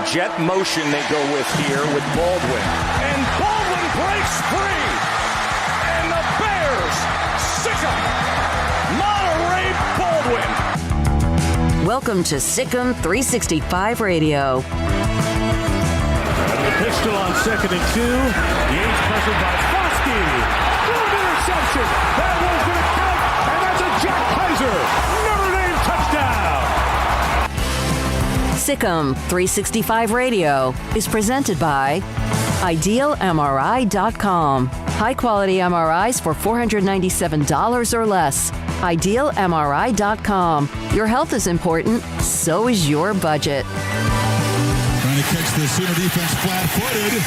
Jet motion they go with here with Baldwin. And Baldwin breaks free. And the Bears sick 'em. Monterey Baldwin. Welcome to Sick'em 365 Radio. The pistol on 2nd and 2. Yates pressured by Foskey. Good interception. That one's going to count. And that's a Jack Kaiser Notre Dame touchdown. Sick'em 365 Radio is presented by IdealMRI.com. High-quality MRIs for $497 or less. IdealMRI.com. Your health is important, so is your budget. Trying to catch the Sooner defense flat-footed.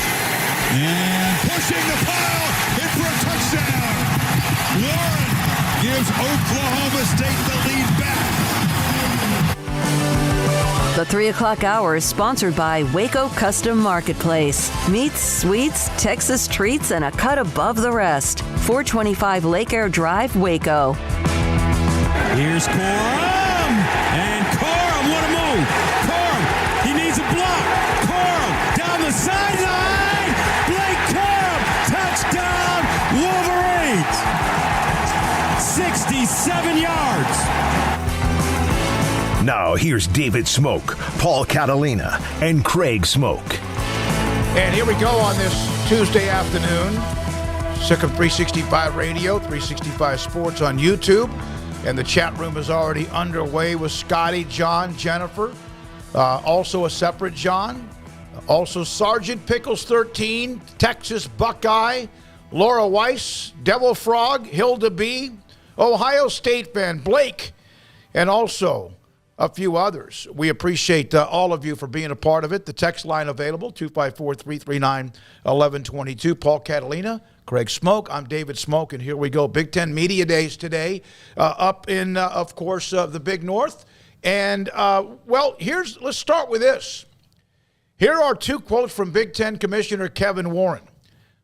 And pushing the pile. In for a touchdown. Warren gives Oklahoma State the lead back. The 3 o'clock hour is sponsored by Waco Custom Marketplace. Meats, sweets, Texas treats, and a cut above the rest. 425 Lake Air Drive, Waco. Here's Corum. And Corum, what a move. Corum, he needs a block. Corum, down the sideline. Blake Corum, touchdown, Wolverines. 67 yards. Now, here's David Smoak, Paul Catalina, and Craig Smoak. And here we go on this Tuesday afternoon. Sick'em 365 Radio, 365 Sports on YouTube. And the chat room is already underway with Scotty, John, Jennifer. Also a separate John. Also Sergeant Pickles 13, Texas Buckeye, Laura Weiss, Devil Frog, Hilda B, Ohio State fan Blake, and also a few others. We appreciate all of you for being a part of it. The text line available, 254-339-1122. Paul Catalina, Craig Smoak. I'm David Smoak, and here we go. Big Ten Media Days today up in, of course, the Big North. And, let's start with this. Here are two quotes from Big Ten Commissioner Kevin Warren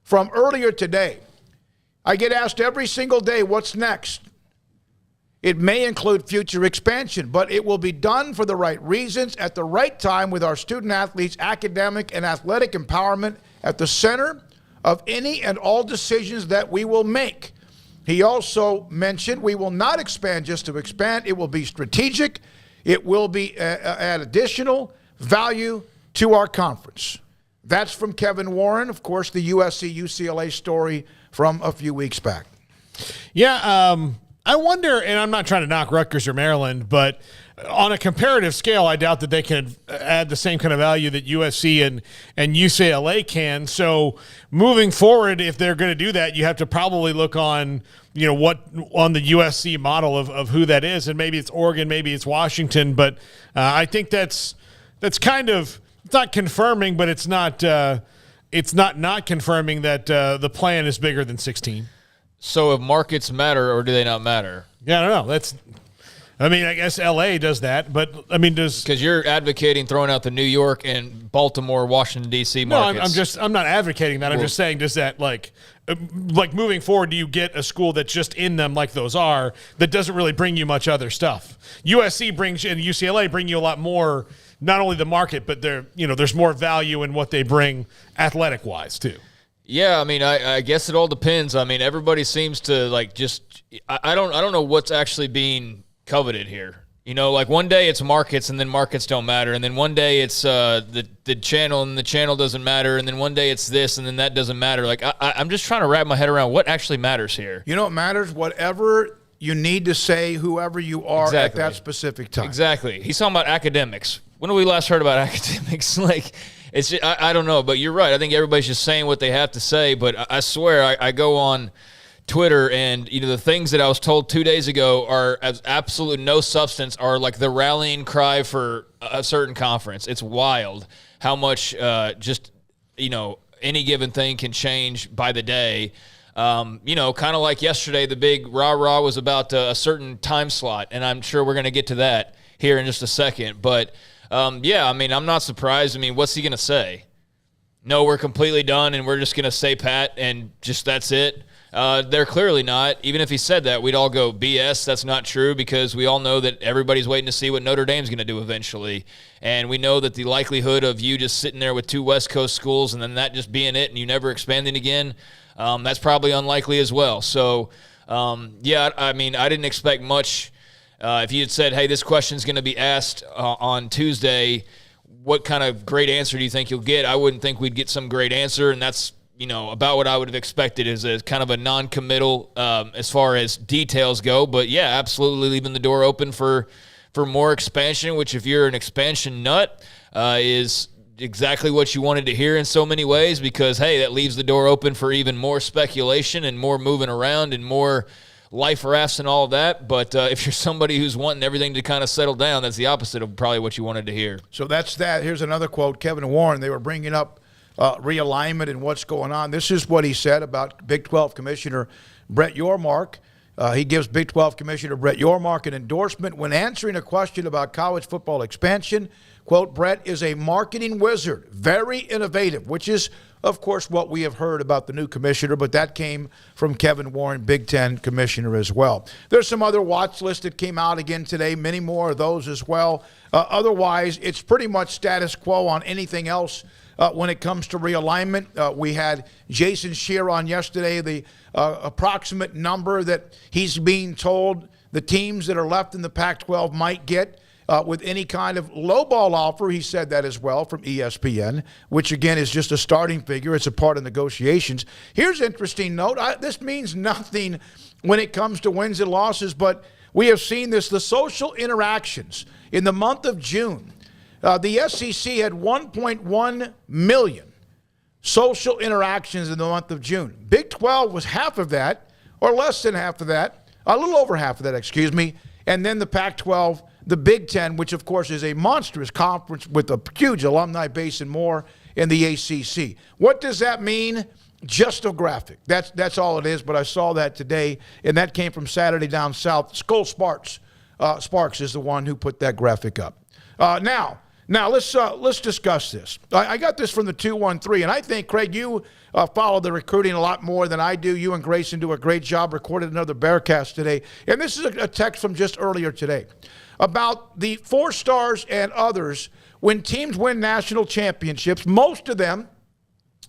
from earlier today. I get asked every single day, what's next? It may include future expansion, but it will be done for the right reasons at the right time with our student athletes' academic and athletic empowerment at the center of any and all decisions that we will make. He also mentioned we will not expand just to expand. It will be strategic. It will be add additional value to our conference. That's from Kevin Warren, of course, the USC-UCLA story from a few weeks back. Yeah, I wonder, and I'm not trying to knock Rutgers or Maryland, but on a comparative scale, I doubt that they can add the same kind of value that USC and UCLA can. So moving forward, if they're going to do that, you have to probably look on, what on the USC model of who that is, and maybe it's Oregon, maybe it's Washington, but I think that's kind of, it's not confirming, but it's not confirming that the plan is bigger than 16. So if markets matter, or do they not matter? Yeah, I don't know. I guess L.A. does that, but, because you're advocating throwing out the New York and Baltimore, Washington, D.C. markets. No, I'm not advocating that. I'm just saying, does that, like moving forward, do you get a school that's just in them like those are, that doesn't really bring you much other stuff? USC brings, and UCLA bring you a lot more, not only the market, but there's more value in what they bring athletic-wise, too. Yeah, I guess it all depends. Everybody seems to I don't know what's actually being coveted here. One day it's markets, and then markets don't matter, and then one day it's the channel, and the channel doesn't matter, and then one day it's this, and then that doesn't matter. I'm just trying to wrap my head around what actually matters here. You know what matters? Whatever you need to say, whoever you are at that specific time. Exactly. He's talking about academics. When have we last heard about academics? It's just, I don't know, but you're right. I think everybody's just saying what they have to say, but I swear I go on Twitter, and the things that I was told 2 days ago are as absolute no substance, are like the rallying cry for a certain conference. It's wild how much any given thing can change by the day. Kind of like yesterday, the big rah-rah was about a certain time slot, and I'm sure we're going to get to that here in just a second. But, I'm not surprised. What's he going to say? No, we're completely done, and we're just going to stay pat, and just that's it? They're clearly not. Even if he said that, we'd all go, BS, that's not true, because we all know that everybody's waiting to see what Notre Dame's going to do eventually. And we know that the likelihood of you just sitting there with 2 West Coast schools and then that just being it and you never expanding again, that's probably unlikely as well. So, I didn't expect much. If you had said, hey, this question's going to be asked on Tuesday, what kind of great answer do you think you'll get? I wouldn't think we'd get some great answer, and that's about what I would have expected, is a kind of a non-committal as far as details go. But, yeah, absolutely leaving the door open for more expansion, which if you're an expansion nut is exactly what you wanted to hear in so many ways, because, hey, that leaves the door open for even more speculation and more moving around and more life rafts and all of that. But if you're somebody who's wanting everything to kind of settle down, that's the opposite of probably what you wanted to hear. So that's that. Here's another quote. Kevin Warren, they were bringing up realignment and what's going on. This is what he said about Big 12 Commissioner Brett Yormark. He gives Big 12 Commissioner Brett Yormark an endorsement when answering a question about college football expansion. Quote, Brett is a marketing wizard, very innovative, which is, of course, what we have heard about the new commissioner, but that came from Kevin Warren, Big Ten commissioner as well. There's some other watch lists that came out again today, many more of those as well. Otherwise, it's pretty much status quo on anything else. When it comes to realignment, we had Jason Scheer on yesterday, the approximate number that he's being told the teams that are left in the Pac-12 might get with any kind of lowball offer. He said that as well from ESPN, which again is just a starting figure. It's a part of negotiations. Here's an interesting note. This means nothing when it comes to wins and losses, but we have seen this, the social interactions in the month of June. The SEC had 1.1 million social interactions in the month of June. Big 12 was half of that, or less than half of that, a little over half of that, excuse me. And then the Pac-12, the Big Ten, which of course is a monstrous conference with a huge alumni base and more, in the ACC. What does that mean? Just a graphic. That's all it is, but I saw that today, and that came from Saturday Down South. Skull Sparks is the one who put that graphic up. Now let's discuss this. I got this from the 213, and I think, Craig, you follow the recruiting a lot more than I do. You and Grayson do a great job. Recorded another Bearcast today, and this is a text from just earlier today about the 4 stars and others. When teams win national championships, most of them,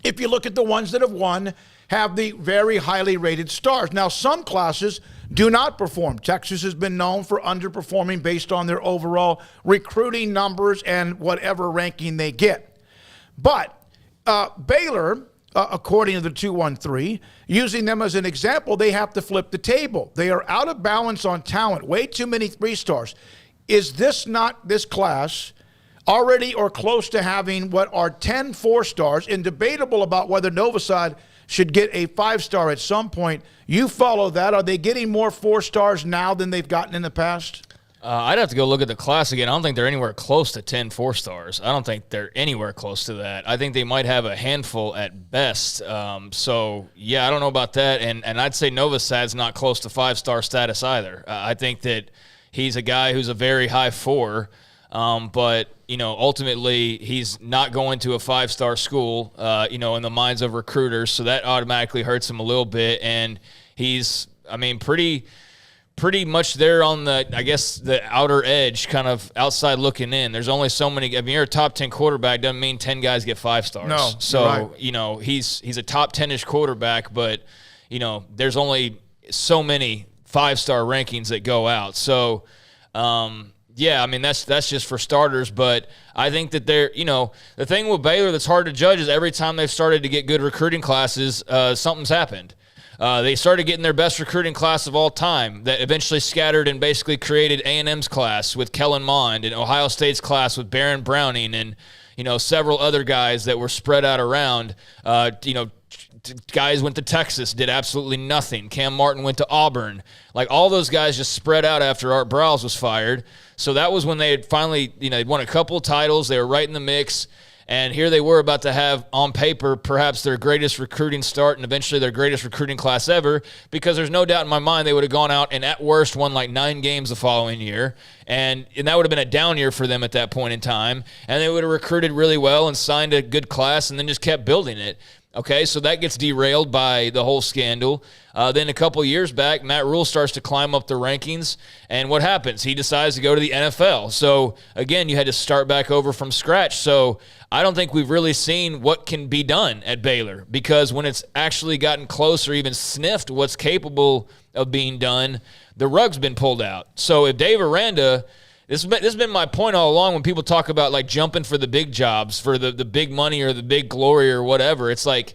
if you look at the ones that have won, have the very highly rated stars. Now, some classes do not perform. Texas has been known for underperforming based on their overall recruiting numbers and whatever ranking they get. But Baylor, according to the 213, using them as an example, they have to flip the table. They are out of balance on talent. Way too many 3 stars. Is this not this class already or close to having what are 10 4-stars, and debatable about whether Novosad should get a 5-star at some point? You follow that. Are they getting more 4-stars now than they've gotten in the past? I'd have to go look at the class again. I don't think they're anywhere close to 10 4-stars. I don't think they're anywhere close to that. I think they might have a handful at best. I don't know about that. And I'd say Novosad's not close to 5-star status either. I think that he's a guy who's a very high 4, but ultimately he's not going to a 5-star school, in the minds of recruiters. So that automatically hurts him a little bit. And he's, pretty much there on the outer edge, kind of outside looking in. There's only so many. You're a top 10 quarterback, doesn't mean 10 guys get 5 stars. No, so, right. He's a top 10-ish quarterback, but, there's only so many 5-star rankings that go out. So, that's just for starters, but I think that they're, the thing with Baylor that's hard to judge is every time they've started to get good recruiting classes, something's happened. They started getting their best recruiting class of all time that eventually scattered and basically created A&M's class with Kellen Mond and Ohio State's class with Baron Browning and, several other guys that were spread out around, guys went to Texas, did absolutely nothing. Cam Martin went to Auburn. Like, all those guys just spread out after Art Briles was fired. So that was when they had finally, they'd won a couple of titles. They were right in the mix. And here they were about to have, on paper, perhaps their greatest recruiting start and eventually their greatest recruiting class ever, because there's no doubt in my mind they would have gone out and at worst won like 9 games the following year. And that would have been a down year for them at that point in time. And they would have recruited really well and signed a good class and then just kept building it. Okay, so that gets derailed by the whole scandal. Then a couple years back, Matt Rhoades starts to climb up the rankings, and what happens? He decides to go to the NFL. So, again, you had to start back over from scratch. So I don't think we've really seen what can be done at Baylor, because when it's actually gotten close or even sniffed what's capable of being done, the rug's been pulled out. So if Dave Aranda – This has been my point all along when people talk about, like, jumping for the big jobs, for the big money or the big glory or whatever. It's like,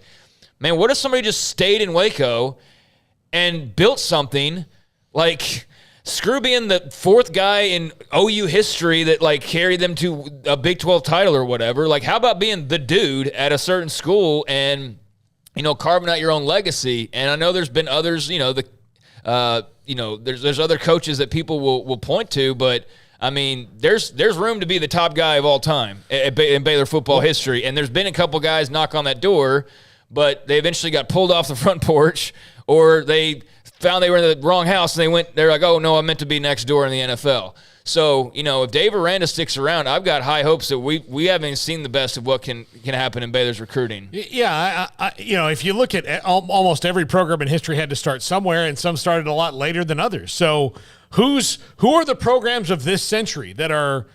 man, what if somebody just stayed in Waco and built something? Like, screw being the 4th guy in OU history that, like, carried them to a Big 12 title or whatever. Like, how about being the dude at a certain school and, carving out your own legacy? And I know there's been others, there's other coaches that people will point to, but I mean, there's room to be the top guy of all time in Baylor football history. And there's been a couple guys knock on that door, but they eventually got pulled off the front porch, or they found they were in the wrong house and they're like, oh, no, I meant to be next door in the NFL. So, if Dave Aranda sticks around, I've got high hopes that we haven't seen the best of what can happen in Baylor's recruiting. Yeah, if you look at almost every program in history had to start somewhere, and some started a lot later than others. So who are the programs of this century that are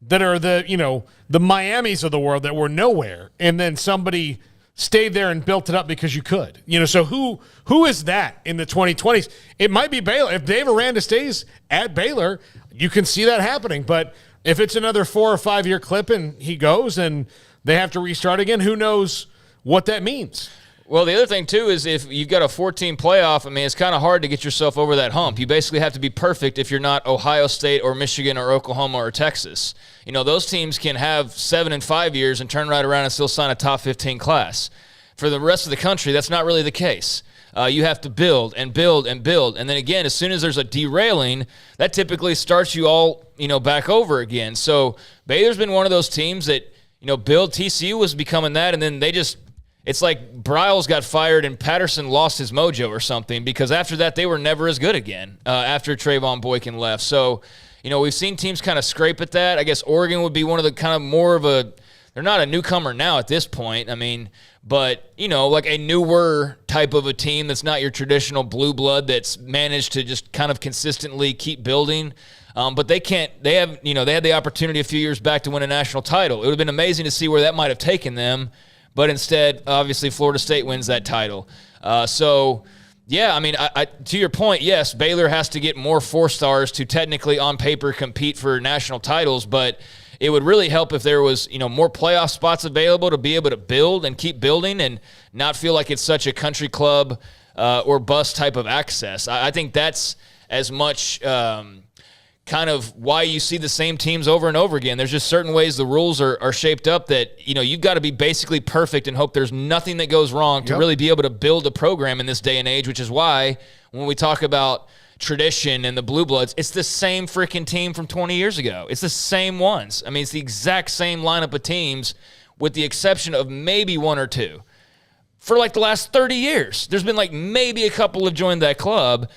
the the Miamis of the world that were nowhere, and then somebody stayed there and built it up because you could? So who is that in the 2020s? It might be Baylor. If Dave Aranda stays at Baylor, you can see that happening. But if it's another 4 or 5 year clip and he goes and they have to restart again, who knows what that means? Well, the other thing, too, is if you've got a 14 playoff, I mean, it's kind of hard to get yourself over that hump. You basically have to be perfect if you're not Ohio State or Michigan or Oklahoma or Texas. Those teams can have 7 and 5 years and turn right around and still sign a top 15 class. For the rest of the country, that's not really the case. You have to build and build and build. And then, again, as soon as there's a derailing, that typically starts you all, back over again. So Baylor's been one of those teams that, build. TCU was becoming that, and then they just – it's like Briles got fired and Patterson lost his mojo or something, because after that they were never as good again after Trayvon Boykin left. So, we've seen teams kind of scrape at that. I guess Oregon would be one of the kind of more of a – they're not a newcomer now at this point. I mean, but, like a newer type of a team that's not your traditional blue blood that's managed to just kind of consistently keep building. But they can't – they have – they had the opportunity a few years back to win a national title. It would have been amazing to see where that might have taken them. But instead, obviously, Florida State wins that title. Yeah, I mean, to your point, yes, Baylor has to get more 4-stars to technically, on paper, compete for national titles. But it would really help if there was, more playoff spots available to be able to build and keep building and not feel like it's such a country club or bust type of access. I think that's as much kind of why you see the same teams over and over again. There's just certain ways the rules are shaped up that, you've got to be basically perfect and hope there's nothing that goes wrong to really be able to build a program in this day and age, which is why when we talk about tradition and the Blue Bloods, it's the same freaking team from 20 years ago. It's the same ones. I mean, it's the exact same lineup of teams with the exception of maybe one or two. For like the last 30 years, there's been like maybe a couple have joined that club.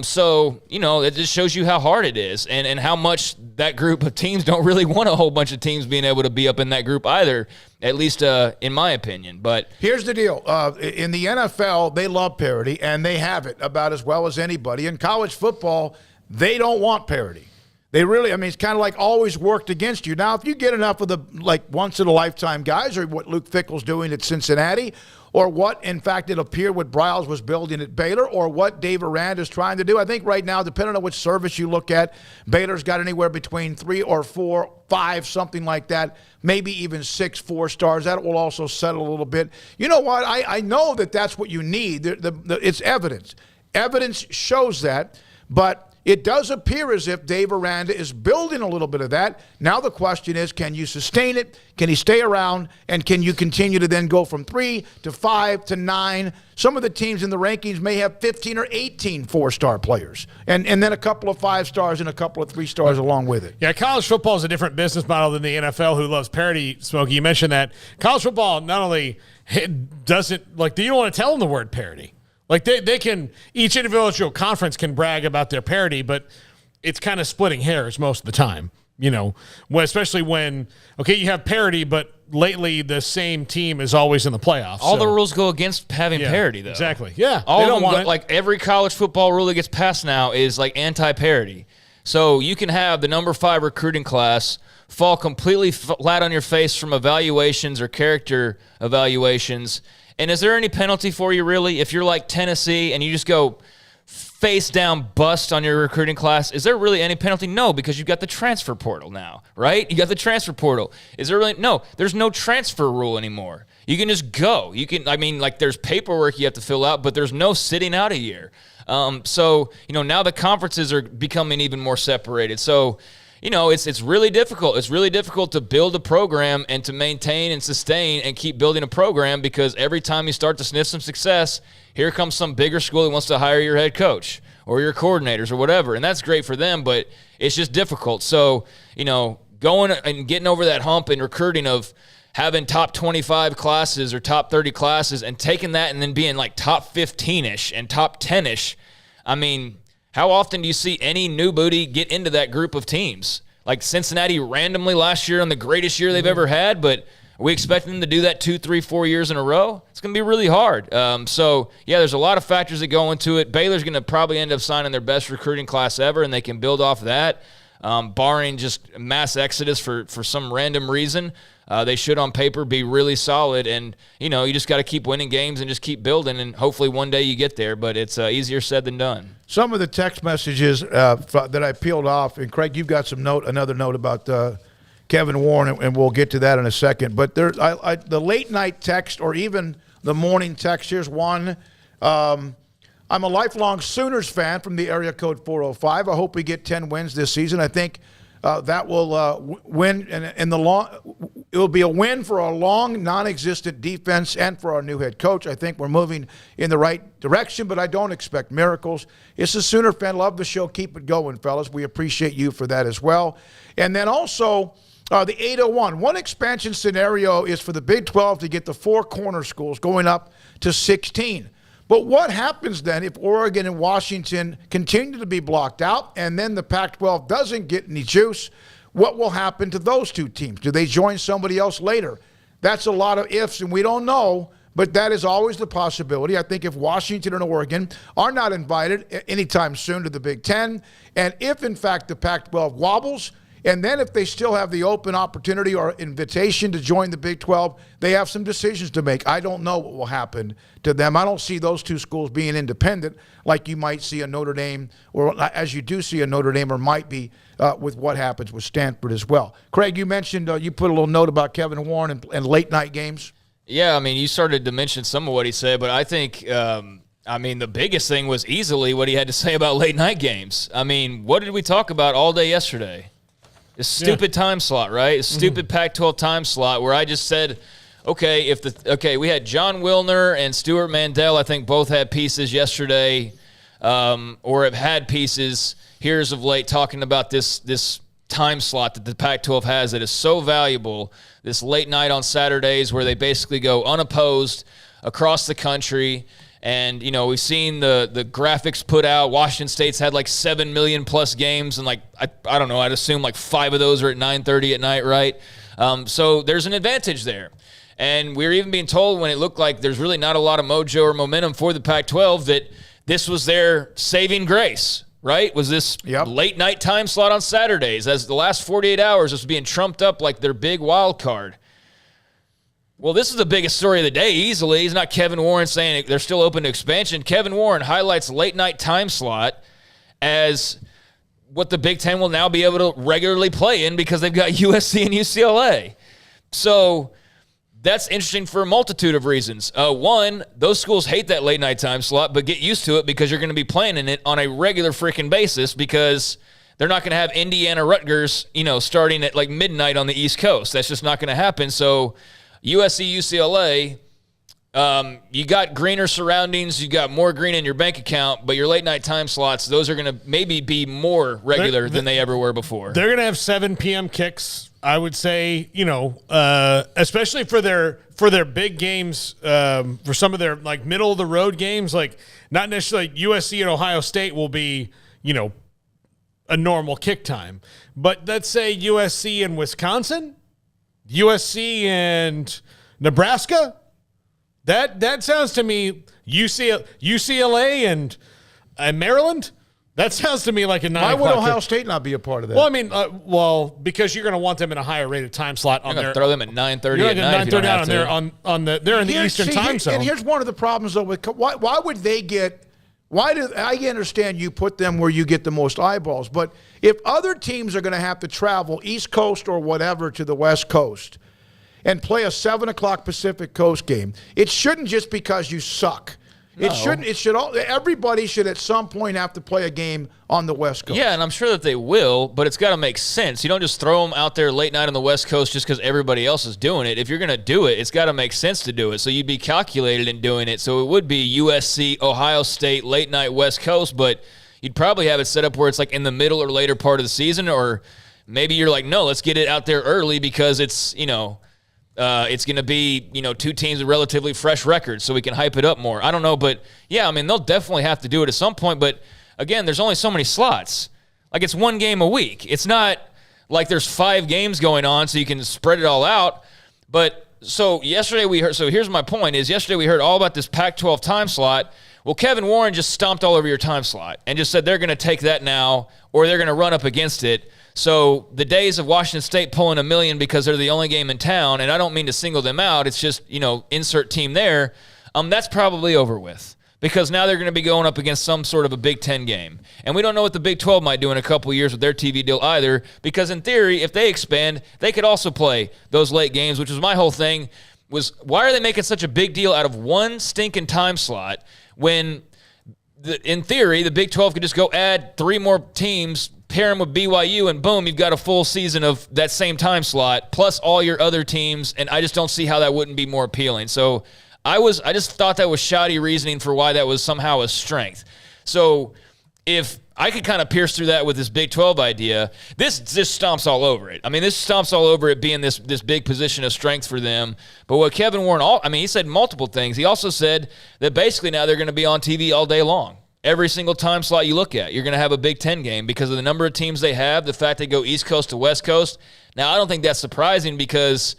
So, it just shows you how hard it is and how much that group of teams don't really want a whole bunch of teams being able to be up in that group either, at least in my opinion. But here's the deal. In the NFL, they love parity, and they have it about as well as anybody. In college football, they don't want parity. They really, it's kind of like always worked against you. Now, if you get enough of the once-in-a-lifetime guys, or what Luke Fickell's doing at Cincinnati, or what, in fact, it appeared what Briles was building at Baylor, or what Dave Aranda is trying to do. I think right now, depending on which service you look at, Baylor's got anywhere between 3 or 4, 5, something like that, maybe even 6 4-stars. That will also settle a little bit. You know what? I know that that's what you need. It's evidence. Evidence shows that, but it does appear as if Dave Aranda is building a little bit of that. Now the question is, can you sustain it? Can he stay around? And can you continue to then go from 3 to 5 to 9? Some of the teams in the rankings may have 15 or 18 four-star players, and then a couple of 5-stars and a couple of 3-stars along with it. Yeah, college football is a different business model than the NFL, who loves parity. Smokey, you mentioned that. College football not only doesn't, like, you don't want to tell them the word parity. Like, they can, each individual conference can brag about their parity, but it's kind of splitting hairs most of the time, you know, especially when, okay, you have parity, but lately the same team is always in the playoffs. All the rules go against having parity, though. Exactly. Yeah. All they of don't them want go, it. like, every college football rule that gets passed now is like anti-parity. So you can have the number 5 recruiting class fall completely flat on your face from evaluations or character evaluations. And is there any penalty for you, really? If you're like Tennessee and you just go face down bust on your recruiting class, is there really any penalty? No, because you've got the transfer portal now, right? You got the transfer portal. Is there really? No, there's no transfer rule anymore. You can just go. You can, I mean, like, there's paperwork you have to fill out, but there's no sitting out a year. So, you know, now the conferences are becoming even more separated. So, you know, it's really difficult. It's really difficult to build a program and to maintain and sustain and keep building a program, because every time you start to sniff some success, here comes some bigger school that wants to hire your head coach or your coordinators or whatever. And that's great for them, but it's just difficult. So, you know, going and getting over that hump in recruiting of having top 25 classes or top 30 classes and taking that and then being like top 15-ish and top 10-ish, I mean, how often do you see any new booty get into that group of teams? Like Cincinnati randomly last year on the greatest year they've ever had, but are we expecting them to do that 2, 3, 4 years in a row? It's going to be really hard. So, yeah, there's a lot of factors that go into it. Baylor's going to probably end up signing their best recruiting class ever, and they can build off that, barring just mass exodus for some random reason. They should, on paper, be really solid. And, you know, you just got to keep winning games and just keep building, and hopefully one day you get there. But it's easier said than done. Some of the text messages that I peeled off, and Craig, you've got another note about Kevin Warren, and we'll get to that in a second. But the late night text or even the morning text, here's one. I'm a lifelong Sooners fan from the area code 405. I hope we get 10 wins this season. I think that will win in the long. It will be a win for our long, non-existent defense and for our new head coach. I think we're moving in the right direction, but I don't expect miracles. It's a Sooner fan. Love the show. Keep it going, fellas. We appreciate you for that as well. And then also the 801. One expansion scenario is for the Big 12 to get the 4 corner schools going up to 16. But what happens then if Oregon and Washington continue to be blocked out and then the Pac-12 doesn't get any juice? What will happen to those 2 teams? Do they join somebody else later? That's a lot of ifs, and we don't know, but that is always the possibility. I think if Washington and Oregon are not invited anytime soon to the Big Ten, and if, in fact, the Pac-12 wobbles, and then if they still have the open opportunity or invitation to join the Big 12, they have some decisions to make. I don't know what will happen to them. I don't see those 2 schools being independent like you might see a Notre Dame, or as you do see a Notre Dame, or might be with what happens with Stanford as well. Craig, you mentioned you put a little note about Kevin Warren and late night games. Yeah, I mean, you started to mention some of what he said, but I think the biggest thing was easily what he had to say about late night games. I mean, what did we talk about all day yesterday? This stupid time slot, right? This stupid Pac-12 time slot where I just said, we had John Wilner and Stuart Mandel, I think both had pieces yesterday, or have had pieces here as of late talking about this time slot that the Pac-12 has that is so valuable, this late night on Saturdays where they basically go unopposed across the country. And, you know, we've seen the graphics put out. Washington State's had like 7 million plus games, and like, I don't know, I'd assume like 5 of those are at 9:30 at night, right? So there's an advantage there. And we were even being told when it looked like there's really not a lot of mojo or momentum for the Pac-12 that this was their saving grace, right? Was this late night time slot on Saturdays, as the last 48 hours was being trumped up like their big wild card. Well, this is the biggest story of the day easily. It's not Kevin Warren saying they're still open to expansion. Kevin Warren highlights late night time slot as what the Big Ten will now be able to regularly play in because they've got USC and UCLA. So that's interesting for a multitude of reasons. One, those schools hate that late night time slot, but get used to it because you're going to be playing in it on a regular freaking basis because they're not going to have Indiana Rutgers, starting at like midnight on the East Coast. That's just not going to happen. So USC, UCLA, you got greener surroundings, you got more green in your bank account, but your late night time slots, those are going to maybe be more regular than they ever were before. They're going to have 7 p.m. kicks, I would say, especially for their big games, for some of their like middle of the road games, like not necessarily USC and Ohio State will be, a normal kick time. But let's say USC and Wisconsin, USC and Nebraska. That sounds to me UCLA and Maryland. That sounds to me like a 9 o'clock. Why would Ohio State not be a part of that? Well, I mean, because you're going to want them in a higher rated time slot. You're going to throw them at 9:30 You're at night. 9:30 they're in the Eastern time zone. And here's one of the problems though. Why would they get? Why do I understand you put them where you get the most eyeballs? But if other teams are going to have to travel East Coast or whatever to the West Coast and play a 7 o'clock Pacific Coast game, it shouldn't just because you suck. No. It shouldn't. It should. Everybody should at some point have to play a game on the West Coast. Yeah, and I'm sure that they will, but it's got to make sense. You don't just throw them out there late night on the West Coast just because everybody else is doing it. If you're going to do it, it's got to make sense to do it. So you'd be calculated in doing it. So it would be USC, Ohio State, late night West Coast, but you'd probably have it set up where it's like in the middle or later part of the season, or maybe you're like, no, let's get it out there early because it's it's going to be, two teams with relatively fresh records so we can hype it up more. I don't know, but yeah, I mean, they'll definitely have to do it at some point. But again, there's only so many slots. Like it's one game a week. It's not like there's 5 games going on so you can spread it all out. But so yesterday we heard, so here's my point is yesterday we heard all about this Pac-12 time slot. Well, Kevin Warren just stomped all over your time slot and just said they're going to take that now or they're going to run up against it. So the days of Washington State pulling $1 million because they're the only game in town, and I don't mean to single them out, it's just, insert team there, that's probably over with because now they're going to be going up against some sort of a Big Ten game. And we don't know what the Big 12 might do in a couple of years with their TV deal either because in theory, if they expand, they could also play those late games, which was my whole thing, was why are they making such a big deal out of one stinking time slot when in theory, the Big 12 could just go add 3 more teams, pair them with BYU, and boom, you've got a full season of that same time slot, plus all your other teams, and I just don't see how that wouldn't be more appealing. So I just thought that was shoddy reasoning for why that was somehow a strength. So if I could kind of pierce through that with this Big 12 idea, this stomps all over it. I mean, this stomps all over it being this big position of strength for them. But what Kevin Warren, he said multiple things. He also said that basically now they're going to be on TV all day long. Every single time slot you look at, you're going to have a Big Ten game because of the number of teams they have, the fact they go East Coast to West Coast. Now, I don't think that's surprising because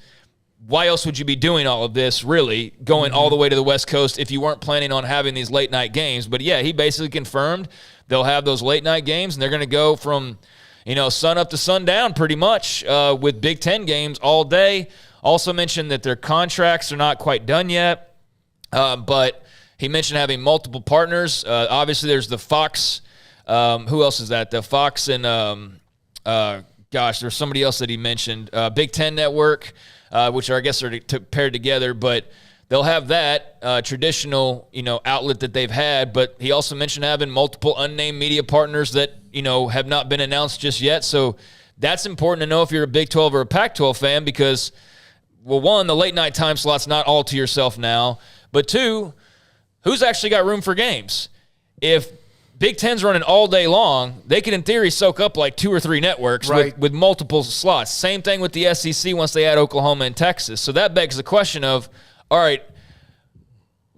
why else would you be doing all of this, really, going all the way to the West Coast if you weren't planning on having these late-night games? But, yeah, he basically confirmed they'll have those late-night games, and they're going to go from, sun up to sundown pretty much with Big Ten games all day. Also mentioned that their contracts are not quite done yet, but he mentioned having multiple partners. Obviously, there's the Fox. Who else is that? The Fox and, there's somebody else that he mentioned. Big Ten Network, which I guess are paired together. But they'll have that traditional, outlet that they've had. But he also mentioned having multiple unnamed media partners that, have not been announced just yet. So that's important to know if you're a Big 12 or a Pac-12 fan because, well, one, the late-night time slot's not all to yourself now. But two, who's actually got room for games? If Big Ten's running all day long, they could, in theory, soak up like 2 or 3 networks with multiple slots. Same thing with the SEC once they add Oklahoma and Texas. So that begs the question of, all right,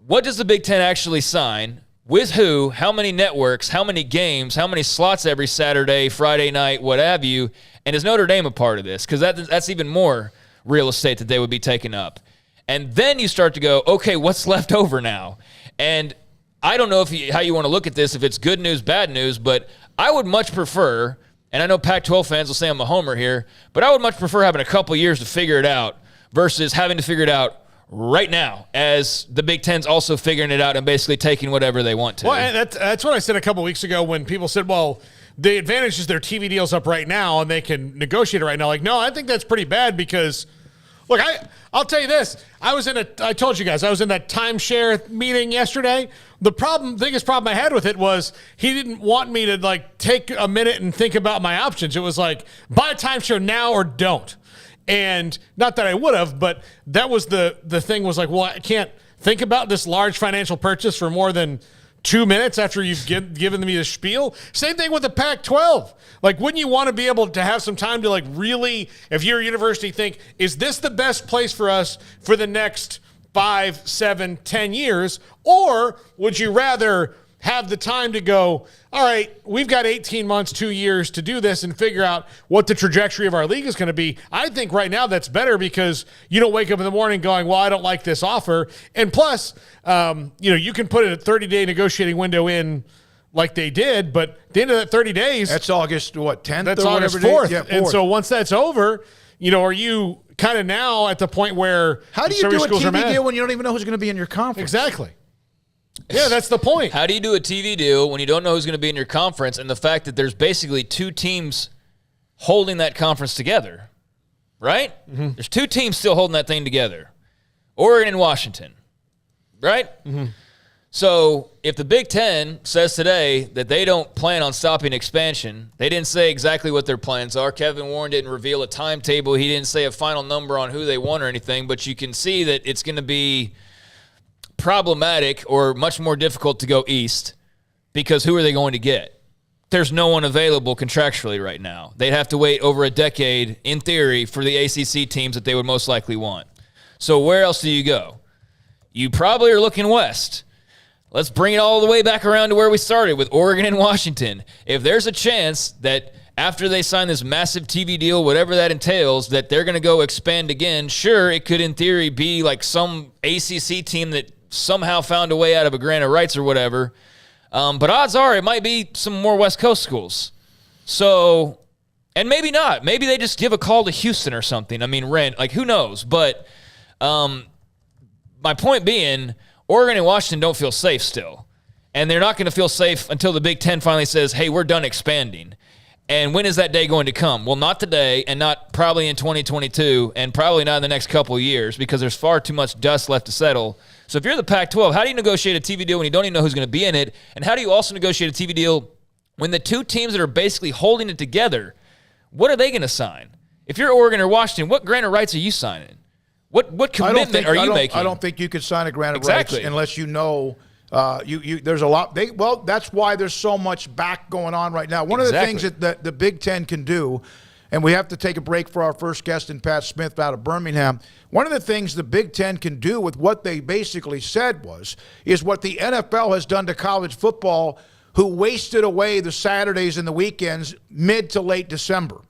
what does the Big Ten actually sign? With who? How many networks? How many games? How many slots every Saturday, Friday night, what have you? And is Notre Dame a part of this? Because that's even more real estate that they would be taking up. And then you start to go, okay, what's left over now? And I don't know how you want to look at this, if it's good news, bad news, but I would much prefer, and I know Pac-12 fans will say I'm a homer here, but I would much prefer having a couple years to figure it out versus having to figure it out right now as the Big Ten's also figuring it out and basically taking whatever they want to. Well, and that's what I said a couple weeks ago when people said, well, the advantage is their TV deal's up right now and they can negotiate it right now. Like, no, I think that's pretty bad because Look, I'll tell you this. I told you guys, I was in that timeshare meeting yesterday. The biggest problem I had with it was he didn't want me to like take a minute and think about my options. It was like, buy a timeshare now or don't. And not that I would have, but that was the thing was like, well, I can't think about this large financial purchase for more than 2 minutes after you've given me the spiel. Same thing with the Pac-12. Like, wouldn't you want to be able to have some time to like really, if you're a university, think, is this the best place for us for the next 5, 7, 10 years? Or would you rather have the time to go, all right, we've got 18 months, 2 years to do this and figure out what the trajectory of our league is going to be? I think right now that's better because you don't wake up in the morning going, well, I don't like this offer. And plus, you can put a 30-day negotiating window in like they did, but at the end of that 30 days. That's August, 10th? That's or August 4th. Yeah, 4th. And so once that's over, are you kind of now at the point where. How do you do a TV deal when you don't even know who's going to be in your conference? Exactly. Yeah, that's the point. How do you do a TV deal when you don't know who's going to be in your conference and the fact that there's basically two teams holding that conference together, right? Mm-hmm. There's two teams still holding that thing together, Oregon and Washington, right? Mm-hmm. So if the Big Ten says today that they don't plan on stopping expansion, they didn't say exactly what their plans are. Kevin Warren didn't reveal a timetable. He didn't say a final number on who they want or anything, but you can see that it's going to be problematic or much more difficult to go east because who are they going to get? There's no one available contractually right now. They'd have to wait over a decade, in theory, for the ACC teams that they would most likely want. So where else do you go? You probably are looking west. Let's bring it all the way back around to where we started with Oregon and Washington. If there's a chance that after they sign this massive TV deal, whatever that entails, that they're going to go expand again, sure, it could in theory be like some ACC team that somehow found a way out of a grant of rights or whatever. But odds are it might be some more West Coast schools. So, and maybe not. Maybe they just give a call to Houston or something. I mean, who knows? But my point being, Oregon and Washington don't feel safe still. And they're not going to feel safe until the Big Ten finally says, hey, we're done expanding. And when is that day going to come? Well, not today, and not probably in 2022, and probably not in the next couple of years because there's far too much dust left to settle. So if you're the Pac-12, how do you negotiate a TV deal when you don't even know who's going to be in it? And how do you also negotiate a TV deal when the two teams that are basically holding it together, what are they going to sign? If you're Oregon or Washington, what grant of rights are you signing? What commitment are you making? I don't think you could sign a grant of rights unless you know there's a lot. That's why there's so much back going on right now. One of the things that the Big Ten can do, and we have to take a break for our first guest in Pat Smith out of Birmingham. One of the things the Big Ten can do with what they basically said is what the NFL has done to college football, who wasted away the Saturdays and the weekends mid to late December.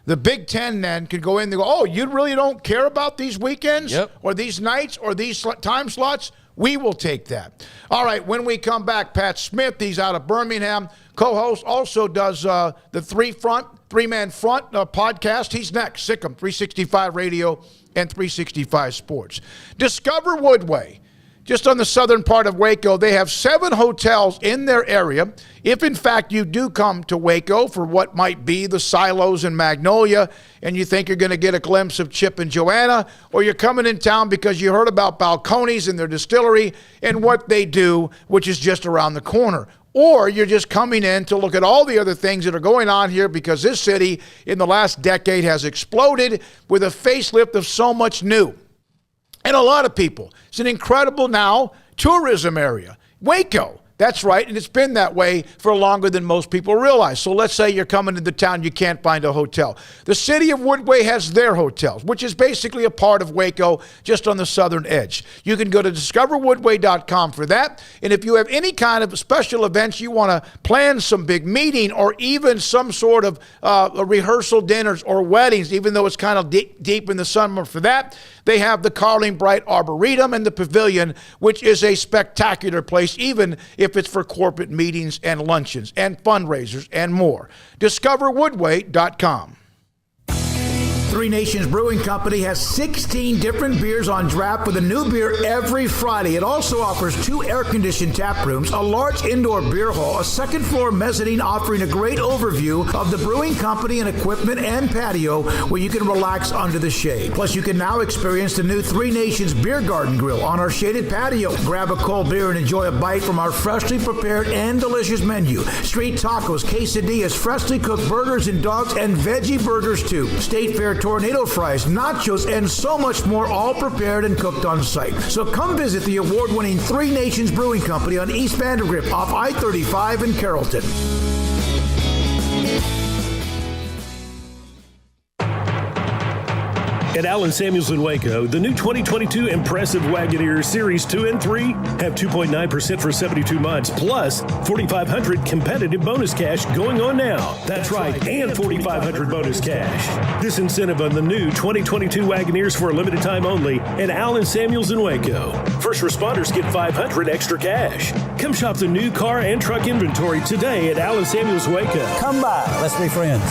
The Big Ten then could go in and go, oh, you really don't care about these weekends or these nights or these time slots? We will take that. All right, when we come back, Pat Smith, he's out of Birmingham, co-host, also does the three-man front podcast. He's next, Sikkim, 365 Radio and 365 Sports. Discover Woodway. Just on the southern part of Waco, they have 7 hotels in their area. If, in fact, you do come to Waco for what might be the Silos in Magnolia and you think you're going to get a glimpse of Chip and Joanna, or you're coming in town because you heard about Balcones and their distillery and what they do, which is just around the corner. Or you're just coming in to look at all the other things that are going on here because this city in the last decade has exploded with a facelift of so much new. And a lot of people. It's an incredible now tourism area. Waco. That's right, and it's been that way for longer than most people realize. So let's say you're coming into town, you can't find a hotel. The city of Woodway has their hotels, which is basically a part of Waco, just on the southern edge. You can go to discoverwoodway.com for that. And if you have any kind of special events, you want to plan some big meeting or even some sort of a rehearsal dinners or weddings, even though it's kind of deep in the summer for that, they have the Carling Bright Arboretum and the Pavilion, which is a spectacular place, even if it's for corporate meetings and luncheons and fundraisers and more. DiscoverWoodway.com. Three Nations Brewing Company has 16 different beers on draft with a new beer every Friday. It also offers 2 air-conditioned tap rooms, a large indoor beer hall, a second-floor mezzanine offering a great overview of the brewing company and equipment and patio where you can relax under the shade. Plus, you can now experience the new Three Nations Beer Garden Grill on our shaded patio. Grab a cold beer and enjoy a bite from our freshly prepared and delicious menu. Street tacos, quesadillas, freshly cooked burgers and dogs, and veggie burgers too. State Fair tornado fries, nachos, and so much more, all prepared and cooked on site. So come visit the award-winning Three Nations Brewing Company on East Vandergrift off I-35 in Carrollton. At Allen Samuels in Waco, the new 2022 Impressive Wagoneer Series 2 and 3 have 2.9% for 72 months, plus 4,500 competitive bonus cash going on now. That's right, and 4,500 bonus cash. This incentive on the new 2022 Wagoneers for a limited time only at Allen Samuels in Waco. First responders get 500 extra cash. Come shop the new car and truck inventory today at Allen Samuels Waco. Come by, let's be friends.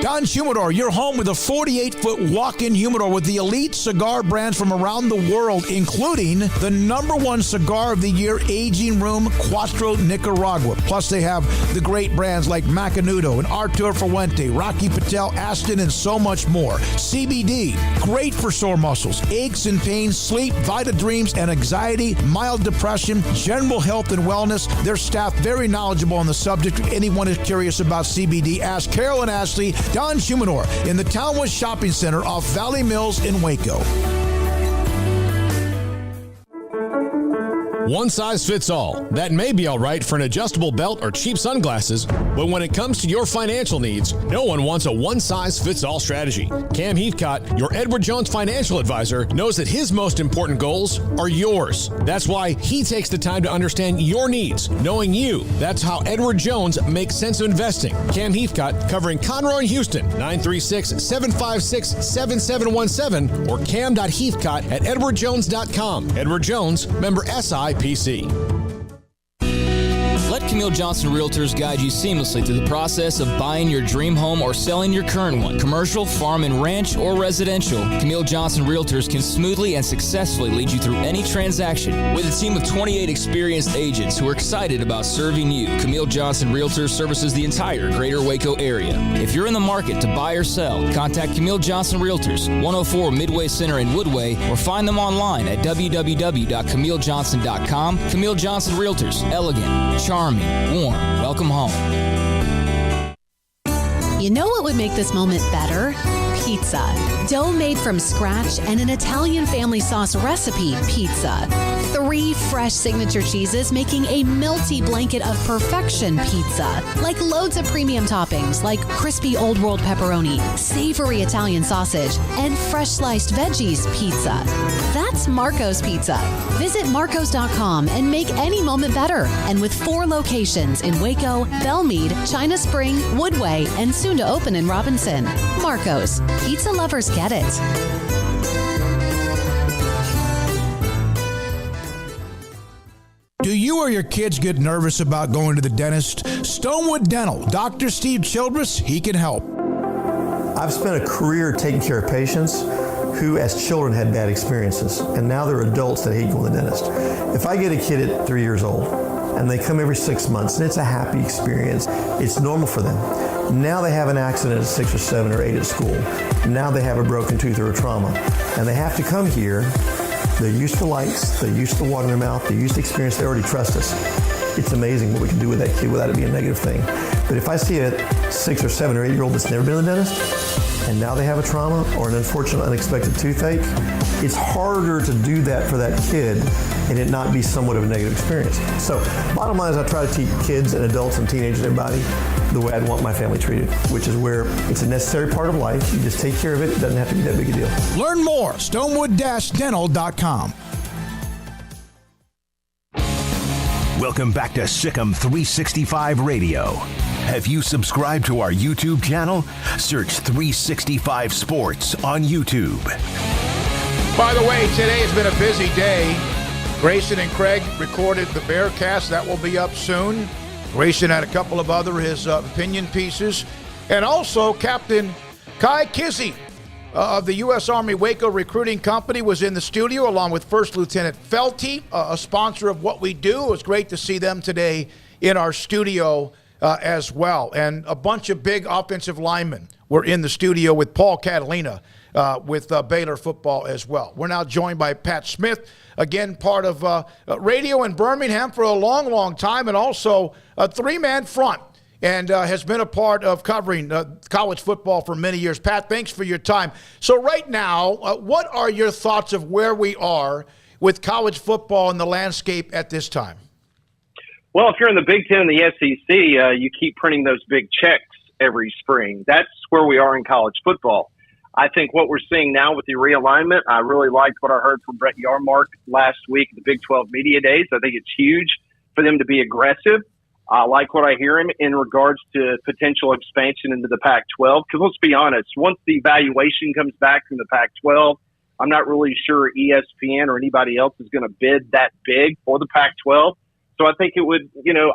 Don Humidor, your home with a 48-foot walk-in humidor with the elite cigar brands from around the world, including the #1 cigar of the year, Aging Room Cuatro Nicaragua. Plus, they have the great brands like Macanudo and Artur Fuente, Rocky Patel, Aston, and so much more. CBD, great for sore muscles, aches and pains, sleep, Vita Dreams, and anxiety, mild depression, general health and wellness. Their staff very knowledgeable on the subject. If anyone is curious about CBD, ask Carol and Ashley. Don Humidor in the Townwest Shopping Center off Valley Mills in Waco. One size fits all. That may be all right for an adjustable belt or cheap sunglasses, but when it comes to your financial needs, no one wants a one-size-fits-all strategy. Cam Heathcott, your Edward Jones financial advisor, knows that his most important goals are yours. That's why he takes the time to understand your needs, knowing you. That's how Edward Jones makes sense of investing. Cam Heathcott, covering Conroe and Houston, 936-756-7717 or cam.heathcott@edwardjones.com. Edward Jones, member SIPC. Let Camille Johnson Realtors guide you seamlessly through the process of buying your dream home or selling your current one. Commercial, farm and ranch, or residential, Camille Johnson Realtors can smoothly and successfully lead you through any transaction. With a team of 28 experienced agents who are excited about serving you, Camille Johnson Realtors services the entire greater Waco area. If you're in the market to buy or sell, contact Camille Johnson Realtors, 104 Midway Center in Woodway, or find them online at www.camillejohnson.com. Camille Johnson Realtors, elegant, charming, warm. Welcome home. You know what would make this moment better? Pizza. Dough made from scratch and an Italian family sauce recipe pizza. 3 fresh signature cheeses making a melty blanket of perfection pizza. Like loads of premium toppings like crispy Old World pepperoni, savory Italian sausage, and fresh sliced veggies pizza. That's Marco's Pizza. Visit marcos.com and make any moment better. And with 4 locations in Waco, Belmead, China Spring, Woodway, and soon to open in Robinson. Marco's. Pizza lovers get it. Do you or your kids get nervous about going to the dentist? Stonewood Dental. Dr. Steve Childress, he can help. I've spent a career taking care of patients who as children had bad experiences, and now they're adults that hate going to the dentist. If I get a kid at 3 years old and they come every 6 months and it's a happy experience, it's normal for them. Now they have an accident at 6 or 7 or 8 at school. Now they have a broken tooth or a trauma, and they have to come here. They're used to lights, they're used to water in their mouth, they're used to experience, they already trust us. It's amazing what we can do with that kid without it being a negative thing. But if I see a 6 or 7 or 8 year old that's never been to the dentist, and now they have a trauma or an unfortunate unexpected toothache, it's harder to do that for that kid and it not be somewhat of a negative experience. So bottom line is I try to teach kids and adults and teenagers and everybody the way I'd want my family treated, which is where it's a necessary part of life. You just take care of it. It doesn't have to be that big a deal. Learn more, stonewood-dental.com. Welcome back to Sikkim 365 Radio. Have you subscribed to our YouTube channel? Search 365 Sports on YouTube. By the way, today has been a busy day. Grayson and Craig recorded the Bearcast. That will be up soon. Grayson had a couple of other his opinion pieces. And also, Captain Kai Kizzy of the U.S. Army Waco Recruiting Company was in the studio along with First Lieutenant Felty, a sponsor of what we do. It was great to see them today in our studio as well. And a bunch of big offensive linemen were in the studio with Paul Catalina with Baylor football as well. We're now joined by Pat Smith, again, part of radio in Birmingham for a long, long time, and also a three-man front, and has been a part of covering college football for many years. Pat, thanks for your time. So right now, what are your thoughts of where we are with college football in the landscape at this time? Well, if you're in the Big Ten and the SEC, you keep printing those big checks every spring. That's where we are in college football. I think what we're seeing now with the realignment, I really liked what I heard from Brett Yarmark last week at the Big 12 Media Days. I think it's huge for them to be aggressive. I like what I hear him in regards to potential expansion into the Pac-12. Because let's be honest, once the evaluation comes back from the Pac-12, I'm not really sure ESPN or anybody else is going to bid that big for the Pac-12. So I think it would,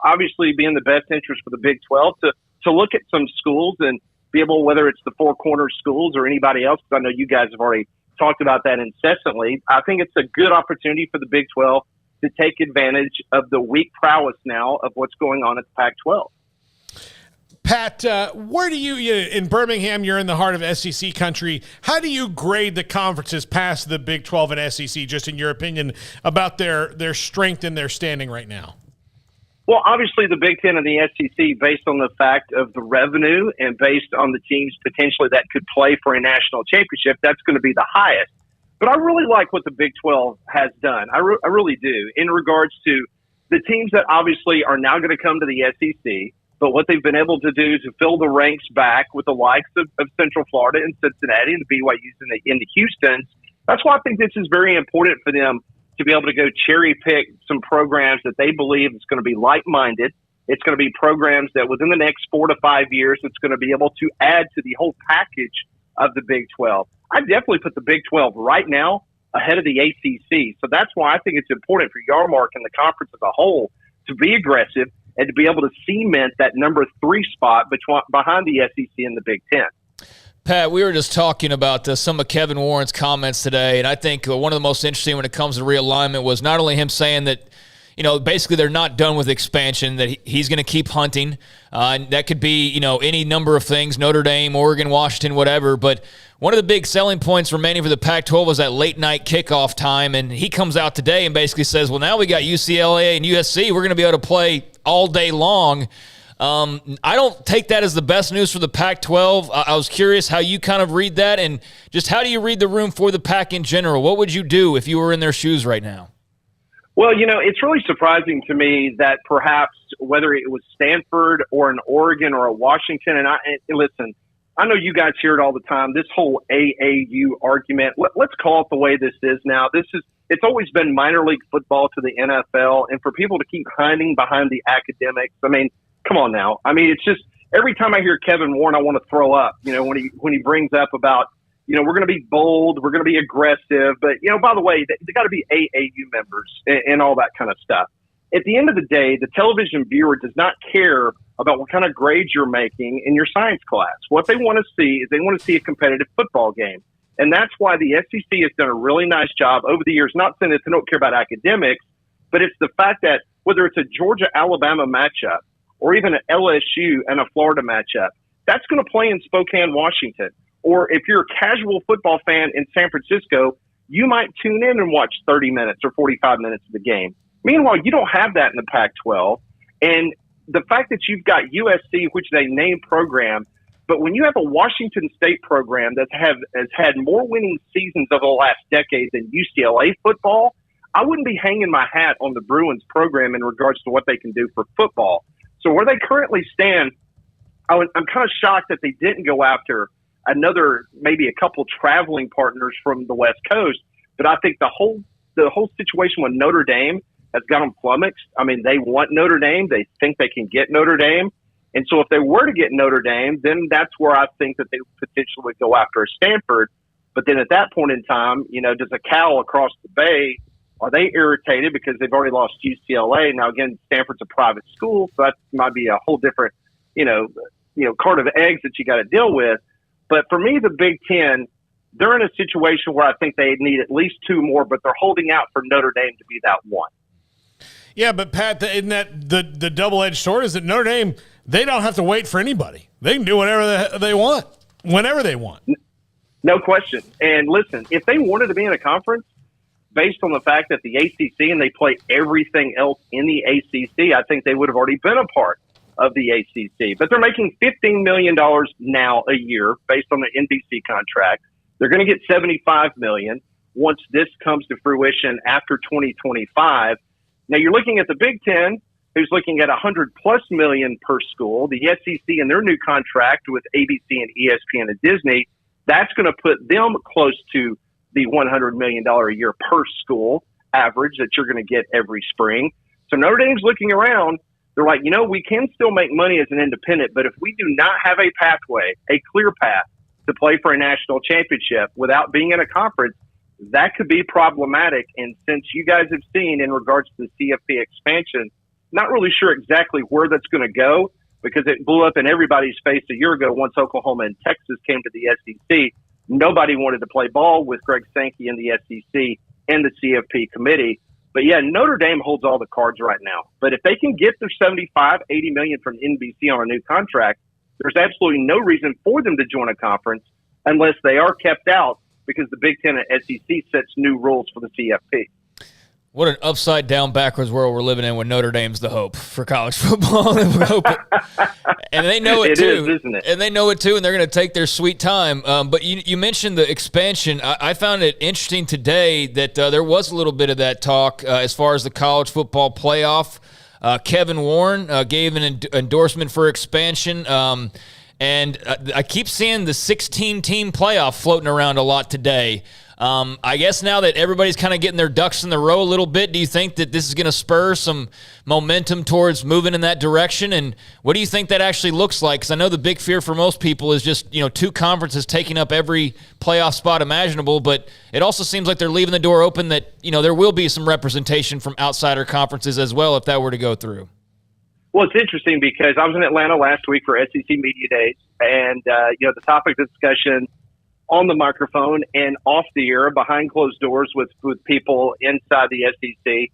obviously be in the best interest for the Big 12 to look at some schools and be able, whether it's the Four Corners schools or anybody else, because I know you guys have already talked about that incessantly. I think it's a good opportunity for the Big 12 to take advantage of the weak prowess now of what's going on at the Pac-12. Pat, where do you in Birmingham, you're in the heart of SEC country. How do you grade the conferences past the Big 12 and SEC, just in your opinion, about their strength and their standing right now? Well, obviously the Big Ten and the SEC, based on the fact of the revenue and based on the teams potentially that could play for a national championship, that's going to be the highest. But I really like what the Big 12 has done. I really do, in regards to the teams that obviously are now going to come to the SEC, but what they've been able to do to fill the ranks back with the likes of Central Florida and Cincinnati and the BYUs and the Houstons. That's why I think this is very important for them to be able to go cherry pick some programs that they believe is going to be like-minded. It's going to be programs that within the next 4 to 5 years, it's going to be able to add to the whole package of the Big 12. I definitely put the Big 12 right now ahead of the ACC. So that's why I think it's important for Yarmark and the conference as a whole to be aggressive and to be able to cement that number 3 spot behind the SEC and the Big 10. Pat, we were just talking about some of Kevin Warren's comments today, and I think one of the most interesting when it comes to realignment was not only him saying that, basically they're not done with expansion, that he's going to keep hunting. And that could be, any number of things, Notre Dame, Oregon, Washington, whatever. But one of the big selling points remaining for the Pac-12 was that late-night kickoff time, and he comes out today and basically says, well, now we got UCLA and USC. We're going to be able to play all day long. I don't take that as the best news for the Pac-12. I was curious how you kind of read that, and just how do you read the room for the Pac in general? What would you do if you were in their shoes right now? Well, it's really surprising to me that perhaps whether it was Stanford or an Oregon or a Washington, and listen, I know you guys hear it all the time, this whole AAU argument. Let's call it the way this is now. It's always been minor league football to the NFL, and for people to keep hiding behind the academics, come on now. It's just every time I hear Kevin Warren, I want to throw up, when he brings up about, we're going to be bold, we're going to be aggressive, but, by the way, they got to be AAU members and all that kind of stuff. At the end of the day, the television viewer does not care about what kind of grades you're making in your science class. What they want to see is they want to see a competitive football game. And that's why the SEC has done a really nice job over the years, not saying that they don't care about academics, but it's the fact that whether it's a Georgia-Alabama matchup, or even an LSU and a Florida matchup, that's going to play in Spokane, Washington. Or if you're a casual football fan in San Francisco, you might tune in and watch 30 minutes or 45 minutes of the game. Meanwhile, you don't have that in the Pac-12. And the fact that you've got USC, which is a named program, but when you have a Washington State program that has had more winning seasons over the last decade than UCLA football, I wouldn't be hanging my hat on the Bruins program in regards to what they can do for football. So where they currently stand, I'm kind of shocked that they didn't go after maybe a couple traveling partners from the West Coast. But I think the whole situation with Notre Dame has got them flummoxed. They want Notre Dame. They think they can get Notre Dame. And so if they were to get Notre Dame, then that's where I think that they potentially would go after a Stanford. But then at that point in time, does a Cal across the bay, are they irritated because they've already lost UCLA? Now, again, Stanford's a private school, so that might be a whole different, cart of eggs that you got to deal with. But for me, the Big Ten, they're in a situation where I think they need at least two more, but they're holding out for Notre Dame to be that one. Yeah, but Pat, isn't that the double-edged sword? Is that Notre Dame, they don't have to wait for anybody. They can do whatever they want, whenever they want. No question. And listen, if they wanted to be in a conference based on the fact that the ACC and they play everything else in the ACC, I think they would have already been a part of the ACC. But they're making $15 million now a year based on the NBC contract. They're going to get $75 million once this comes to fruition after 2025. Now you're looking at the Big Ten, who's looking at $100+ million per school. The SEC and their new contract with ABC and ESPN and Disney, that's going to put them close to the $100 million a year per school average that you're going to get every spring. So Notre Dame's looking around. They're like, we can still make money as an independent, but if we do not have a pathway, a clear path to play for a national championship without being in a conference, that could be problematic. And since you guys have seen in regards to the CFP expansion, not really sure exactly where that's going to go because it blew up in everybody's face a year ago once Oklahoma and Texas came to the SEC. Nobody wanted to play ball with Greg Sankey in the SEC and the CFP committee. But yeah, Notre Dame holds all the cards right now. But if they can get their $75, $80 million from NBC on a new contract, there's absolutely no reason for them to join a conference unless they are kept out because the Big Ten and SEC sets new rules for the CFP. What an upside down, backwards world we're living in when Notre Dame's the hope for college football. And they know it too. It is, isn't it? And they know it too, and they're going to take their sweet time. But you mentioned the expansion. I found it interesting today that there was a little bit of that talk as far as the college football playoff. Kevin Warren gave an endorsement for expansion. And I keep seeing the 16-team playoff floating around a lot today. I guess now that everybody's kind of getting their ducks in the row a little bit, do you think that this is going to spur some momentum towards moving in that direction? And what do you think that actually looks like? Because I know the big fear for most people is just, two conferences taking up every playoff spot imaginable, but it also seems like they're leaving the door open that, there will be some representation from outsider conferences as well if that were to go through. Well, it's interesting because I was in Atlanta last week for SEC Media Days, and, the topic of discussion on the microphone and off the air behind closed doors with people inside the SEC,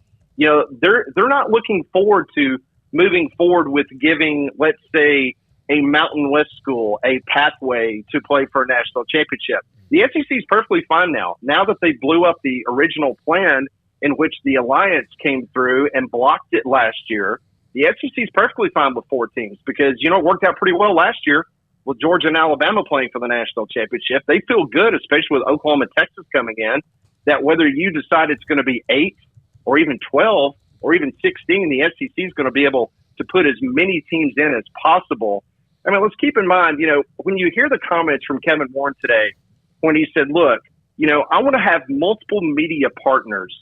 they're not looking forward to moving forward with giving, let's say, a Mountain West school a pathway to play for a national championship. The SEC is perfectly fine now that they blew up the original plan in which the Alliance came through and blocked it last year. The SEC is perfectly fine with 4 teams because, it worked out pretty well last year with Georgia and Alabama playing for the national championship. They feel good, especially with Oklahoma and Texas coming in, that whether you decide it's going to be 8 or even 12 or even 16, the SEC is going to be able to put as many teams in as possible. I mean, let's keep in mind, when you hear the comments from Kevin Warren today, when he said, look, I want to have multiple media partners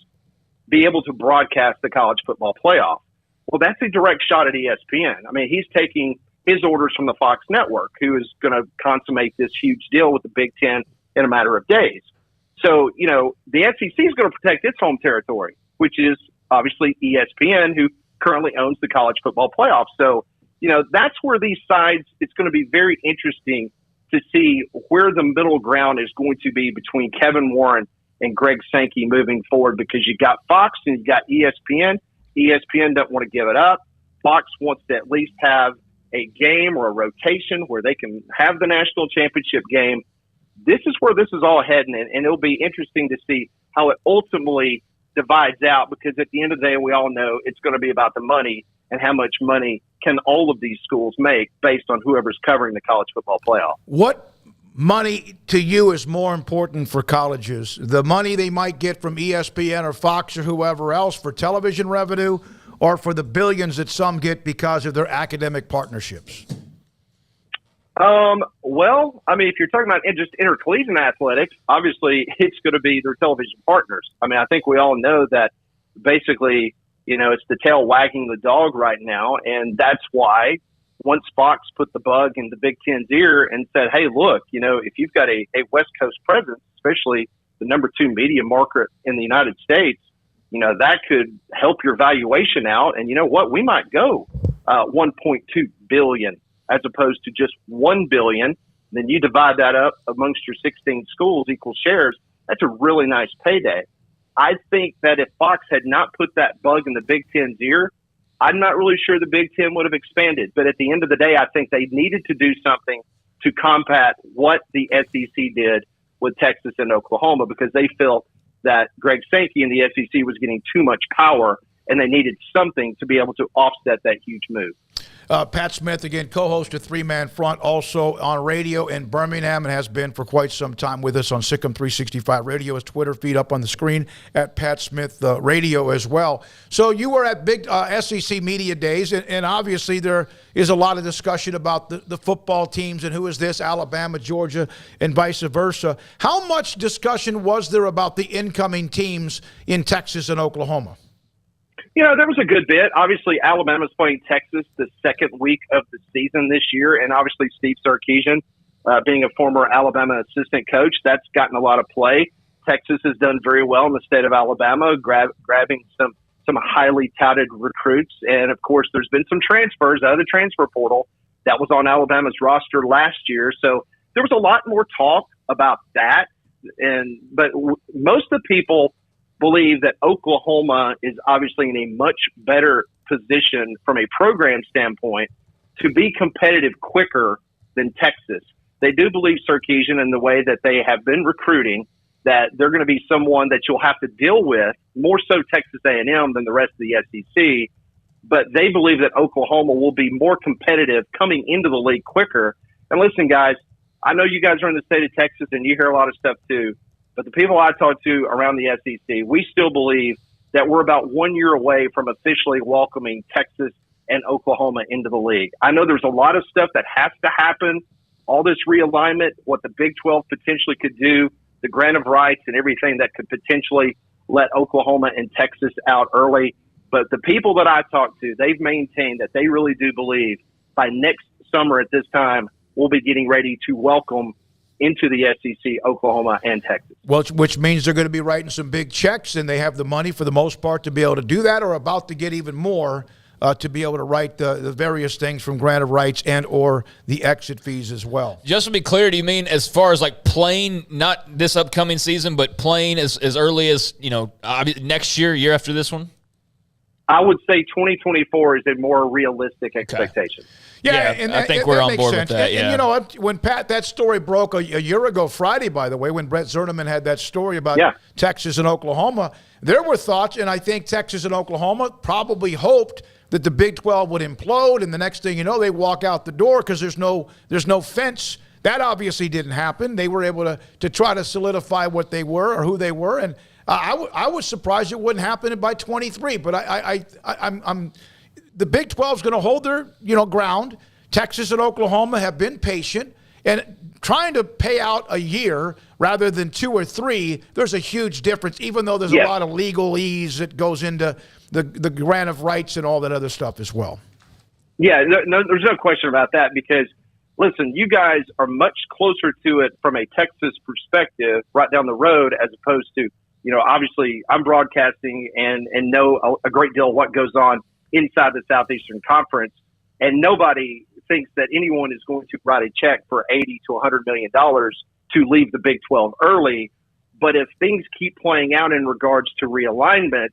be able to broadcast the college football playoff. Well, that's a direct shot at ESPN. I mean, he's taking his orders from the Fox network, who is going to consummate this huge deal with the Big Ten in a matter of days. So, the SEC is going to protect its home territory, which is obviously ESPN, who currently owns the college football playoff. So, that's where these sides, it's going to be very interesting to see where the middle ground is going to be between Kevin Warren and Greg Sankey moving forward, because you got Fox and you got ESPN. ESPN doesn't want to give it up. Fox wants to at least have a game or a rotation where they can have the national championship game. This is where this is all heading, and it'll be interesting to see how it ultimately divides out, because at the end of the day, we all know it's going to be about the money and how much money can all of these schools make based on whoever's covering the college football playoff. What money to you is more important for colleges? The money they might get from ESPN or Fox or whoever else for television revenue, or for the billions that some get because of their academic partnerships? Well, I mean, if you're talking about just intercollegiate athletics, obviously it's going to be their television partners. I mean, I think we all know that basically, it's the tail wagging the dog right now. And that's why once Fox put the bug in the Big Ten's ear and said, hey, look, if you've got a West Coast presence, especially the number 2 media market in the United States, that could help your valuation out. And you know what? We might go $1.2 billion as opposed to just $1 billion. Then you divide that up amongst your 16 schools, equal shares. That's a really nice payday. I think that if Fox had not put that bug in the Big Ten's ear, I'm not really sure the Big Ten would have expanded. But at the end of the day, I think they needed to do something to combat what the SEC did with Texas and Oklahoma, because they felt that Greg Sankey and the SEC was getting too much power, and they needed something to be able to offset that huge move. Pat Smith, again, co-host of Three Man Front, also on radio in Birmingham, and has been for quite some time with us on Sikkim 365 Radio. His Twitter feed up on the screen at Pat Smith Radio as well. So you were at big SEC Media Days, and obviously there is a lot of discussion about the football teams and who is this, Alabama, Georgia, and vice versa. How much discussion was there about the incoming teams in Texas and Oklahoma? There was a good bit. Obviously, Alabama's playing Texas the second week of the season this year, and obviously Steve Sarkisian, being a former Alabama assistant coach, that's gotten a lot of play. Texas has done very well in the state of Alabama, grabbing some highly touted recruits, and of course, there's been some transfers out of the transfer portal that was on Alabama's roster last year. So there was a lot more talk about that, but most of the people believe that Oklahoma is obviously in a much better position from a program standpoint to be competitive quicker than Texas. They do believe Sarkisian in the way that they have been recruiting, that they're going to be someone that you'll have to deal with, more so Texas A&M than the rest of the SEC. But they believe that Oklahoma will be more competitive coming into the league quicker. And listen, guys, I know you guys are in the state of Texas and you hear a lot of stuff too. But the people I talk to around the SEC, we still believe that we're about 1 year away from officially welcoming Texas and Oklahoma into the league. I know there's a lot of stuff that has to happen, all this realignment, what the Big 12 potentially could do, the grant of rights and everything that could potentially let Oklahoma and Texas out early. But the people that I talk to, they've maintained that they really do believe by next summer at this time, we'll be getting ready to welcome into the SEC, Oklahoma, and Texas. Well, which means they're going to be writing some big checks, and they have the money for the most part to be able to do that, or about to get even more to be able to write the various things from grant of rights and or the exit fees as well. Just to be clear, do you mean as far as like playing, not this upcoming season, but playing as early as, next year after this one? I would say 2024 is a more realistic expectation. Okay. Yeah, and I think we're on board with that. And you know what? When that story broke a year ago Friday, by the way, when Brett Zerneman had that story about Texas and Oklahoma, there were thoughts, and I think Texas and Oklahoma probably hoped that the Big 12 would implode, and the next thing you know, they walk out the door because there's no fence. That obviously didn't happen. They were able to try to solidify what they were or who they were, and I was surprised it wouldn't happen by 23. But I'm the Big 12 is going to hold their ground. Texas and Oklahoma have been patient, and trying to pay out a year rather than 2 or 3. There's a huge difference, even though there's a lot of legalese that goes into the grant of rights and all that other stuff as well. Yeah, no, there's no question about that, because listen, you guys are much closer to it from a Texas perspective right down the road, as opposed to, obviously I'm broadcasting and know a great deal of what goes on inside the Southeastern Conference, and nobody thinks that anyone is going to write a check for $80 to $100 million to leave the Big 12 early. But if things keep playing out in regards to realignment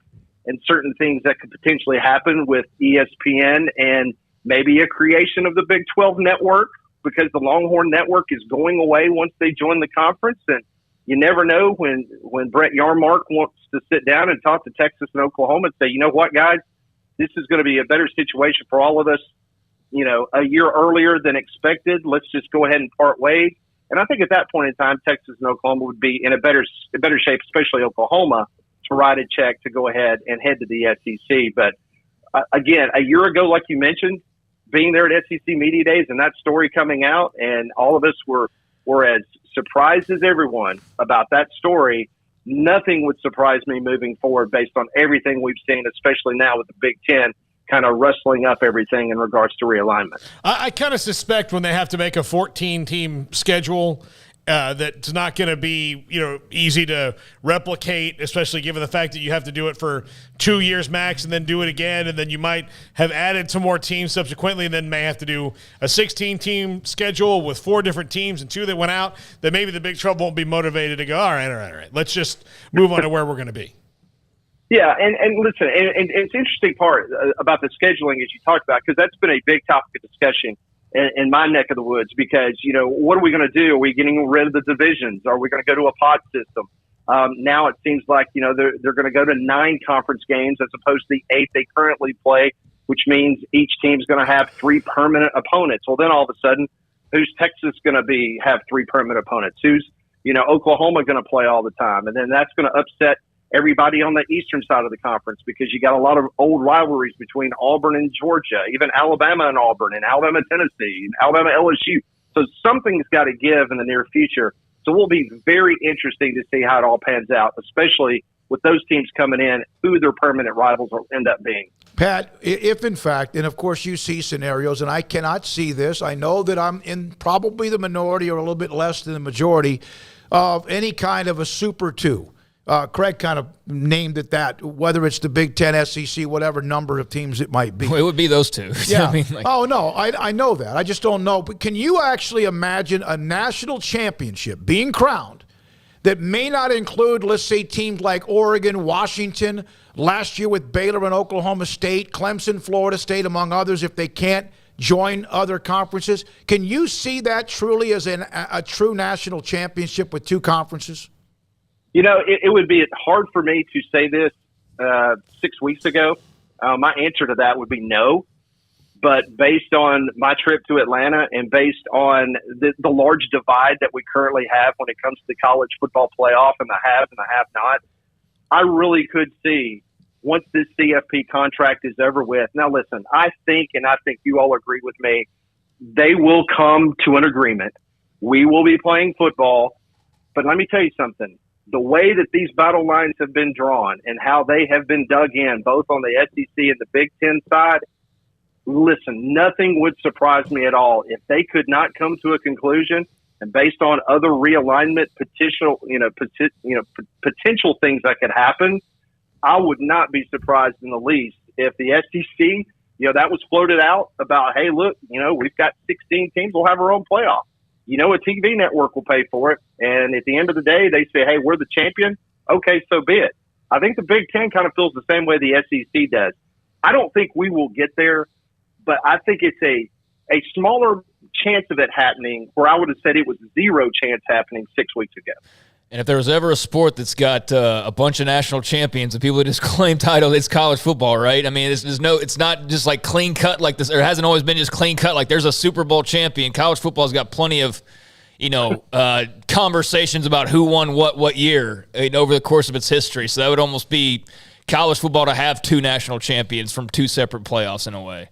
and certain things that could potentially happen with ESPN and maybe a creation of the Big 12 network, because the Longhorn Network is going away once they join the conference, and you never know when Brett Yarmark wants to sit down and talk to Texas and Oklahoma and say, you know what, guys, this is going to be a better situation for all of us, a year earlier than expected. Let's just go ahead and part ways. And I think at that point in time, Texas and Oklahoma would be in a better shape, especially Oklahoma, to write a check to go ahead and head to the SEC. But again, a year ago, like you mentioned, being there at SEC Media Days and that story coming out, and all of us were as surprised as everyone about that story. Nothing would surprise me moving forward based on everything we've seen, especially now with the Big Ten kind of rustling up everything in regards to realignment. I kind of suspect when they have to make a 14-team schedule that's not going to be, easy to replicate, especially given the fact that you have to do it for 2 years max and then do it again. And then you might have added some more teams subsequently and then may have to do a 16-team schedule with 4 different teams and 2 that went out. Then maybe the Big 12 won't be motivated to go, all right. Let's just move on to where we're going to be. Yeah, and listen, and it's an interesting part about the scheduling as you talked about, because that's been a big topic of discussion in my neck of the woods, because, what are we going to do? Are we getting rid of the divisions? Are we going to go to a pod system? Now it seems like, they're going to go to 9 conference games as opposed to the 8 they currently play, which means each team's going to have 3 permanent opponents. Well, then all of a sudden, who's Texas going to have 3 permanent opponents? Who's, Oklahoma going to play all the time? And then that's going to upset everybody on the eastern side of the conference, because you got a lot of old rivalries between Auburn and Georgia, even Alabama and Auburn, and Alabama Tennessee, and Alabama LSU. So something's got to give in the near future. So we'll be very interesting to see how it all pans out, especially with those teams coming in, who their permanent rivals will end up being. Pat, if in fact, and of course you see scenarios, and I cannot see this, I know that I'm in probably the minority or a little bit less than the majority of any kind of a Super 2. Craig kind of named it that, whether it's the Big Ten, SEC, whatever number of teams it might be. Well, it would be those 2. Yeah. Oh, no, I know that. I just don't know. But can you actually imagine a national championship being crowned that may not include, let's say, teams like Oregon, Washington, last year with Baylor and Oklahoma State, Clemson, Florida State, among others, if they can't join other conferences? Can you see that truly as a true national championship with 2 conferences? It would be hard for me to say this 6 weeks ago. My answer to that would be no. But based on my trip to Atlanta and based on the large divide that we currently have when it comes to the college football playoff and the have and the have-not, I really could see, once this CFP contract is over with. Now, listen, I think you all agree with me, they will come to an agreement. We will be playing football. But let me tell you something. The way that these battle lines have been drawn and how they have been dug in, both on the SEC and the Big Ten side, listen, nothing would surprise me at all if they could not come to a conclusion. And based on other realignment potential things that could happen, I would not be surprised in the least if the SEC, that was floated out about, hey, look, we've got 16 teams, we'll have our own playoff. A TV network will pay for it. And at the end of the day, they say, hey, we're the champion. Okay, so be it. I think the Big Ten kind of feels the same way the SEC does. I don't think we will get there, but I think it's a smaller chance of it happening, where I would have said it was 0 chance happening 6 weeks ago. And if there was ever a sport that's got a bunch of national champions and people that just claim title, it's college football, right? I mean, it's not just like clean cut like this, or it hasn't always been just clean cut. Like there's a Super Bowl champion. College football's got plenty of, conversations about who won what year over the course of its history. So that would almost be college football to have 2 national champions from 2 separate playoffs in a way.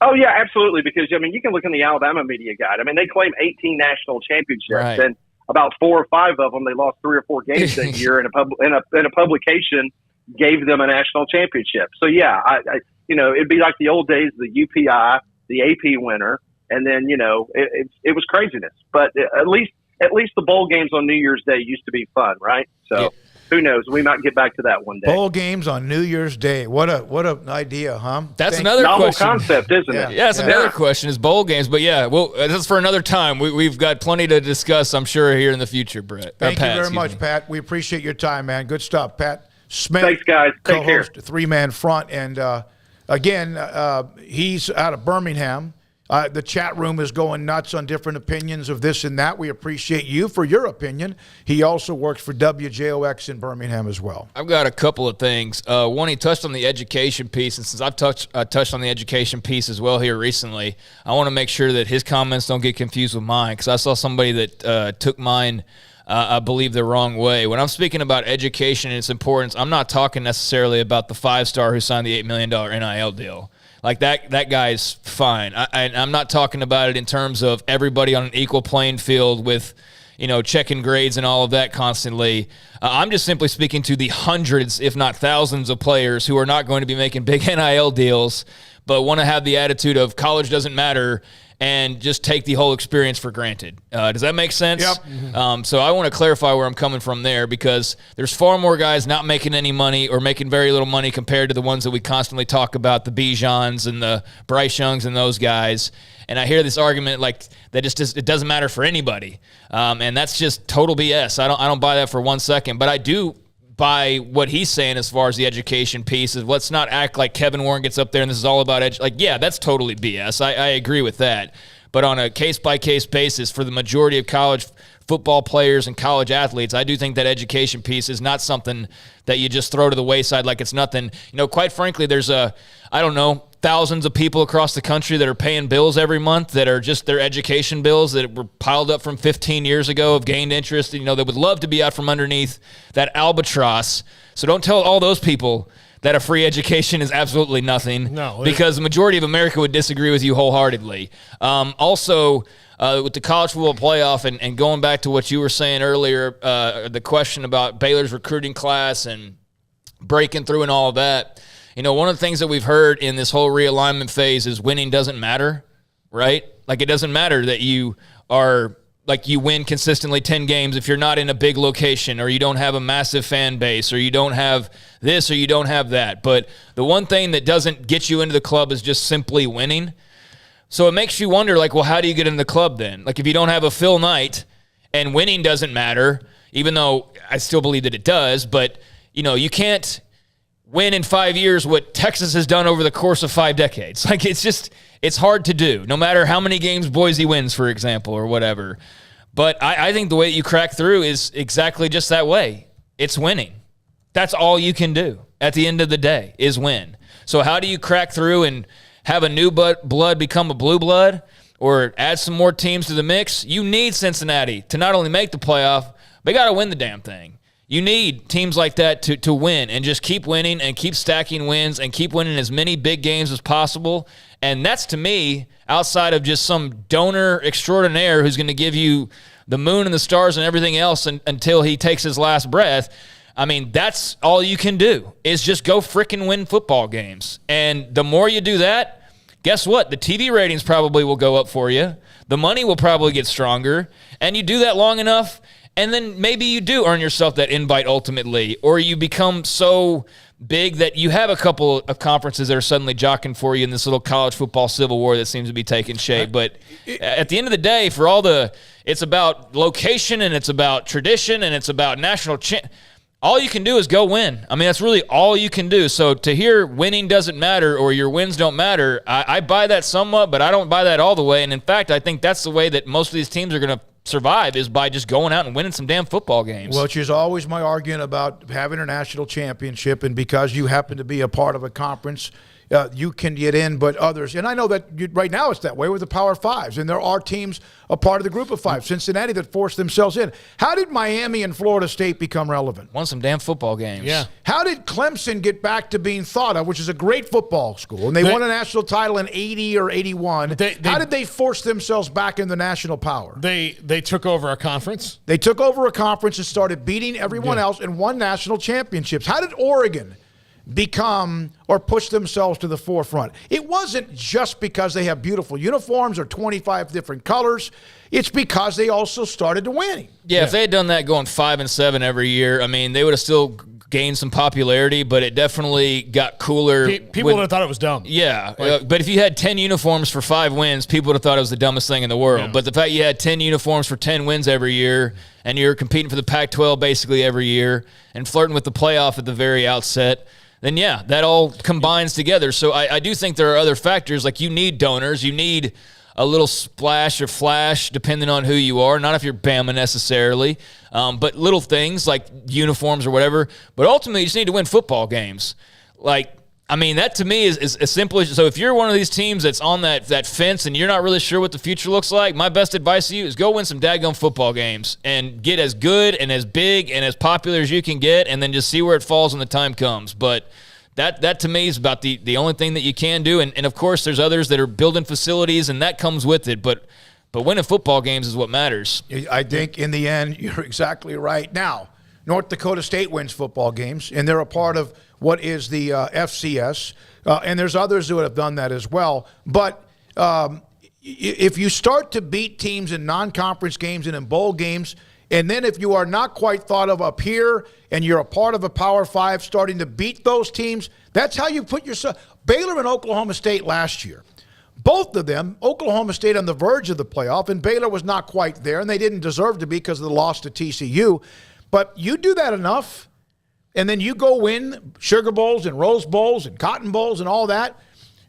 Oh, yeah, absolutely. Because, you can look in the Alabama media guide. I mean, they claim 18 national championships. Right. And about 4 or 5 of them, they lost 3 or 4 games that year, and a publication gave them a national championship. So yeah, it'd be like the old days, the UPI, the AP winner, and then it was craziness. But at least the bowl games on New Year's Day used to be fun, right? So. Yeah. Who knows? We might get back to that one day. Bowl games on New Year's Day. What an idea, huh? That's another novel question. Concept, isn't it? Yeah, that's another question is bowl games. But yeah, well, that's for another time. We've got plenty to discuss, I'm sure, here in the future, Brett. Thank you very much, Pat. We appreciate your time, man. Good stuff, Pat Smith. Thanks, guys. Take care. Co-host, 3-man front, and again, he's out of Birmingham. The chat room is going nuts on different opinions of this and that. We appreciate you for your opinion. He also works for WJOX in Birmingham as well. I've got a couple of things. One, he touched on the education piece, and since I've touched on the education piece as well here recently, I want to make sure that his comments don't get confused with mine, because I saw somebody that took mine, I believe, the wrong way. When I'm speaking about education and its importance, I'm not talking necessarily about the 5-star who signed the $8 million NIL deal. Like that guy's fine. I'm not talking about it in terms of everybody on an equal playing field with, checking grades and all of that constantly. I'm just simply speaking to the hundreds, if not thousands, of players who are not going to be making big NIL deals, but want to have the attitude of college doesn't matter and just take the whole experience for granted. Does that make sense? Yep. So I want to clarify where I'm coming from there, because there's far more guys not making any money or making very little money compared to the ones that we constantly talk about, the Bijans and the Bryce Youngs and those guys. And I hear this argument like that it doesn't matter for anybody, and that's just total BS. I don't buy that for 1 second, but I do buy what he's saying as far as the education piece. Is let's not act like Kevin Warren gets up there and this is all about yeah, that's totally BS. I agree with that. But on a case-by-case basis, for the majority of college football players and college athletes, I do think that education piece is not something that you just throw to the wayside like it's nothing. Quite frankly, there's thousands of people across the country that are paying bills every month that are just their education bills that were piled up from 15 years ago, have gained interest, they would love to be out from underneath that albatross. So don't tell all those people that a free education is absolutely nothing. No, because the majority of America would disagree with you wholeheartedly. Also, with the college football playoff and going back to what you were saying earlier, the question about Baylor's recruiting class and breaking through and all of that, one of the things that we've heard in this whole realignment phase is winning doesn't matter, right? Like, it doesn't matter that you win consistently 10 games if you're not in a big location, or you don't have a massive fan base, or you don't have this, or you don't have that. But the one thing that doesn't get you into the club is just simply winning. So it makes you wonder, well, how do you get in the club then? If you don't have a Phil Knight and winning doesn't matter, even though I still believe that it does, but, you can't win in 5 years what Texas has done over the course of 5 decades. It's hard to do, no matter how many games Boise wins, for example, or whatever. But I think the way that you crack through is exactly just that way. It's winning. That's all you can do at the end of the day is win. So how do you crack through and have a new blood become a blue blood, or add some more teams to the mix? You need Cincinnati to not only make the playoff, they got to win the damn thing. You need teams like that to win and just keep winning and keep stacking wins and keep winning as many big games as possible. And that's, to me, outside of just some donor extraordinaire who's going to give you the moon and the stars and everything else until he takes his last breath. I mean, that's all you can do is just go frickin' win football games. And the more you do that, guess what? The TV ratings probably will go up for you. The money will probably get stronger. And you do that long enough, and then maybe you do earn yourself that invite ultimately, or you become so big that you have a couple of conferences that are suddenly jockeying for you in this little college football civil war that seems to be taking shape. But at the end of the day, it's about location, and it's about tradition, and it's about national all you can do is go win. I mean, that's really all you can do. So to hear winning doesn't matter or your wins don't matter, I buy that somewhat, but I don't buy that all the way. And in fact, I think that's the way that most of these teams are going to survive, is by just going out and winning some damn football games. Which is always my argument about having a national championship, and because you happen to be a part of a conference, you can get in, but others. And I know that right now it's that way with the Power Fives, and there are teams a part of the Group of Five, Cincinnati, that forced themselves in. How did Miami and Florida State become relevant? Won some damn football games. Yeah. How did Clemson get back to being thought of, which is a great football school, and they won a national title in 80 or 81. How did they force themselves back into national power? They took over a conference. They took over a conference and started beating everyone else and won national championships. How did Oregon become or push themselves to the forefront? It wasn't just because they have beautiful uniforms or 25 different colors. It's because they also started to winning. Yeah, if they had done that going 5-7 every year, I mean, they would have still gained some popularity, but it definitely got cooler. People would have thought it was dumb. Yeah, but if you had 10 uniforms for 5 wins, people would have thought it was the dumbest thing in the world. Yeah. But the fact you had 10 uniforms for 10 wins every year, and you're competing for the Pac-12 basically every year, and flirting with the playoff at the very outset, then yeah, that all combines together. So I do think there are other factors, like you need donors, you need a little splash or flash, depending on who you are. Not if you're Bama necessarily, but little things like uniforms or whatever. But ultimately, you just need to win football games. That to me is as simple as, so if you're one of these teams that's on that fence and you're not really sure what the future looks like, my best advice to you is go win some daggone football games and get as good and as big and as popular as you can get, and then just see where it falls when the time comes. But that to me is about the only thing that you can do. And of course, there's others that are building facilities, and that comes with it. But winning football games is what matters. I think in the end, you're exactly right. Now, North Dakota State wins football games, and they're a part of what is the FCS, and there's others who have done that as well. But if you start to beat teams in non-conference games and in bowl games, and then if you are not quite thought of up here and you're a part of a Power 5 starting to beat those teams, that's how you put yourself. Baylor and Oklahoma State last year, both of them, Oklahoma State on the verge of the playoff, and Baylor was not quite there, and they didn't deserve to be because of the loss to TCU. But you do that enough, and then you go win Sugar Bowls and Rose Bowls and Cotton Bowls and all that,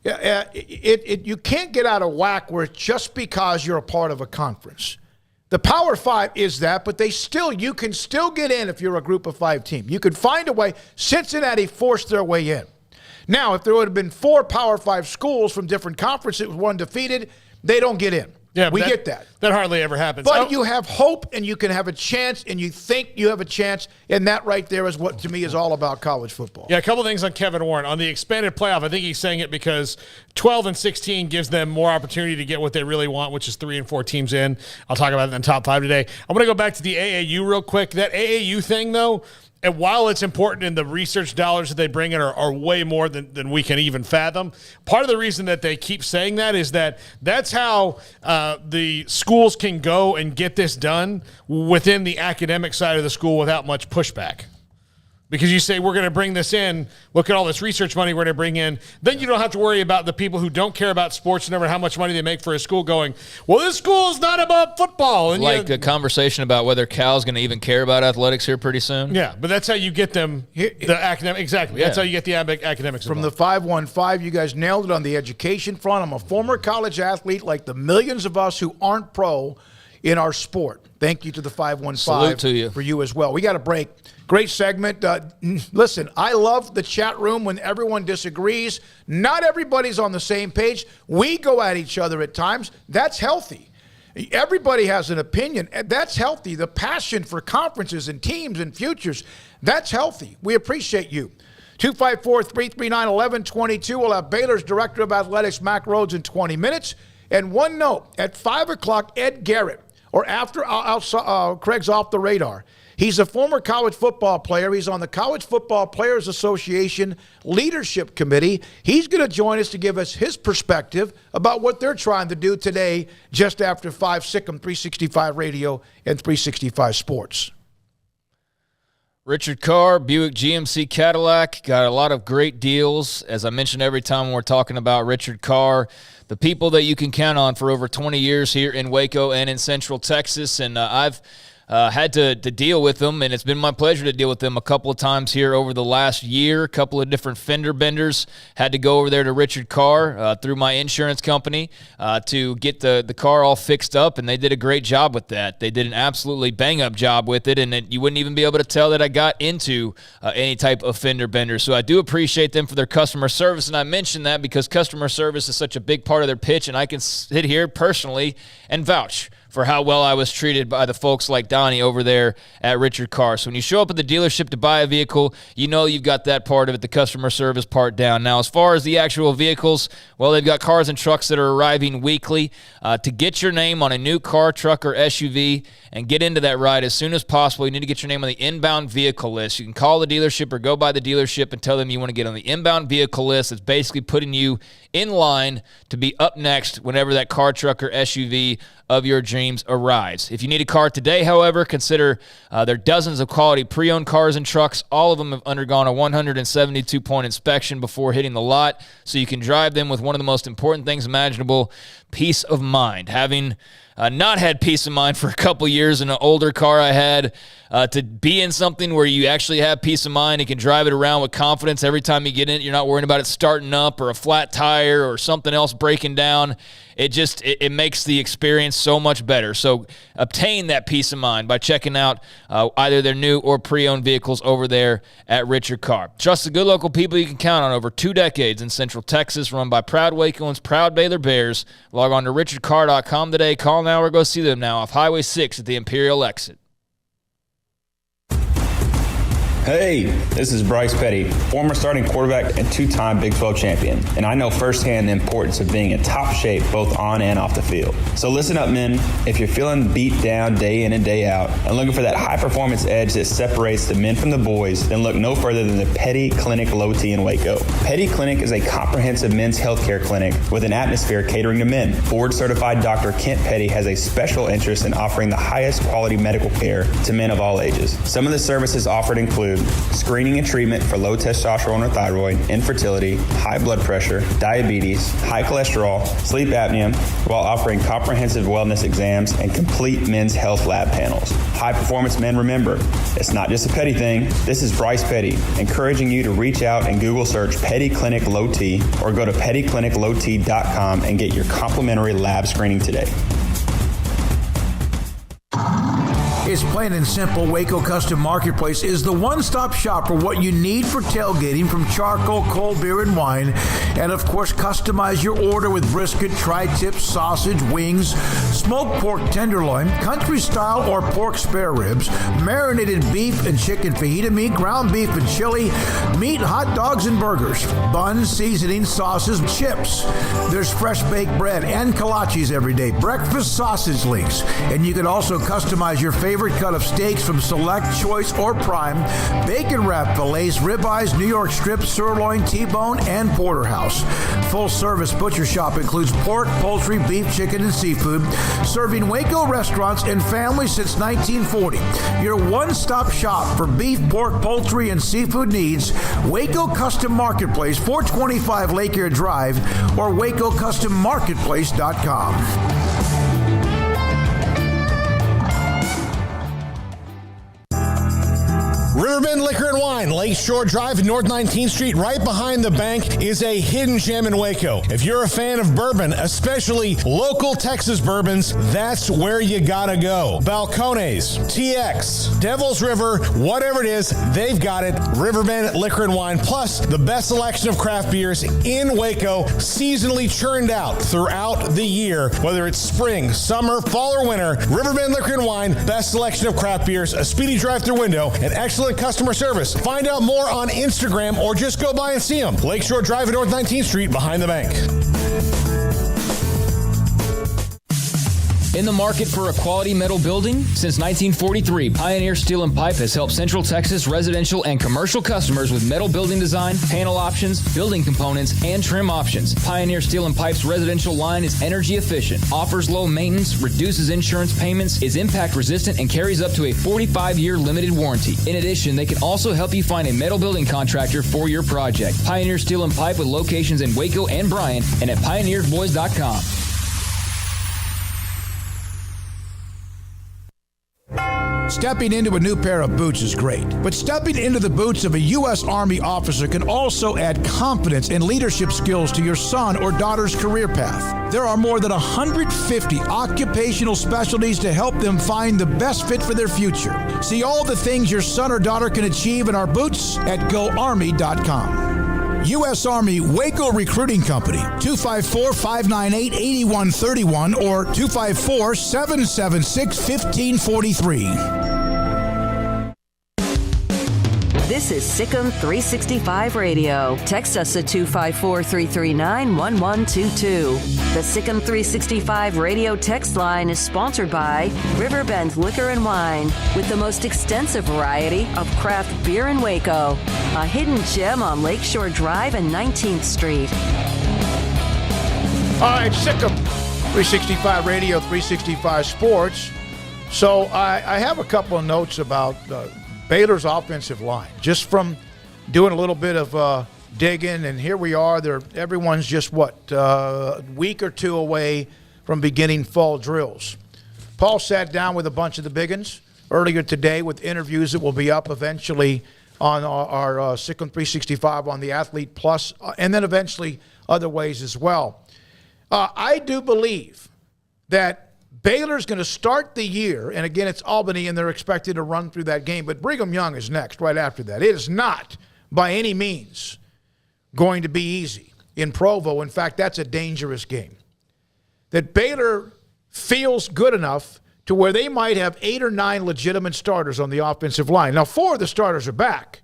you can't get out of whack where it's just because you're a part of a conference. The Power 5 is that, but you can still get in if you're a group of 5 team. You could find a way. Cincinnati forced their way in. Now, if there would have been 4 Power 5 schools from different conferences, one defeated, they don't get in. Yeah, we get that. That hardly ever happens. But you have hope, and you can have a chance, and you think you have a chance, and that right there is what, to me, is all about college football. Yeah, a couple things on Kevin Warren. On the expanded playoff, I think he's saying it because 12 and 16 gives them more opportunity to get what they really want, which is 3 and 4 teams in. I'll talk about it in the top 5 today. I'm going to go back to the AAU real quick. That AAU thing, though, and while it's important and the research dollars that they bring in are way more than we can even fathom, part of the reason that they keep saying that is that's how the schools can go and get this done within the academic side of the school without much pushback. Because you say, we're going to bring this in, look at all this research money we're going to bring in. Then you don't have to worry about the people who don't care about sports, no matter how much money they make for a school, going, well, this school is not about football. And like a conversation about whether Cal's going to even care about athletics here pretty soon. Yeah, but that's how you get them, the academic. Exactly. Yeah. That's how you get the academics From involved. the 515, you guys nailed it on the education front. I'm a former college athlete like the millions of us who aren't pro in our sport. Thank you to the 515. Salute to you. For you as well. We got a break. Great segment. Listen, I love the chat room when everyone disagrees. Not everybody's on the same page. We go at each other at times. That's healthy. Everybody has an opinion. That's healthy. The passion for conferences and teams and futures, that's healthy. We appreciate you. 254-339-1122. We'll have Baylor's Director of Athletics, Mack Rhoades, in 20 minutes. And one note, at 5 o'clock, Ed Garrett, or after Craig's off the radar. He's a former college football player. He's on the College Football Players Association Leadership Committee. He's going to join us to give us his perspective about what they're trying to do today just after 5 SicEm 365 Radio and 365 Sports. Richard Carr, Buick GMC Cadillac, got a lot of great deals. As I mentioned every time we're talking about Richard Carr, the people that you can count on for over 20 years here in Waco and in Central Texas. And I've had to deal with them, and it's been my pleasure to deal with them a couple of times here over the last year. A couple of different fender benders. Had to go over there to Richard Carr through my insurance company to get the car all fixed up, and they did a great job with that. They did an absolutely bang-up job with it, and you wouldn't even be able to tell that I got into any type of fender bender. So I do appreciate them for their customer service, and I mention that because customer service is such a big part of their pitch, and I can sit here personally and vouch for how well I was treated by the folks like Donnie over there at Richard Carr. So when you show up at the dealership to buy a vehicle, you know you've got that part of it, the customer service part, down. Now, as far as the actual vehicles, well, they've got cars and trucks that are arriving weekly. To get your name on a new car, truck, or SUV and get into that ride as soon as possible, you need to get your name on the inbound vehicle list. You can call the dealership or go by the dealership and tell them you want to get on the inbound vehicle list. It's basically putting you in line to be up next whenever that car, truck, or SUV of your dreams arrives. If you need a car today, however, consider there are dozens of quality pre-owned cars and trucks. All of them have undergone a 172-point inspection before hitting the lot, so you can drive them with one of the most important things imaginable, peace of mind. Having not had peace of mind for a couple years in an older car I had, to be in something where you actually have peace of mind and can drive it around with confidence every time you get in it. You're not worrying about it starting up or a flat tire or something else breaking down. It makes the experience so much better. So obtain that peace of mind by checking out either their new or pre-owned vehicles over there at Richard Carr. Trust the good local people you can count on over 2 decades in Central Texas, run by proud Wacoans, proud Baylor Bears. Log on to richardcarr.com today. Call now or go see them now off Highway 6 at the Imperial exit. Hey, this is Bryce Petty, former starting quarterback and two-time Big 12 champion, and I know firsthand the importance of being in top shape both on and off the field. So listen up, men. If you're feeling beat down day in and day out and looking for that high-performance edge that separates the men from the boys, then look no further than the Petty Clinic Low T in Waco. Petty Clinic is a comprehensive men's healthcare clinic with an atmosphere catering to men. Board-certified Dr. Kent Petty has a special interest in offering the highest quality medical care to men of all ages. Some of the services offered include screening and treatment for low testosterone or thyroid, infertility, high blood pressure, diabetes, high cholesterol, sleep apnea, while offering comprehensive wellness exams and complete men's health lab panels. High performance men, remember, it's not just a Petty thing. This is Bryce Petty, encouraging you to reach out and Google search Petty Clinic Low T or go to pettycliniclowt.com and get your complimentary lab screening today. It's plain and simple. Waco Custom Marketplace is the one-stop shop for what you need for tailgating, from charcoal, cold beer, and wine. And, of course, customize your order with brisket, tri-tip, sausage, wings, smoked pork tenderloin, country-style or pork spare ribs, marinated beef and chicken fajita meat, ground beef and chili, meat, hot dogs, and burgers, buns, seasoning, sauces, chips. There's fresh baked bread and kolaches every day, breakfast sausage links. And you can also customize your favorite cut of steaks from Select, Choice, or Prime, bacon wrap fillets, ribeyes, New York strips, sirloin, T-bone, and porterhouse. Full service butcher shop includes pork, poultry, beef, chicken, and seafood, serving Waco restaurants and families since 1940. Your one-stop shop for beef, pork, poultry, and seafood needs. Waco Custom Marketplace, 425 Lake Air Drive, or WacoCustomMarketplace.com. Riverbend Liquor and Wine, Lakeshore Drive and North 19th Street, right behind the bank, is a hidden gem in Waco. If you're a fan of bourbon, especially local Texas bourbons, that's where you gotta go. Balcones, TX, Devil's River, whatever it is, they've got it. Riverbend Liquor and Wine, plus the best selection of craft beers in Waco, seasonally churned out throughout the year, whether it's spring, summer, fall, or winter. Riverbend Liquor and Wine, best selection of craft beers, a speedy drive-through window, and excellent customer service. Find out more on Instagram or just go by and see them. Lakeshore Drive at North 19th Street behind the bank. In the market for a quality metal building? Since 1943, Pioneer Steel and Pipe has helped Central Texas residential and commercial customers with metal building design, panel options, building components, and trim options. Pioneer Steel and Pipe's residential line is energy efficient, offers low maintenance, reduces insurance payments, is impact resistant, and carries up to a 45-year limited warranty. In addition, they can also help you find a metal building contractor for your project. Pioneer Steel and Pipe with locations in Waco and Bryan and at pioneerboys.com. Stepping into a new pair of boots is great, but stepping into the boots of a U.S. Army officer can also add confidence and leadership skills to your son or daughter's career path. There are more than 150 occupational specialties to help them find the best fit for their future. See all the things your son or daughter can achieve in our boots at GoArmy.com. U.S. Army Waco Recruiting Company, 254-598-8131 or 254-776-1543. This is Sikkim 365 Radio. Text us at 254-339-1122. The Sikkim 365 Radio text line is sponsored by Riverbend Liquor and Wine, with the most extensive variety of craft beer in Waco. A hidden gem on Lakeshore Drive and 19th Street. All right, Sikkim 365 Radio, 365 Sports. So I have a couple of notes about Baylor's offensive line, just from doing a little bit of digging, and here we are. Everyone's just, a week or two away from beginning fall drills. Paul sat down with a bunch of the big uns earlier today with interviews that will be up eventually on our Sikkim 365 on the Athlete Plus, and then eventually other ways as well. I do believe that Baylor's going to start the year, and again, it's Albany, and they're expected to run through that game, but Brigham Young is next right after that. It is not, by any means, going to be easy in Provo. In fact, that's a dangerous game. That Baylor feels good enough to where they might have 8 or 9 legitimate starters on the offensive line. Now, 4 of the starters are back,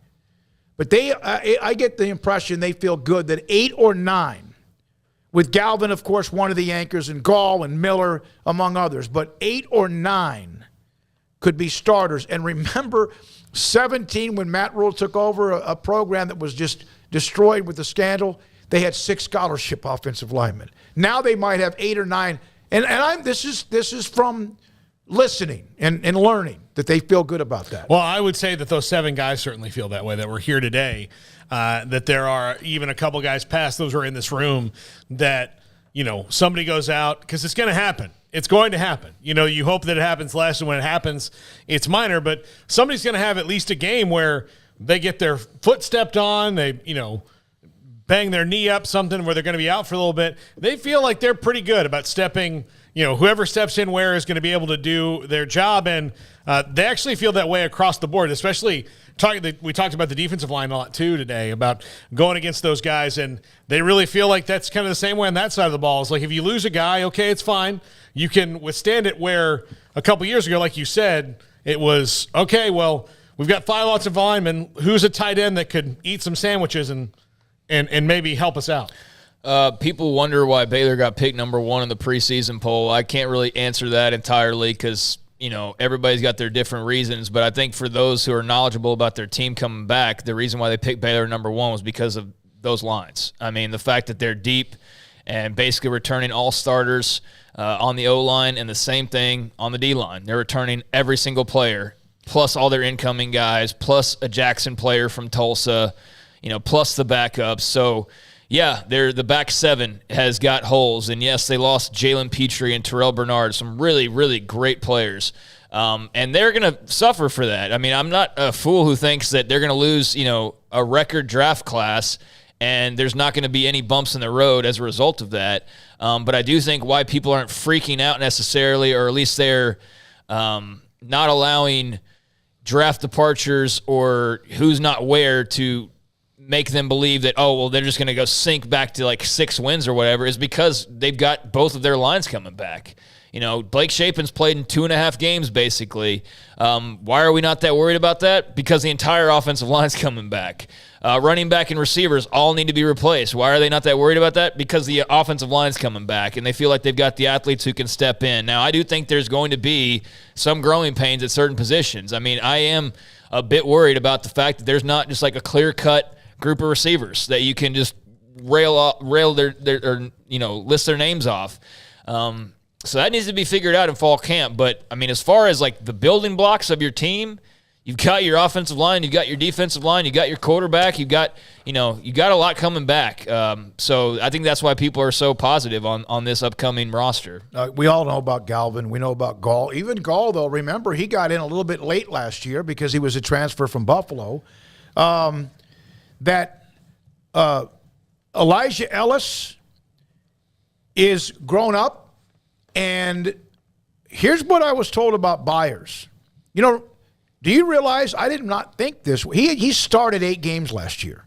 but I get the impression they feel good that 8 or 9, with Galvin, of course, one of the anchors, and Gall and Miller, among others, but 8 or 9 could be starters. And remember 17, when Mack Rhoades took over a program that was just destroyed with the scandal, they had 6 scholarship offensive linemen. Now they might have 8 or 9. And this is from listening and learning that they feel good about that. Well, I would say that those 7 guys certainly feel that way, that we're here today, that there are even a couple guys past those who are in this room that, somebody goes out, because it's going to happen. It's going to happen. You hope that it happens less, and when it happens, it's minor, but somebody's going to have at least a game where they get their foot stepped on, they, bang their knee up, something where they're going to be out for a little bit. They feel like they're pretty good about stepping, whoever steps in where is going to be able to do their job. And they actually feel that way across the board, especially we talked about the defensive line a lot too today, about going against those guys. And they really feel like that's kind of the same way on that side of the ball. It's like, if you lose a guy, okay, it's fine. You can withstand it, where a couple years ago, like you said, it was, okay, well, we've got 5 offensive linemen. Who's a tight end that could eat some sandwiches and maybe help us out? People wonder why Baylor got picked number 1 in the preseason poll. I can't really answer that entirely because, everybody's got their different reasons. But I think for those who are knowledgeable about their team coming back, the reason why they picked Baylor number 1 was because of those lines. I mean, the fact that they're deep and basically returning all starters on the O-line, and the same thing on the D-line. They're returning every single player, plus all their incoming guys, plus a Jackson player from Tulsa, plus the backups. So, yeah, the back 7 has got holes. And, yes, they lost Jalen Petrie and Terrell Bernard, some really, really great players. And they're going to suffer for that. I mean, I'm not a fool who thinks that they're going to lose, a record draft class and there's not going to be any bumps in the road as a result of that. But I do think why people aren't freaking out necessarily, or at least they're not allowing draft departures or who's not where to make them believe that, they're just going to go sink back to like 6 wins or whatever, is because they've got both of their lines coming back. Blake Shapen's played in 2.5 games, basically. Why are we not that worried about that? Because the entire offensive line's coming back. Running back and receivers all need to be replaced. Why are they not that worried about that? Because the offensive line's coming back, and they feel like they've got the athletes who can step in. Now, I do think there's going to be some growing pains at certain positions. I mean, I am a bit worried about the fact that there's not just like a clear-cut group of receivers that you can just rail their list their names off. So that needs to be figured out in fall camp. But, I mean, as far as, like, the building blocks of your team, you've got your offensive line, you've got your defensive line, you've got your quarterback, you got a lot coming back. So I think that's why people are so positive on this upcoming roster. We all know about Galvin. We know about Gall. Even Gall, though, remember, he got in a little bit late last year because he was a transfer from Buffalo. Elijah Ellis is grown up. And here's what I was told about Byers. Do you realize, I did not think this. He started 8 games last year.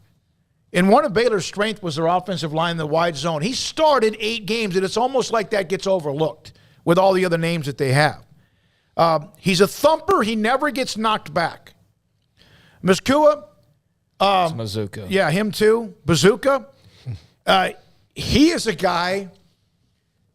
And one of Baylor's strength was their offensive line in the wide zone. He started 8 games, and it's almost like that gets overlooked with all the other names that they have. He's a thumper. He never gets knocked back. Mazzucca. Mazzucca. Yeah, him too. Bazooka. He is a guy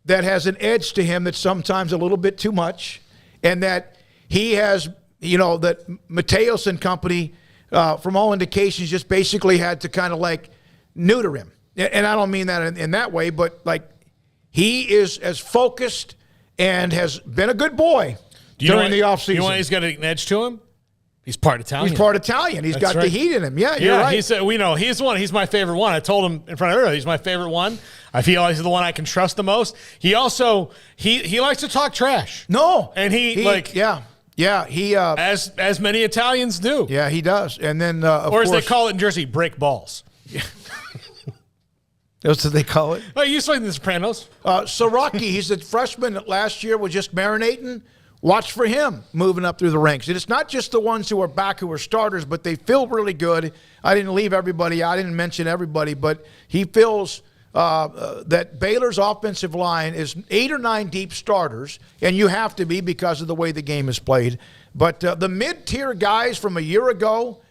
that has an edge to him that's sometimes a little bit too much, and that he has, that Mateos and company, from all indications, just basically had to kind of like neuter him. And I don't mean that in that way, but like he is as focused and has been a good boy during the offseason. You know why he's got an edge to him? He's part Italian. He's part Italian. He's got the heat in him. Yeah, you're right. He said, we know he's one. He's my favorite one. I told him in front of everybody, he's my favorite one. I feel like he's the one I can trust the most. He also he likes to talk trash. No, and he as many Italians do. Yeah, he does. And then or as they call it in Jersey, break balls. Yeah. That's what they call it. Oh, you saw in The Sopranos. Siraki, he's a freshman that last year was just marinating. Watch for him moving up through the ranks. And it's not just the ones who are back who are starters, but they feel really good. I didn't leave everybody. I didn't mention everybody, but he feels that Baylor's offensive line is 8 or 9 deep starters, and you have to be because of the way the game is played. But the mid-tier guys from a year ago,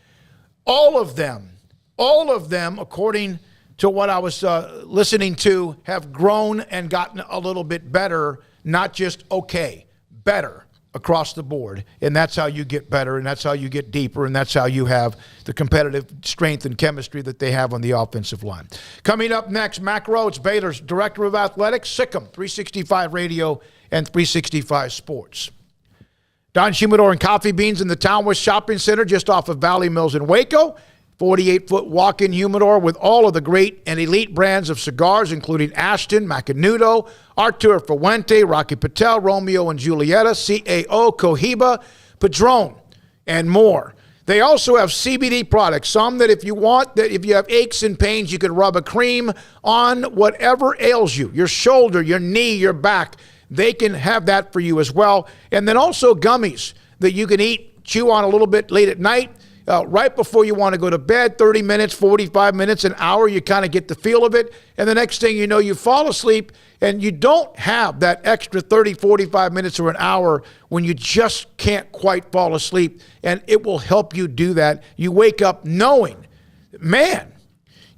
all of them, according to what I was listening to, have grown and gotten a little bit better, not just okay, better across the board. And that's how you get better, and that's how you get deeper, and that's how you have the competitive strength and chemistry that they have on the offensive line. Coming up next, Mack Rhoades, Baylor's Director of Athletics, Sikkim, 365 Radio and 365 Sports. Don Humidor and Coffee Beans in the Town West Shopping Center just off of Valley Mills in Waco. 48-foot walk-in humidor with all of the great and elite brands of cigars, including Ashton, Macanudo, Artur Fuente, Rocky Patel, Romeo and Julieta, CAO, Cohiba, Padron, and more. They also have CBD products, some that if you have aches and pains, you can rub a cream on whatever ails you, your shoulder, your knee, your back. They can have that for you as well. And then also gummies that you can eat, chew on a little bit late at night. Right before you want to go to bed, 30 minutes, 45 minutes, an hour, you kind of get the feel of it. And the next thing you know, you fall asleep and you don't have that extra 30, 45 minutes or an hour when you just can't quite fall asleep. And it will help you do that. You wake up knowing, man,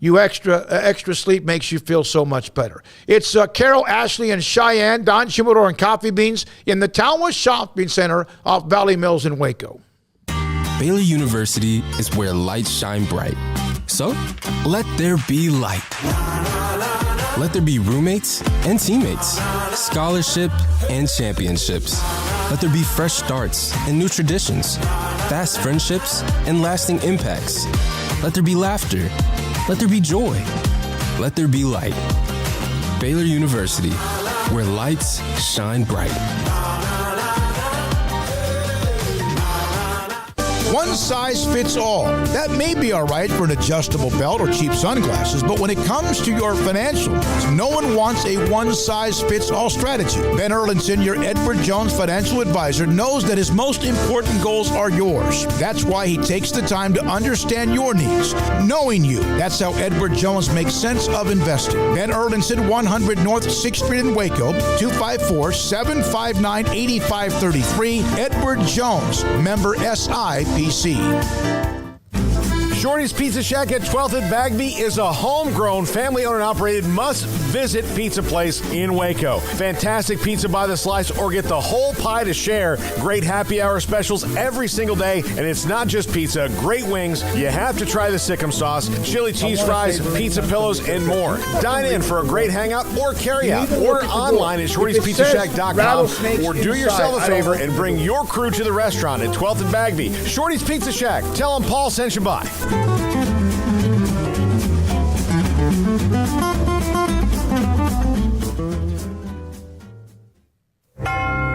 extra sleep makes you feel so much better. It's Carol, Ashley, and Cheyenne, Don Humidor and Coffee Beans in the Town West Shopping Center off Valley Mills in Waco. Baylor University is where lights shine bright. So, let there be light. Let there be roommates and teammates, scholarship and championships. Let there be fresh starts and new traditions, fast friendships and lasting impacts. Let there be laughter. Let there be joy. Let there be light. Baylor University, where lights shine bright. One size fits all. That may be all right for an adjustable belt or cheap sunglasses, but when it comes to your financial needs, no one wants a one-size-fits-all strategy. Ben Erlinson, your Edward Jones financial advisor, knows that his most important goals are yours. That's why he takes the time to understand your needs, knowing you. That's how Edward Jones makes sense of investing. Ben Erlinson, 100 North 6th Street in Waco, 254-759-8533. Edward Jones, member SIPC. Shorty's Pizza Shack at 12th and Bagby is a homegrown, family-owned and operated must-visit pizza place in Waco. Fantastic pizza by the slice or get the whole pie to share. Great happy hour specials every single day, and it's not just pizza. Great wings. You have to try the Sikkim sauce, chili cheese fries, pizza pillows, and more. Dine in for a great hangout or carry-out, or online at shortyspizzashack.com, or do yourself a favor and bring your crew to the restaurant at 12th and Bagby. Shorty's Pizza Shack. Tell them Paul sent you by.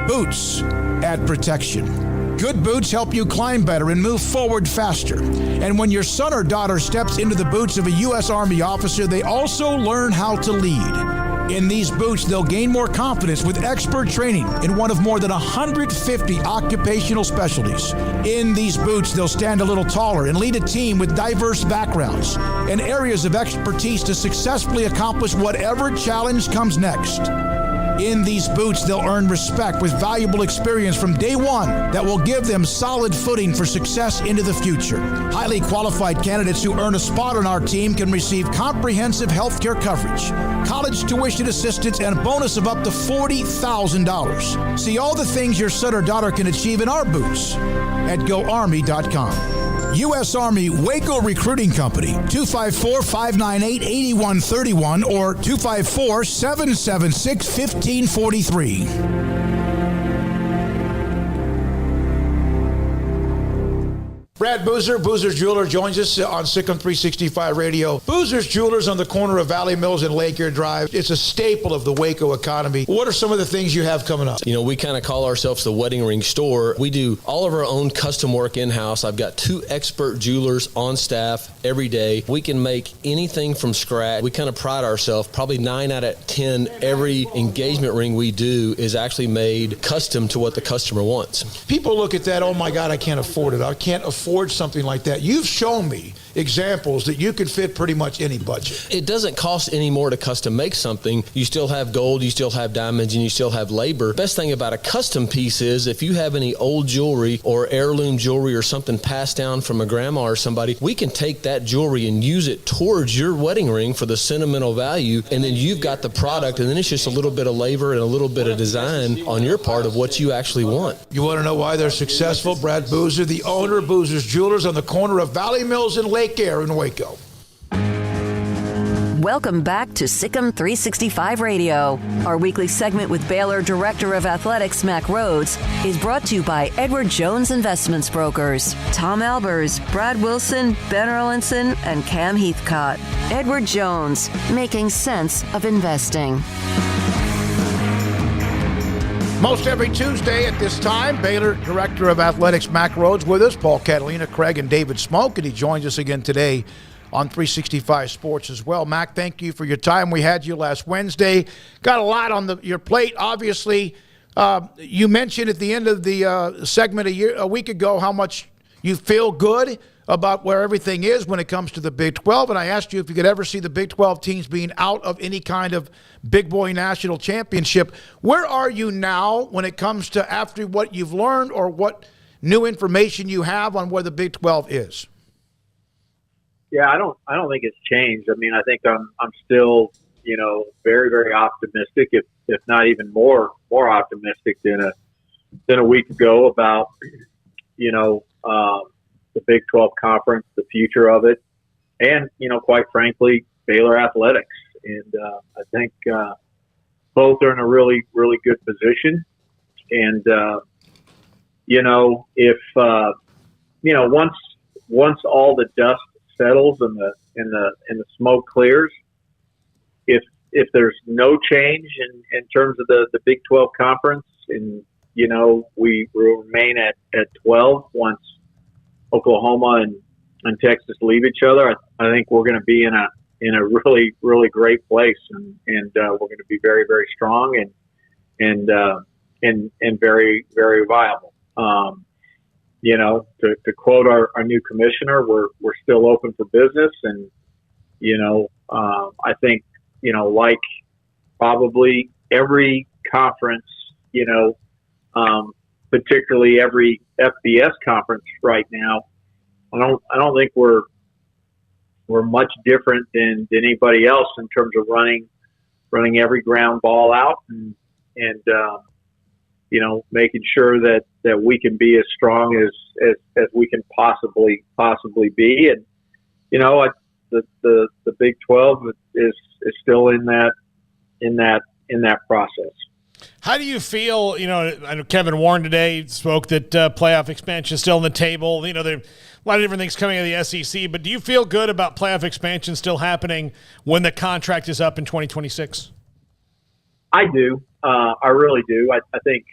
Boots add protection. Good boots help you climb better and move forward faster. And when your son or daughter steps into the boots of a U.S. Army officer, they also learn how to lead. In these boots, they'll gain more confidence with expert training in one of more than 150 occupational specialties. In these boots, they'll stand a little taller and lead a team with diverse backgrounds and areas of expertise to successfully accomplish whatever challenge comes next. In these boots, they'll earn respect with valuable experience from day one that will give them solid footing for success into the future. Highly qualified candidates who earn a spot on our team can receive comprehensive health care coverage, college tuition assistance, and a bonus of up to $40,000. See all the things your son or daughter can achieve in our boots at GoArmy.com. U.S. Army Waco Recruiting Company, 254-598-8131 or 254-776-1543. Brad Boozer, Boozer's Jeweler, joins us on Sikkim 365 Radio. Boozer's Jewelers on the corner of Valley Mills and Lake Erie Drive. It's a staple of the Waco economy. What are some of the things you have coming up? You know, we kind of call ourselves the wedding ring store. We do all of our own custom work in-house. I've got 2 expert jewelers on staff every day. We can make anything from scratch. We kind of pride ourselves. Probably 9 out of 10, every engagement ring we do is actually made custom to what the customer wants. People look at that, oh my God, I can't afford it. I can't afford something like that. You've shown me examples that you could fit pretty much any budget. It doesn't cost any more to custom make something. You still have gold, you still have diamonds, and you still have labor. Best thing about a custom piece is if you have any old jewelry or heirloom jewelry or something passed down from a grandma or somebody, we can take that jewelry and use it towards your wedding ring for the sentimental value, and then you've got the product, and then it's just a little bit of labor and a little bit of design on your part of what you actually want. You want to know why they're successful? Brad Boozer, the owner of Boozer's Jewelers on the corner of Valley Mills and Lake Air in Waco. Welcome back to Sikkim 365 Radio. Our weekly segment with Baylor Director of Athletics Mack Rhoades is brought to you by Edward Jones Investments Brokers, Tom Albers, Brad Wilson, Ben Erlinson, and Cam Heathcott. Edward Jones, making sense of investing. Most every Tuesday at this time, Baylor Director of Athletics Mack Rhoades with us, Paul, Catalina, Craig, and David Smoak, and he joins us again today on 365 Sports as well. Mack, thank you for your time. We had you last Wednesday. Got a lot on your plate, obviously. You mentioned at the end of the segment a week ago how much you feel good about where everything is when it comes to the Big 12, and I asked you if you could ever see the Big 12 teams being out of any kind of big boy national championship. Where are you now when it comes to after what you've learned or what new information you have on where the Big 12 is? Yeah, I don't think it's changed. I mean, I think I'm still, very, very optimistic, if not even more optimistic than a week ago about, the Big 12 conference, the future of it, and, quite frankly, Baylor athletics. And I think both are in a really, really good position. And, if, once all the dust settles and the smoke clears, if there's no change in terms of the Big 12 conference, and, we remain at 12 once Oklahoma and Texas leave each other, I think we're going to be in a really, really great place, and we're going to be very, very strong and very, very viable. To quote our new commissioner, we're still open for business, and I think like probably every conference, particularly every FBS conference right now, I don't think we're much different than anybody else in terms of running every ground ball out and making sure that we can be as strong as we can possibly be. And the Big 12 is still in that process. How do you feel? I know Kevin Warren today spoke that playoff expansion is still on the table. There are a lot of different things coming out of the SEC, but do you feel good about playoff expansion still happening when the contract is up in 2026? I do. I really do. I think,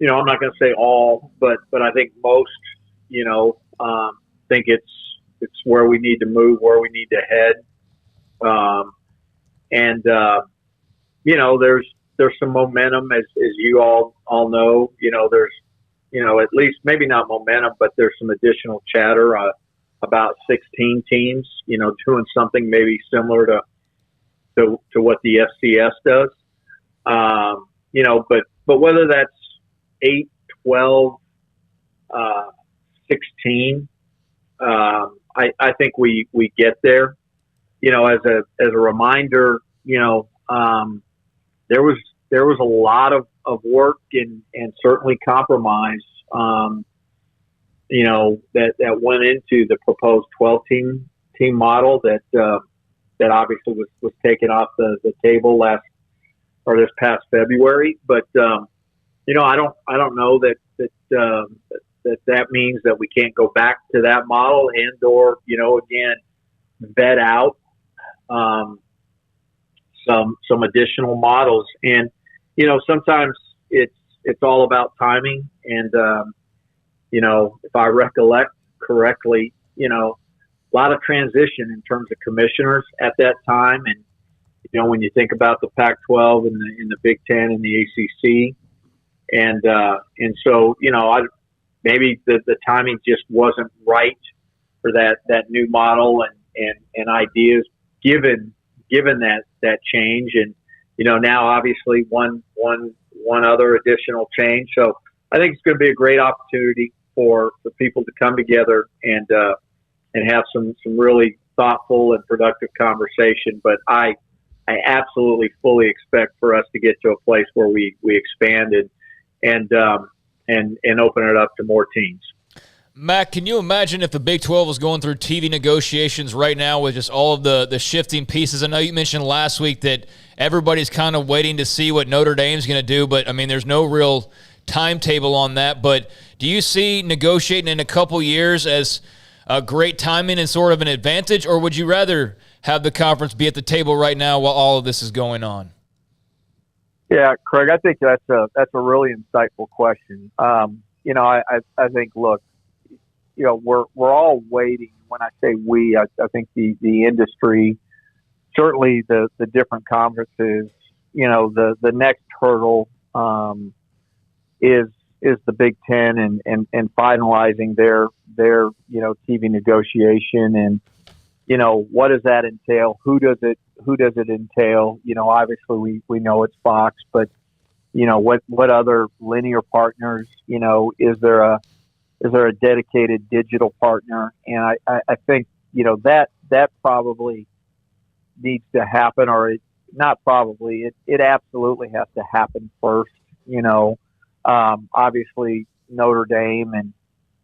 I'm not going to say all, but I think most, think it's where we need to move, where we need to head. There's some momentum, as you all know. There's at least maybe not momentum, but there's some additional chatter about 16 teams, doing something maybe similar to what the FCS does. But whether that's 8, 12, 16, I think we get there. As a reminder, there was a lot of work and certainly compromise, that went into the proposed 12 team model that obviously was taken off the table this past February. But I don't know that means that we can't go back to that model and or again vet out some additional models. And sometimes it's all about timing. And if I recollect correctly, a lot of transition in terms of commissioners at that time. And when you think about the Pac-12 and the Big Ten and the ACC, and so maybe the timing just wasn't right for that new model and ideas given that change. And, now obviously one other additional change. So I think it's going to be a great opportunity for people to come together and have some really thoughtful and productive conversation. But I absolutely fully expect for us to get to a place where we expand and open it up to more teams. Mack, can you imagine if the Big 12 was going through TV negotiations right now with just all of the shifting pieces? I know you mentioned last week that everybody's kind of waiting to see what Notre Dame's going to do, but, I mean, there's no real timetable on that. But do you see negotiating in a couple years as a great timing and sort of an advantage, or would you rather have the conference be at the table right now while all of this is going on? Yeah, Craig, I think that's a really insightful question. I think, look, we're all waiting. When I say we, I think the industry, certainly the different conferences, the next hurdle is the Big Ten and finalizing their TV negotiation, and what does that entail? Who does it entail? Obviously we know it's Fox, but what other linear partners? Is there a dedicated digital partner? And I think that probably needs to happen, or it absolutely has to happen first. Obviously Notre Dame and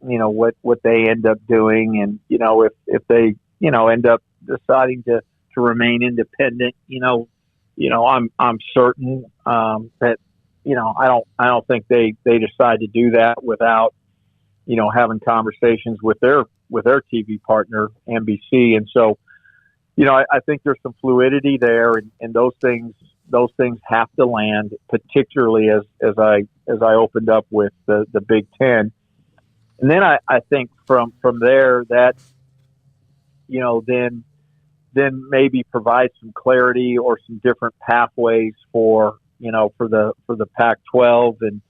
what they end up doing, and if they end up deciding to remain independent, I'm certain that I don't think they decide to do that without having conversations with their TV partner, NBC. And so I think there's some fluidity there, and those things have to land, particularly as I opened up with the Big Ten. And then I think from there that then maybe provide some clarity or some different pathways for the Pac-12, and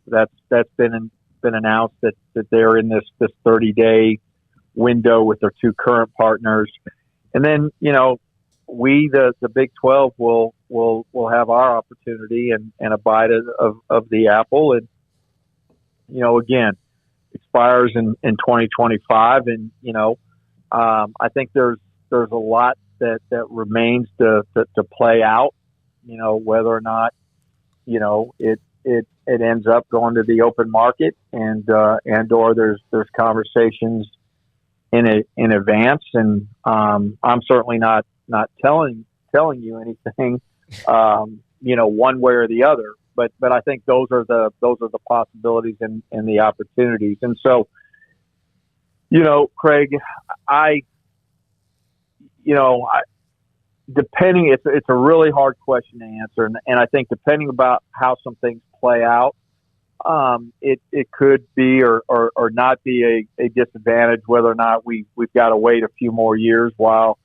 that's been announced that they're in this 30-day window with their two current partners. And then we the Big 12 will have our opportunity and a bite of the apple, and again expires in 2025, and I think there's a lot that remains to play out, whether or not it ends up going to the open market, and or there's conversations in advance, and I'm certainly not telling you anything one way or the other, but I think those are the possibilities and the opportunities. And so Craig, depending, it's a really hard question to answer, and I think depending about how some things play out, it could be or not be a disadvantage, whether or not we've got to wait a few more years while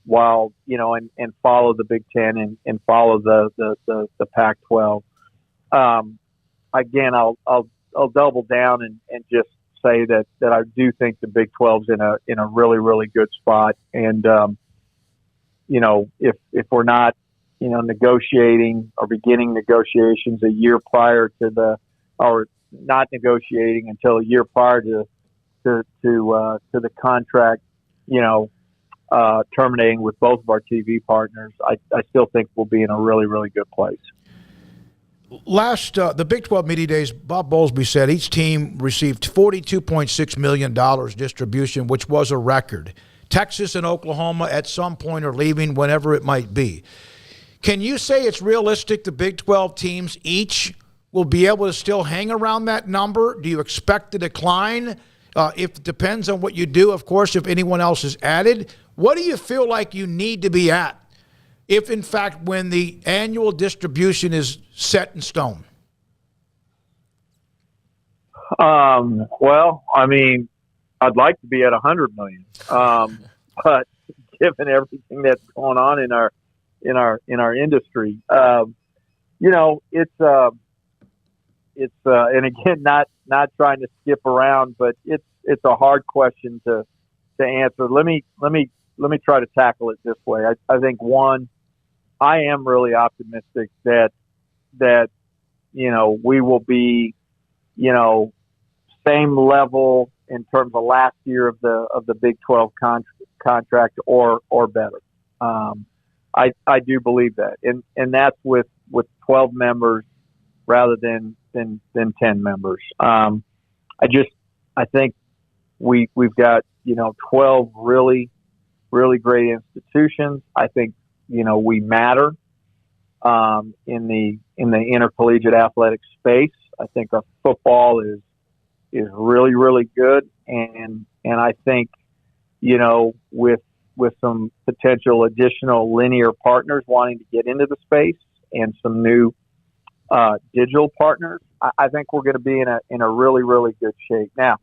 and follow the Big Ten and follow the Pac-12. Again, I'll double down and just say that I do think the Big 12's in a really, really good spot. And, if we're not, negotiating or beginning negotiations a year prior to or not negotiating until a year prior to the contract, terminating with both of our TV partners, I still think we'll be in a really, really good place. Last, the Big 12 Media Days, Bob Bowlesby said each team received $42.6 million distribution, which was a record. Texas and Oklahoma at some point are leaving, whenever it might be. Can you say it's realistic the Big 12 teams each will be able to still hang around that number? Do you expect a decline? If it depends on what you do, of course, if anyone else is added. What do you feel like you need to be at if, in fact, when the annual distribution is set in stone? Well, I mean, I'd like to be at 100 million, but given everything that's going on in our industry, it's and again, not trying to skip around, but it's a hard question to answer. Let me try to tackle it this way. I think, one, I am really optimistic that we will be, same level in terms of last year of the Big 12 contract or better. I do believe that, and that's with 12 members rather than 10 members. I think we've got 12 really great institutions. I think we matter in the intercollegiate athletic space. I think our football is really good, and I think with some potential additional linear partners wanting to get into the space and some new digital partners, I think we're going to be in a really good shape. Now,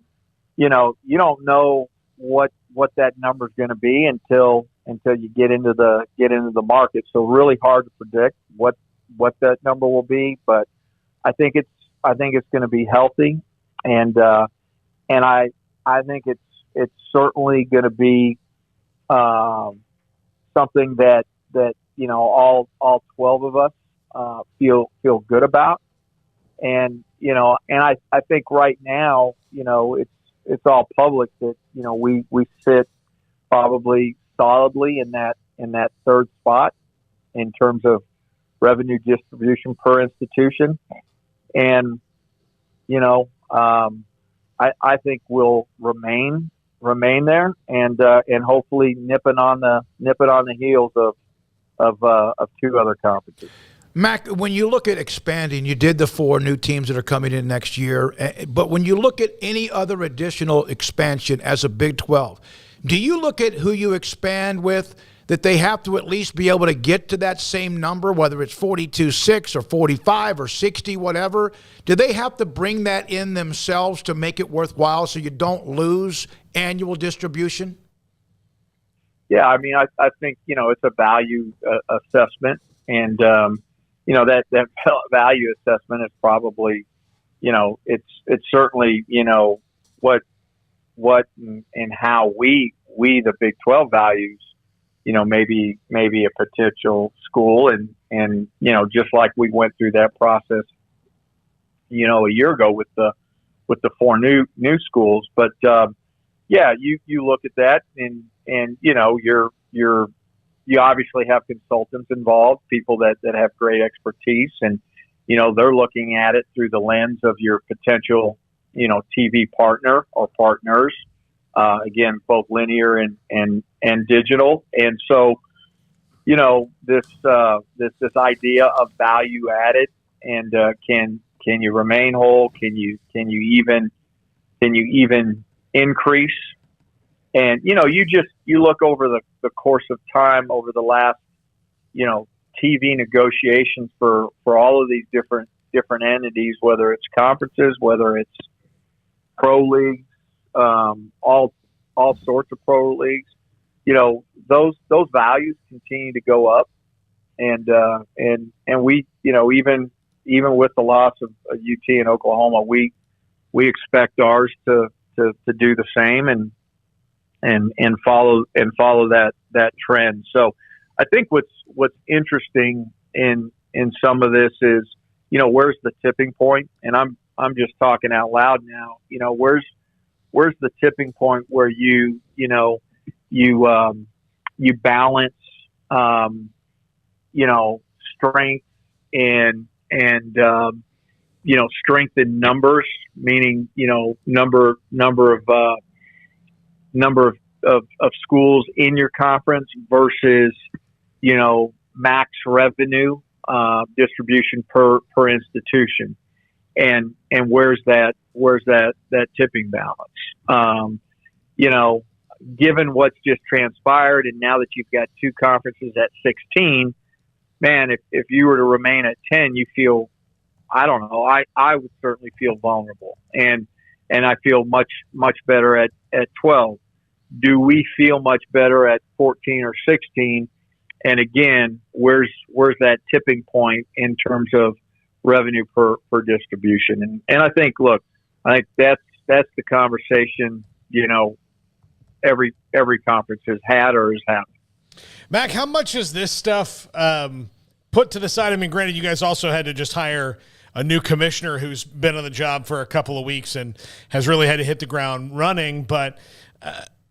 you don't know what that number is going to be until you get into the market. So really hard to predict what that number will be, but I think it's going to be healthy, and I think it's certainly going to be something that all 12 of us feel good about, and I think right now it's all public that we sit probably solidly in that third spot in terms of revenue distribution per institution, and I think we'll remain there, and hopefully nipping on the heels of two other conferences. Mack, when you look at expanding, you did the 4 new teams that are coming in next year, but when you look at any other additional expansion as a Big 12, do you look at who you expand with, that they have to at least be able to get to that same number, whether it's 42-6 or 45 or 60, whatever? Do they have to bring that in themselves to make it worthwhile so you don't lose annual distribution? Yeah, I mean, I think, it's a value assessment, and, that value assessment is probably, it's certainly, what and how we the Big 12 values, maybe a potential school, and just like we went through that process, a year ago with the 4 new schools. But yeah, you look at that, and you obviously have consultants involved, people that have great expertise, and they're looking at it through the lens of your potential TV partner or partners. Again, both linear and digital. And so, this idea of value added, and can you remain whole? Can you even increase? And you look over the course of time over the last TV negotiations for all of these different entities, whether it's conferences, whether it's pro leagues, all sorts of pro leagues, those values continue to go up, and we, even with the loss of UT and Oklahoma, we expect ours to do the same and follow that trend. So I think what's interesting in some of this is, where's the tipping point? And I'm just talking out loud now. Where's the tipping point where you balance strength and strength in numbers, meaning number of schools in your conference versus max revenue distribution per institution, and where's that tipping balance? Given what's just transpired, and now that you've got 2 conferences at 16, man, if you were to remain at 10, you feel, I don't know, I would certainly feel vulnerable, and I feel much better at 12. Do we feel much better at 14 or 16? And again, where's that tipping point in terms of revenue per distribution? And I think, look, I think that's the conversation, every conference has had or is having. Mac, how much is this stuff put to the side? I mean, granted, you guys also had to just hire a new commissioner who's been on the job for a couple of weeks and has really had to hit the ground running. But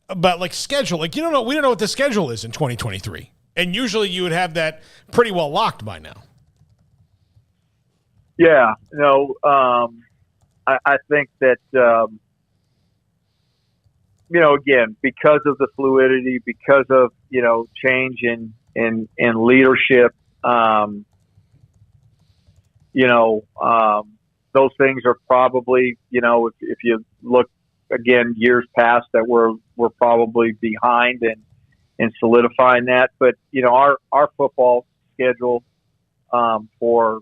like schedule, like we don't know what the schedule is in 2023, and usually you would have that pretty well locked by now. Yeah, I think that again, because of the fluidity, because of change in leadership, those things are probably, if you look again years past, that we're probably behind in solidifying that. But our football schedule for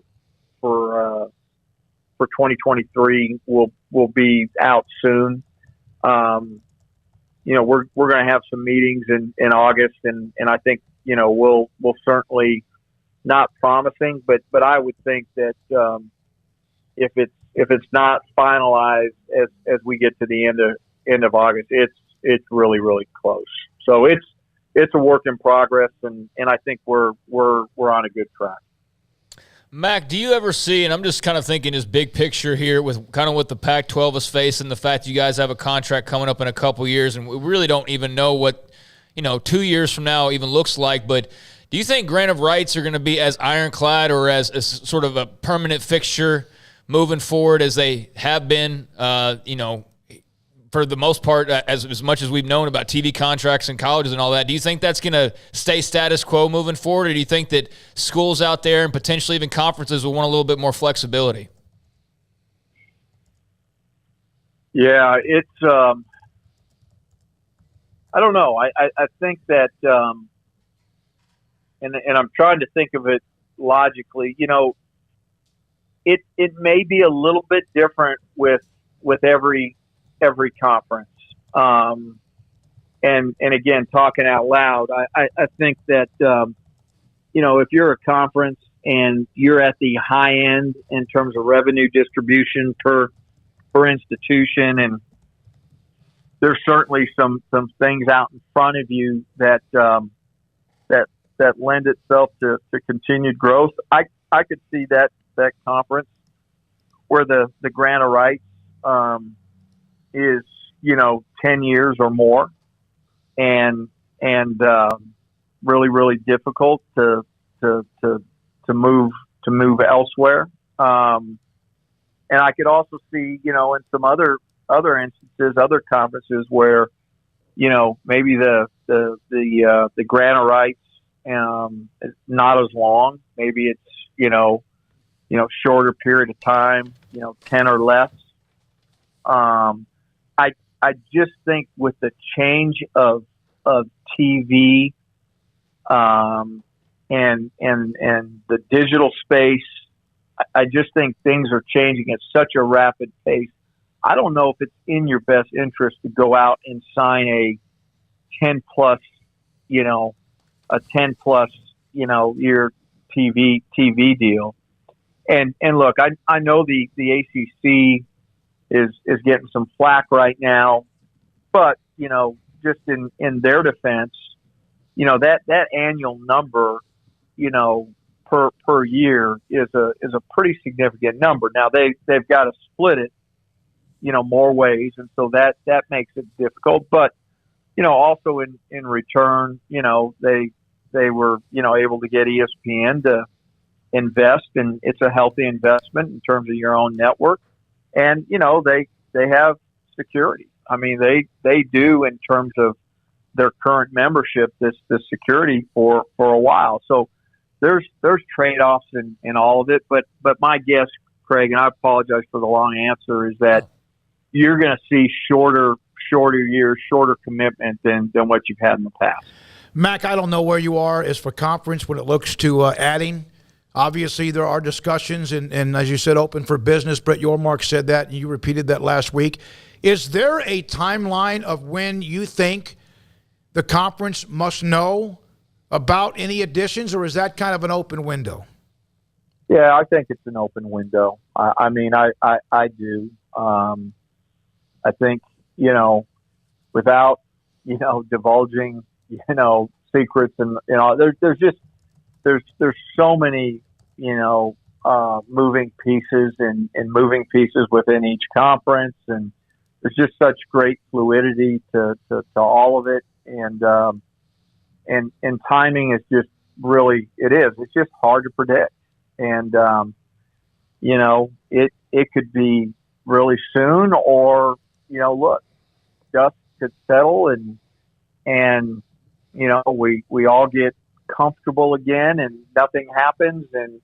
2023 will be out soon. We're going to have some meetings in August, and I think we'll certainly, not promising, but I would think that if it's not finalized as we get to the end of August, it's really, really close. So it's a work in progress, and I think we're on a good track. Mac, do you ever see, and I'm just kind of thinking this big picture here with kind of what the Pac-12 is facing, the fact that you guys have a contract coming up in a couple years, and we really don't even know what 2 years from now even looks like, but do you think grant of rights are going to be as ironclad or as sort of a permanent fixture moving forward as they have been, for the most part, as much as we've known about TV contracts and colleges and all that? Do you think that's going to stay status quo moving forward, or do you think that schools out there and potentially even conferences will want a little bit more flexibility? Yeah, it's I don't know. I think that and I'm trying to think of it logically. It may be a little bit different with every conference. And again, talking out loud, I think that if you're a conference and you're at the high end in terms of revenue distribution per institution, and there's certainly some things out in front of you that lend itself to continued growth. I could see that conference where the grant of rights is 10 years or more, and really, really difficult to move elsewhere. And I could also see in some other instances, other conferences where maybe the grant of rights is not as long. Maybe it's shorter period of time, 10 or less. I just think with the change of TV and the digital space, I just think things are changing at such a rapid pace. I don't know if it's in your best interest to go out and sign a 10 plus year TV deal. And look, I know the ACC is getting some flack right now, but just in their defense, that annual number, per year is a pretty significant number. Now they've got to split it, more ways, and so that makes it difficult. But also in return, they were able to get ESPN to invest, and it's a healthy investment in terms of your own network. And they have security. I mean, they do in terms of their current membership, this security for a while. So there's trade-offs in all of it. But my guess, Craig, and I apologize for the long answer, is that you're going to see shorter years, shorter commitment than what you've had in the past. Mac, I don't know where you are as for conference when it looks to adding. Obviously, there are discussions, and as you said, open for business. Brett Yormark said that, and you repeated that last week. Is there a timeline of when you think the conference must know about any additions, or is that kind of an open window? Yeah, I think it's an open window. I do. I think, without divulging, secrets and, there's so many, moving pieces and moving pieces within each conference. And there's just such great fluidity to all of it. And timing is just really, it's just hard to predict. And, it could be really soon or, look, dust could settle and, we all get comfortable again and nothing happens. And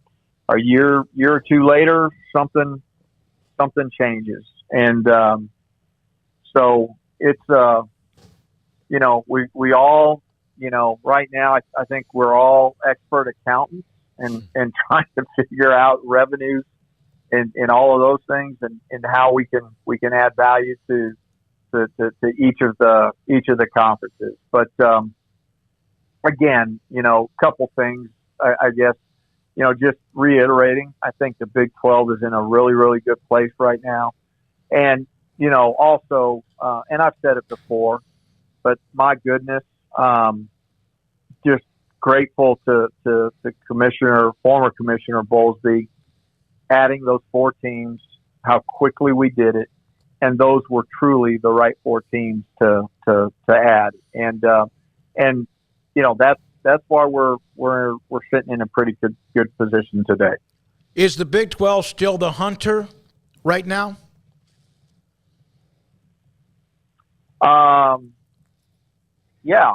a year or two later, something changes. And, so it's, we all, right now, I think we're all expert accountants and trying to figure out revenues and all of those things and how we can add value to each of the conferences. But, again, a couple things, I guess, just reiterating, I think the Big 12 is in a really, really good place right now. And, also, and I've said it before, but my goodness, just grateful to former Commissioner Bowlesby, adding those 4 teams, how quickly we did it. And those were truly the right 4 teams to add. And that's why we're sitting in a pretty good position today. Is the Big 12 still the hunter right now? Yeah,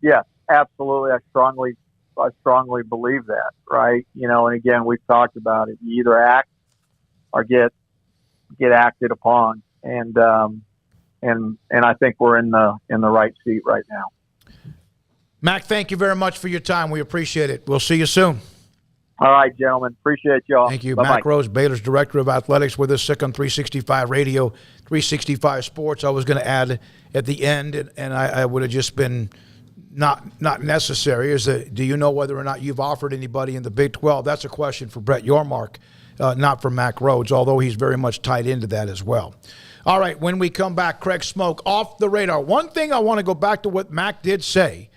yes, absolutely. I strongly believe that, right? And again, we've talked about it. You either act or get acted upon. And I think we're in the right seat right now. Mack, thank you very much for your time. We appreciate it. We'll see you soon. All right, gentlemen. Appreciate y'all. Thank you. Bye-bye. Mack Rhoades, Baylor's Director of Athletics, with us, sick on 365 Radio, 365 Sports. I was going to add at the end, and I would have just been not necessary, is that, do you know whether or not you've offered anybody in the Big 12? That's a question for Brett Yormark, not for Mack Rhoades, although he's very much tied into that as well. All right, when we come back, Craig Smoak, off the radar. One thing I want to go back to what Mack did say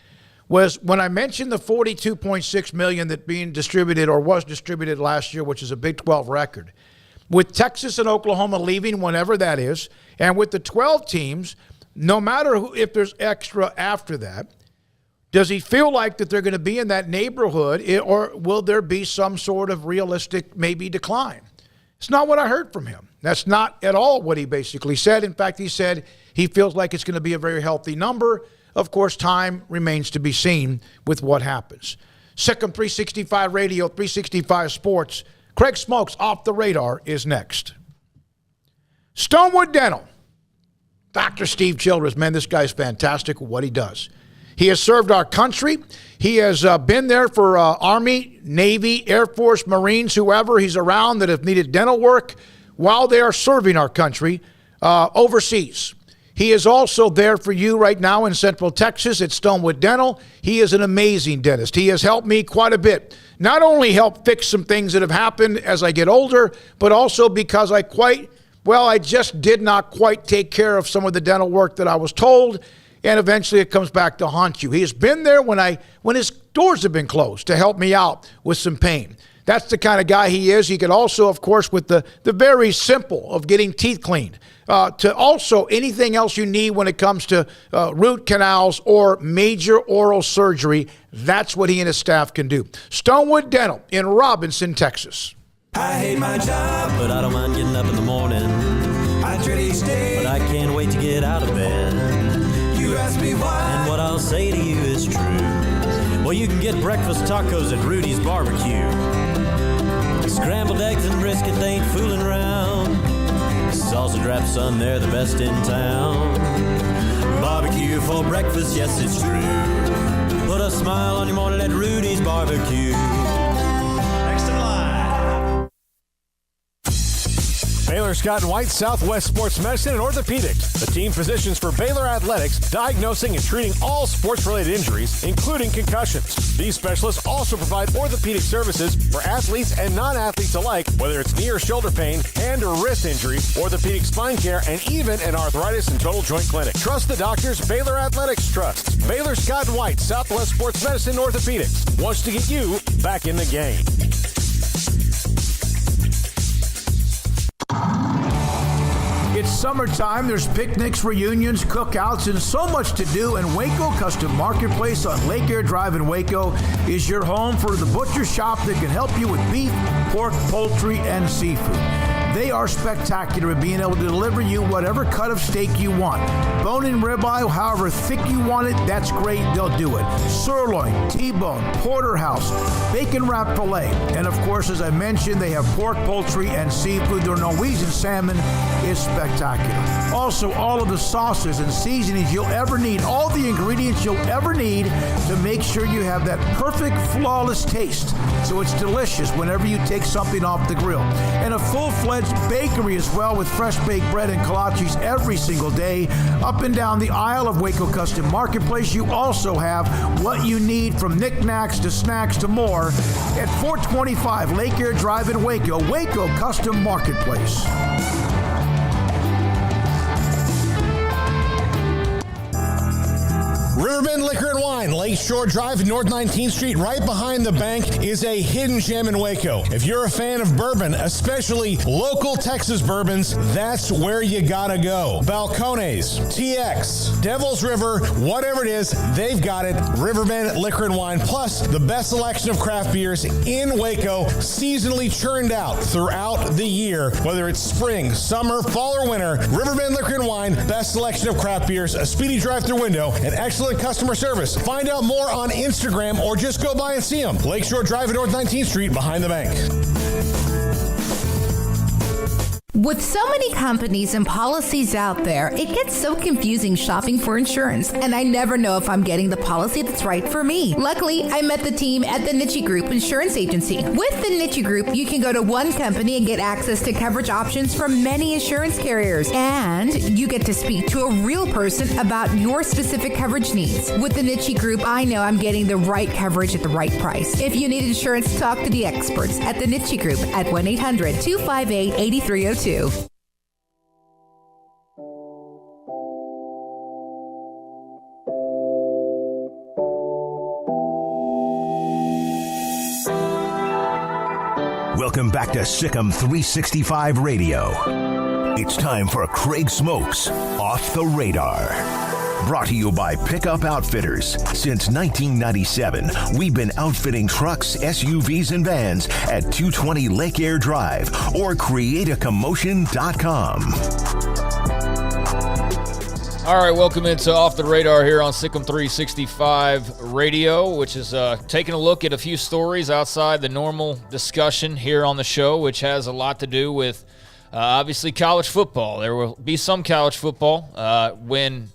was when I mentioned the $42.6 million that being distributed or was distributed last year, which is a Big 12 record, with Texas and Oklahoma leaving whenever that is, and with the 12 teams, no matter if there's extra after that, does he feel like that they're going to be in that neighborhood, or will there be some sort of realistic maybe decline? It's not what I heard from him. That's not at all what he basically said. In fact, he said he feels like it's going to be a very healthy number. Of course, time remains to be seen with what happens. Sikkim 365 Radio, 365 Sports. Craig Smoak's Off the Radar is next. Stonewood Dental. Dr. Steve Childress, man, this guy's fantastic at what he does. He has served our country. He has been there for Army, Navy, Air Force, Marines, whoever he's around that have needed dental work while they are serving our country overseas. He is also there for you right now in Central Texas at Stonewood Dental. He is an amazing dentist. He has helped me quite a bit. Not only help fix some things that have happened as I get older, but also because I just did not quite take care of some of the dental work that I was told, and eventually it comes back to haunt you. He has been there when his doors have been closed to help me out with some pain. That's the kind of guy he is. He could also, of course, with the very simple of getting teeth cleaned, to also anything else you need when it comes to root canals or major oral surgery, that's what he and his staff can do. Stonewood Dental in Robinson, Texas. I hate my job, but I don't mind getting up in the morning. I dread each day, but I can't wait to get out of bed. You ask me why, and what I'll say to you is true. Well, you can get breakfast tacos at Rudy's Barbecue. Scrambled eggs and brisket, they ain't fooling around. Sausage wrap, son, they're the best in town. Barbecue for breakfast, yes, it's true. Put a smile on your morning at Rudy's Barbecue. Next in line. Baylor Scott and White, Southwest Sports Medicine and Orthopedics, the team physicians for Baylor Athletics, diagnosing and treating all sports-related injuries, including concussions. These specialists also provide orthopedic services for athletes and non-athletes alike, whether it's knee or shoulder pain, hand or wrist injury, orthopedic spine care, and even an arthritis and total joint clinic. Trust the doctors Baylor Athletics trusts. Baylor Scott and White, Southwest Sports Medicine and Orthopedics wants to get you back in the game. It's summertime. There's picnics, reunions, cookouts, and so much to do. And Waco Custom Marketplace on Lake Air Drive in Waco is your home for the butcher shop that can help you with beef, pork, poultry, and seafood. They are spectacular at being able to deliver you whatever cut of steak you want. Bone-in ribeye, however thick you want it, that's great. They'll do it. Sirloin, T-bone, porterhouse, bacon-wrapped filet. And, of course, as I mentioned, they have pork, poultry, and seafood. Their Norwegian salmon is spectacular. Also, all of the sauces and seasonings you'll ever need, all the ingredients you'll ever need to make sure you have that perfect, flawless taste. So it's delicious whenever you take something off the grill. And a full-fledged bakery as well, with fresh baked bread and kolaches every single day. Up and down the aisle of Waco Custom Marketplace, you also have what you need, from knickknacks to snacks to more, at 425 Lake Air Drive in Waco, Waco Custom Marketplace. Riverbend Liquor and Wine, Lakeshore Drive, North 19th Street, right behind the bank, is a hidden gem in Waco. If you're a fan of bourbon, especially local Texas bourbons, that's where you gotta go. Balcones, TX, Devil's River, whatever it is, they've got it. Riverbend Liquor and Wine, plus the best selection of craft beers in Waco, seasonally churned out throughout the year. Whether it's spring, summer, fall, or winter, Riverbend Liquor and Wine, best selection of craft beers, a speedy drive-through window, and excellent customer service. Find out more on Instagram or just go by and see them. Lakeshore Drive at North 19th Street, behind the bank. With so many companies and policies out there, it gets so confusing shopping for insurance, and I never know if I'm getting the policy that's right for me. Luckily, I met the team at the Niche Group Insurance Agency. With the Niche Group, you can go to one company and get access to coverage options from many insurance carriers, and you get to speak to a real person about your specific coverage needs. With the Niche Group, I know I'm getting the right coverage at the right price. If you need insurance, talk to the experts at the Niche Group at 1-800-258-8302. Welcome back to Sikkim 365 Radio. It's time for Craig Smoak's Off the Radar. Brought to you by Pickup Outfitters. Since 1997, we've been outfitting trucks, SUVs, and vans at 220 Lake Air Drive or createacommotion.com. All right, welcome into Off the Radar here on Sikkim 365 Radio, which is taking a look at a few stories outside the normal discussion here on the show, which has a lot to do with, obviously, college football. There will be some college football when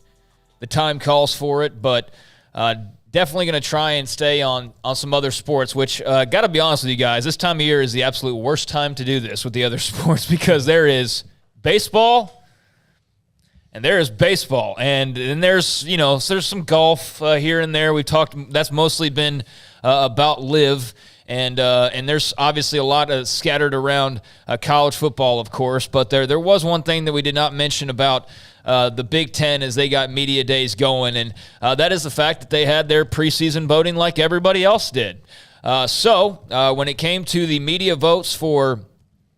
the time calls for it, but definitely going to try and stay on some other sports, which, got to be honest with you guys, this time of year is the absolute worst time to do this with the other sports, because there is baseball and there is baseball, and then there's some golf here and there. We've talked, that's mostly been about LIV, and there's obviously a lot of scattered around college football, of course, but there was one thing that we did not mention about the Big Ten as they got media days going, and that is the fact that they had their preseason voting like everybody else did. So when it came to the media votes for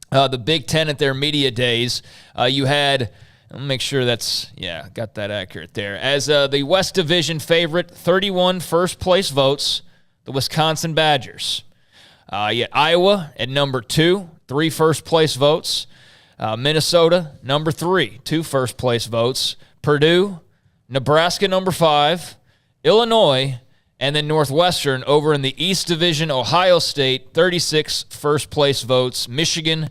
the Big Ten at their media days, you had, let me make sure got that accurate there. As the West Division favorite, 31 first-place votes, the Wisconsin Badgers. Iowa at number 2, 3 first-place votes. Minnesota, number 3, 2 first-place votes. Purdue, Nebraska, number 5. Illinois, and then Northwestern over in the East Division, Ohio State, 36 first-place votes. Michigan,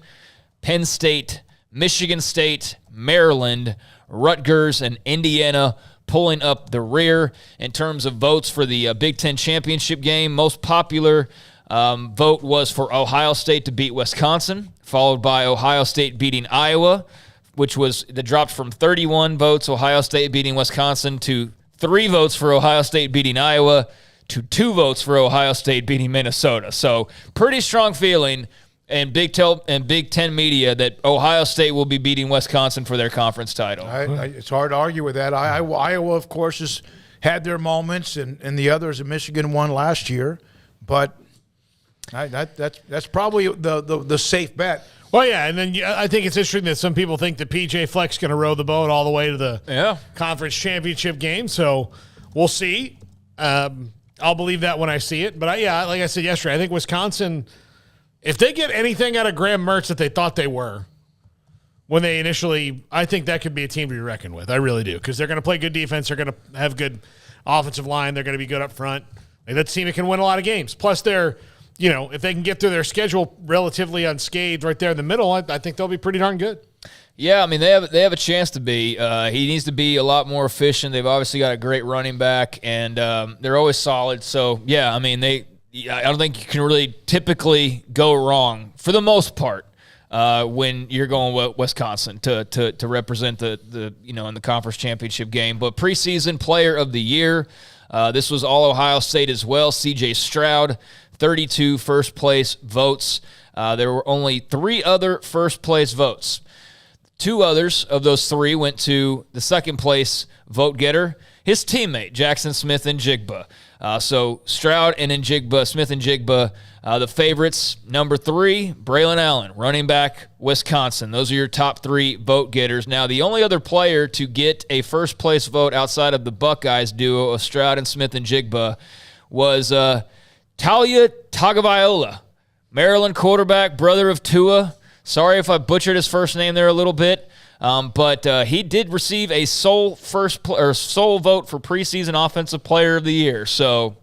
Penn State, Michigan State, Maryland, Rutgers, and Indiana pulling up the rear in terms of votes for the Big Ten championship game. Most popular vote was for Ohio State to beat Wisconsin, followed by Ohio State beating Iowa, which was that dropped from 31 votes, Ohio State beating Wisconsin, to 3 votes for Ohio State beating Iowa, to 2 votes for Ohio State beating Minnesota. So pretty strong feeling and Big Ten media that Ohio State will be beating Wisconsin for their conference title. It's hard to argue with that. Iowa, of course, has had their moments, and the others. Michigan won last year, but that's probably the safe bet. Well, yeah, and then I think it's interesting that some people think that PJ Fleck's going to row the boat all the way to the conference championship game. So we'll see. I'll believe that when I see it. But like I said yesterday, I think Wisconsin, if they get anything out of Graham Mertz that they thought they were when they initially, I think that could be a team to be reckoned with. I really do, because they're going to play good defense. They're going to have good offensive line. They're going to be good up front. Like, that's a team that can win a lot of games. Plus, they're, if they can get through their schedule relatively unscathed right there in the middle, I think they'll be pretty darn good. Yeah, I mean, they have a chance to be. He needs to be a lot more efficient. They've obviously got a great running back, and they're always solid. So, yeah, I mean, I don't think you can really typically go wrong for the most part when you're going with Wisconsin to represent the in the conference championship game. But preseason player of the year, this was all Ohio State as well. C.J. Stroud, 32 first place votes. There were only 3 other first place votes. 2 others of those 3 went to the second place vote getter, his teammate, Jackson Smith-Njigba. So Stroud and Njigba, Smith-Njigba, the favorites. Number 3, Braylon Allen, running back, Wisconsin. Those are your top 3 vote getters. Now, the only other player to get a first place vote outside of the Buckeyes duo of Stroud and Smith-Njigba was Talia Tagovailoa, Maryland quarterback, brother of Tua. Sorry if I butchered his first name there a little bit, but he did receive a sole vote for preseason offensive player of the year. So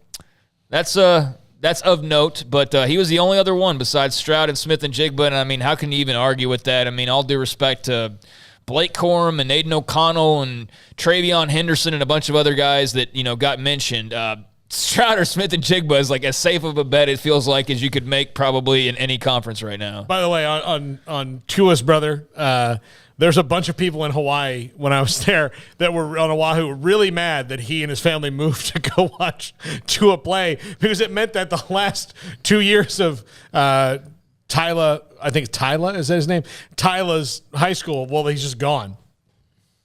that's of note. But he was the only other one besides Stroud and Smith-Njigba. And I mean, how can you even argue with that? I mean, all due respect to Blake Corum and Aiden O'Connell and Travion Henderson and a bunch of other guys that got mentioned. Stroud or Smith-Njigba is like as safe of a bet, it feels like, as you could make probably in any conference right now. By the way, on Tua's brother, there's a bunch of people in Hawaii when I was there that were on Oahu really mad that he and his family moved to go watch Tua play, because it meant that the last 2 years of Tyla, I think Tyla, is that his name? Tyla's high school, well, he's just gone.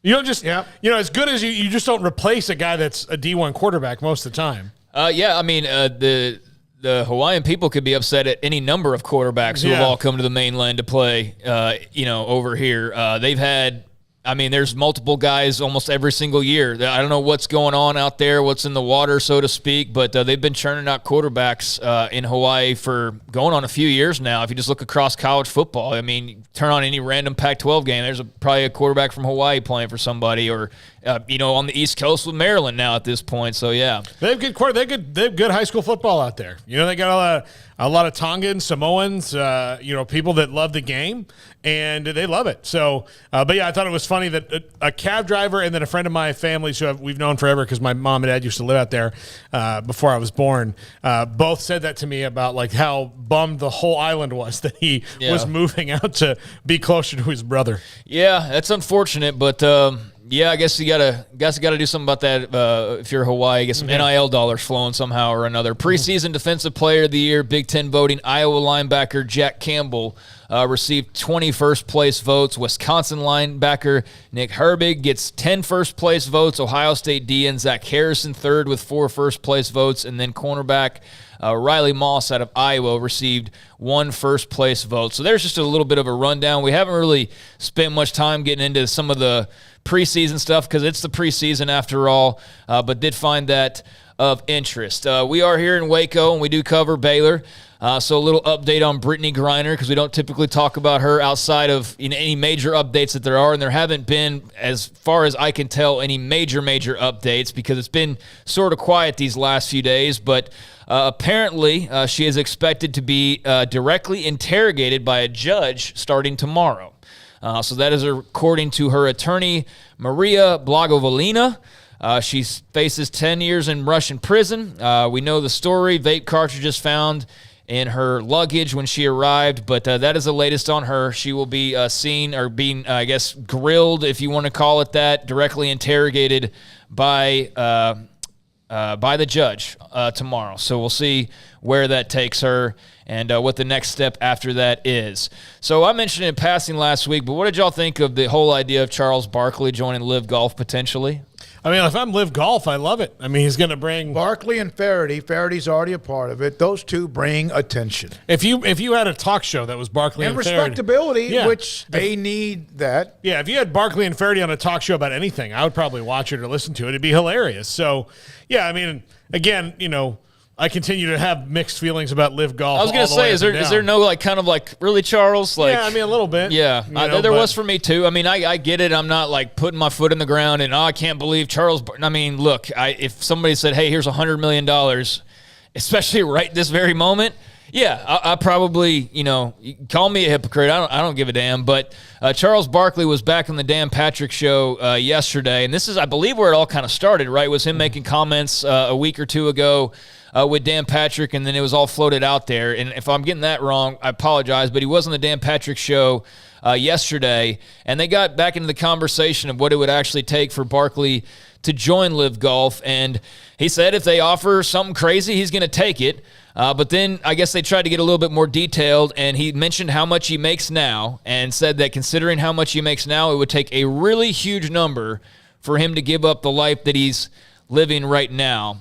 You don't just, as good as you just don't replace a guy that's a D1 quarterback most of the time. Yeah, I mean, the Hawaiian people could be upset at any number of quarterbacks who have all come to the mainland to play, over here. They've had, there's multiple guys almost every single year. I don't know what's going on out there, what's in the water, so to speak, but they've been churning out quarterbacks in Hawaii for going on a few years now. If you just look across college football, turn on any random Pac-12 game, there's probably a quarterback from Hawaii playing for somebody, or on the East Coast with Maryland now at this point. So yeah, they have good high school football out there. They got a lot of Tongans, Samoans, people that love the game, and they love it. So, but yeah, I thought it was funny that a cab driver and then a friend of my family's who we've known forever, because my mom and dad used to live out there before I was born, both said that to me about like how bummed the whole island was that he was moving out to be closer to his brother. Yeah, that's unfortunate, but yeah, I guess you gotta do something about that if you're Hawaii. Get some NIL dollars flowing somehow or another. Preseason Defensive Player of the Year, Big Ten voting, Iowa linebacker Jack Campbell received 20 first-place votes. Wisconsin linebacker Nick Herbig gets 10 first-place votes. Ohio State DN Zach Harrison third with 4 first-place votes. And then cornerback Riley Moss out of Iowa received 1 first-place vote. So there's just a little bit of a rundown. We haven't really spent much time getting into some of the preseason stuff because it's the preseason after all, but did find that of interest. We are here in Waco, and we do cover Baylor. So a little update on Brittany Griner, because we don't typically talk about her outside of any major updates that there are, and there haven't been, as far as I can tell, any major updates, because it's been sort of quiet these last few days. But apparently she is expected to be directly interrogated by a judge starting tomorrow. So that is according to her attorney, Maria Blagovolina. She faces 10 years in Russian prison. We know the story. Vape cartridges found in her luggage when she arrived, but that is the latest on her. She will be seen or being, I guess, grilled, if you want to call it that, directly interrogated by the judge tomorrow. So we'll see where that takes her and what the next step after that is. So I mentioned it in passing last week, but what did y'all think of the whole idea of Charles Barkley joining Live Golf potentially? I mean, if I'm Live Golf, I love it. I mean, he's going to bring Barkley and Farady's already a part of it. Those two bring attention. If you had a talk show that was Barkley and respectability, Faraday, which they need that. Yeah, if you had Barkley and Faraday on a talk show about anything, I would probably watch it or listen to it. It'd be hilarious. So, yeah, I mean, again, I continue to have mixed feelings about Live Golf. I was going to say, is there no really, Charles? Yeah, I mean, a little bit. Yeah, there was for me too. I mean, I get it. I'm not putting my foot in the ground and I can't believe Charles. I mean, look, if somebody said, hey, here's $100 million, especially right this very moment, yeah, I probably, call me a hypocrite. I don't give a damn. But Charles Barkley was back on the Dan Patrick Show yesterday, and this is, I believe, where it all kind of started. Right, was him making comments a week or two ago with Dan Patrick, and then it was all floated out there. And if I'm getting that wrong, I apologize, but he was on the Dan Patrick Show yesterday, and they got back into the conversation of what it would actually take for Barkley to join Live Golf, and he said if they offer something crazy, he's going to take it. But then I guess they tried to get a little bit more detailed, and he mentioned how much he makes now and said that considering how much he makes now, it would take a really huge number for him to give up the life that he's living right now.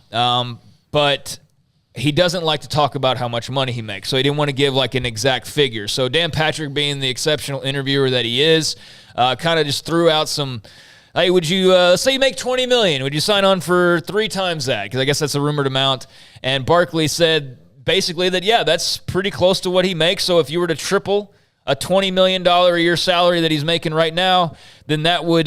But he doesn't like to talk about how much money he makes, so he didn't want to give an exact figure. So Dan Patrick, being the exceptional interviewer that he is, kind of just threw out some, hey, would you, say you make $20 million, would you sign on for 3 times that? Because I guess that's a rumored amount. And Barkley said basically that, yeah, that's pretty close to what he makes. So if you were to triple a $20 million a year salary that he's making right now, then that would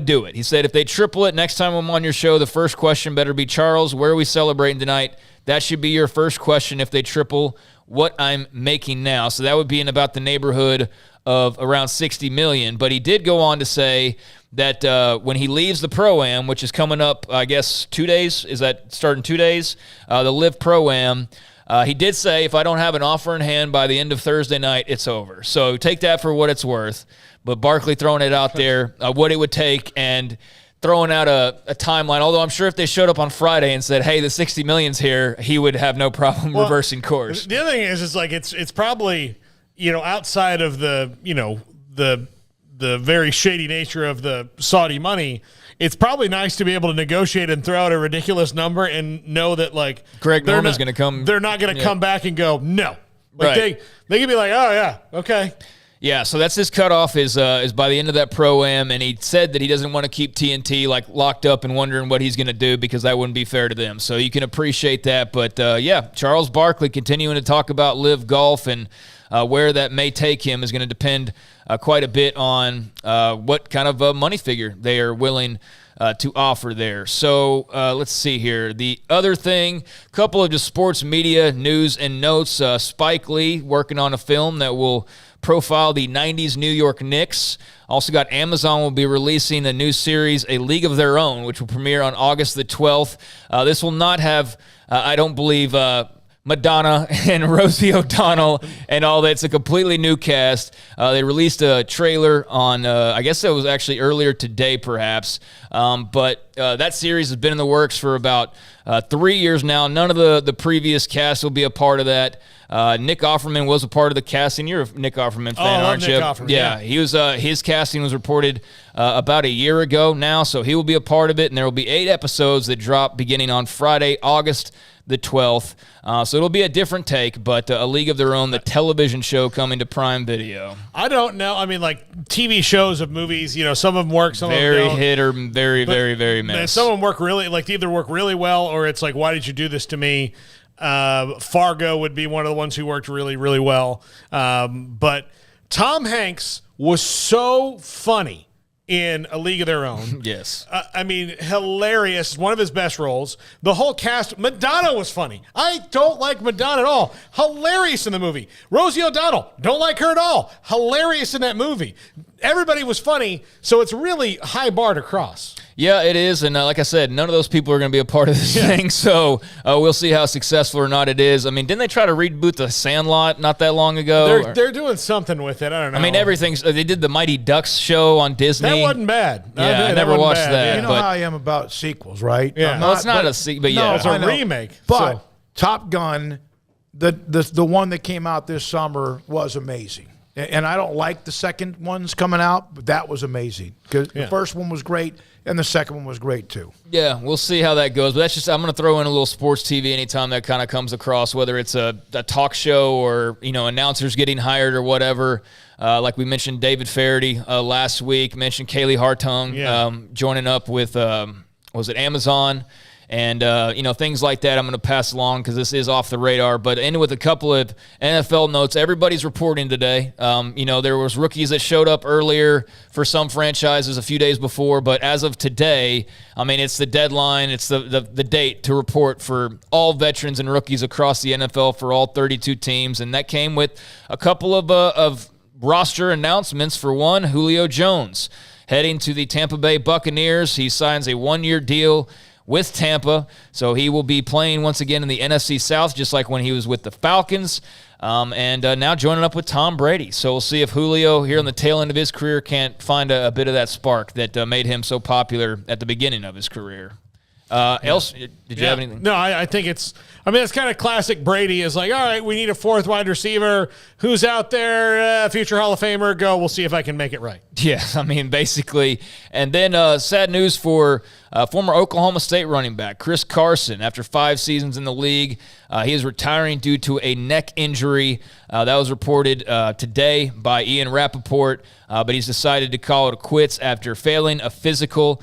do it. He said if they triple it, next time I'm on your show, the first question better be, Charles, where are we celebrating tonight? That should be your first question if they triple what I'm making now. So that would be in about the neighborhood of around $60 million. But he did go on to say that when he leaves the Pro-Am, which is coming up, I guess, 2 days. Is that starting 2 days? The Live Pro-Am. He did say if I don't have an offer in hand by the end of Thursday night, it's over. So take that for what it's worth. But Barkley throwing it out there, what it would take, and throwing out a timeline. Although I'm sure if they showed up on Friday and said, hey, the $60 million's here, he would have no problem reversing course. The other thing is it's probably, outside of the very shady nature of the Saudi money, it's probably nice to be able to negotiate and throw out a ridiculous number and know that Greg Norman's going to come. They're not going to come back and go, no. Right. They could be like, oh yeah, okay. Yeah, so that's his cutoff is by the end of that Pro-Am, and he said that he doesn't want to keep TNT locked up and wondering what he's going to do because that wouldn't be fair to them. So you can appreciate that. But, yeah, Charles Barkley continuing to talk about Live Golf and where that may take him is going to depend quite a bit on what kind of money figure they are willing to offer there. So let's see here. The other thing, a couple of just sports media news and notes. Spike Lee working on a film that will profile the 90s New York Knicks. Also got Amazon will be releasing a new series, A League of Their Own, which will premiere on August the 12th. This will not have, I don't believe, Madonna and Rosie O'Donnell and all that. It's a completely new cast. They released a trailer on, I guess it was actually earlier today perhaps, but that series has been in the works for about 3 years now. None of the previous cast will be a part of that. Nick Offerman was a part of the casting. You're a Nick Offerman fan, aren't you? Nick Offerman, yeah, he was. His casting was reported about a year ago now, so he will be a part of it, and there will be 8 episodes that drop beginning on Friday, August the 12th. So it'll be a different take, but A League of Their Own, the television show coming to Prime Video. I don't know. I mean, TV shows of movies, some of them work, some of them don't. Very hit or very miss. Some of them work really, they either work really well or it's why did you do this to me? Fargo would be one of the ones who worked really, really well. But Tom Hanks was so funny in A League of Their Own. Yes. I mean, hilarious. One of his best roles. The whole cast. Madonna was funny. I don't like Madonna at all. hilarious in the movie. Rosie O'Donnell, don't like her at all. Hilarious in that movie. Everybody was funny, so it's really high bar to cross. Yeah, it is, and like I said, none of those people are going to be a part of this thing, so we'll see how successful or not it is. I mean, didn't they try to reboot The Sandlot not that long ago? They're doing something with it. I don't know. I mean, they did the Mighty Ducks show on Disney. That wasn't bad. Yeah, I never watched that. You know how I am about sequels, right? Yeah. Well, it's not a sequel, but yeah. No, it's a remake. But Top Gun, the one that came out this summer was amazing. And I don't like the second ones coming out, but that was amazing. Because the first one was great, and the second one was great, too. Yeah, we'll see how that goes. But that's just, I'm going to throw in a little sports TV anytime that kind of comes across, whether it's a talk show or, announcers getting hired or whatever. Like we mentioned David Faraday last week, mentioned Kaylee Hartung joining up with, was it Amazon? And, things like that I'm going to pass along because this is off the radar. But ending with a couple of NFL notes. Everybody's reporting today. There was rookies that showed up earlier for some franchises a few days before. But as of today, it's the deadline. It's the date to report for all veterans and rookies across the NFL for all 32 teams. And that came with a couple of roster announcements. For one, Julio Jones heading to the Tampa Bay Buccaneers. He signs a 1-year deal with Tampa, so he will be playing once again in the NFC South, just like when he was with the Falcons, and now joining up with Tom Brady. So we'll see if Julio, here on the tail end of his career, can't find a bit of that spark that made him so popular at the beginning of his career. Else, did you have anything? No, I think it's kind of classic Brady is like, all right, we need a fourth wide receiver. Who's out there? Future Hall of Famer. Go. We'll see if I can make it right. Yeah, basically. And then sad news for former Oklahoma State running back Chris Carson. After 5 seasons in the league, he is retiring due to a neck injury. That was reported today by Ian Rappaport, but he's decided to call it quits after failing a physical.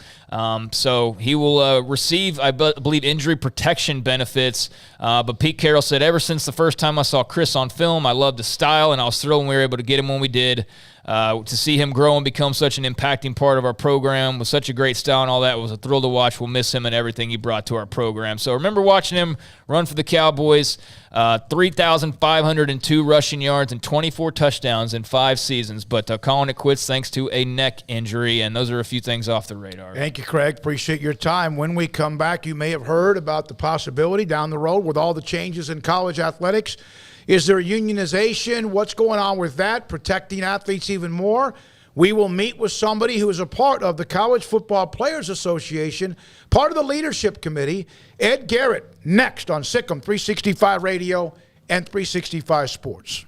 So he will receive, I believe, injury protection benefits. But Pete Carroll said, ever since the first time I saw Chris on film, I loved his style, and I was thrilled when we were able to get him when we did. To see him grow and become such an impacting part of our program with such a great style and all that was a thrill to watch. We'll miss him and everything he brought to our program. So remember watching him run for the Cowboys, 3,502 rushing yards and 24 touchdowns in 5 seasons, but calling it quits thanks to a neck injury, and those are a few things off the radar. Thank you, Craig. Appreciate your time. When we come back, you may have heard about the possibility down the road with all the changes in college athletics. Is there unionization? What's going on with that? Protecting athletes even more? We will meet with somebody who is a part of the College Football Players Association, part of the leadership committee, Ed Garrett, next on Sikkim 365 Radio and 365 Sports.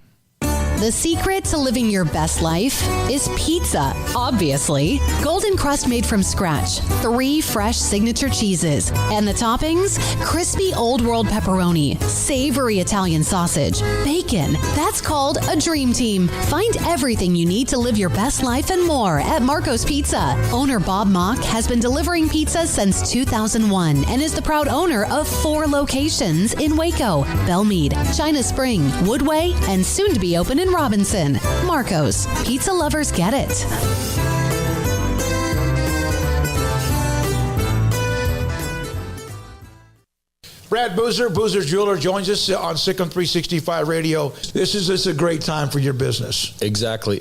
The secret to living your best life is pizza, obviously. Golden crust made from scratch, 3 fresh signature cheeses, and the toppings, crispy Old World pepperoni, savory Italian sausage, bacon. That's called a dream team. Find everything you need to live your best life and more at Marco's Pizza. Owner Bob Mock has been delivering pizza since 2001 and is the proud owner of 4 locations in Waco, Belmead, China Spring, Woodway, and soon to be open in Robinson. Marco's. Pizza lovers get it. Brad Boozer, Boozer's Jeweler, joins us on Sikkim 365 Radio. This is a great time for your business. Exactly.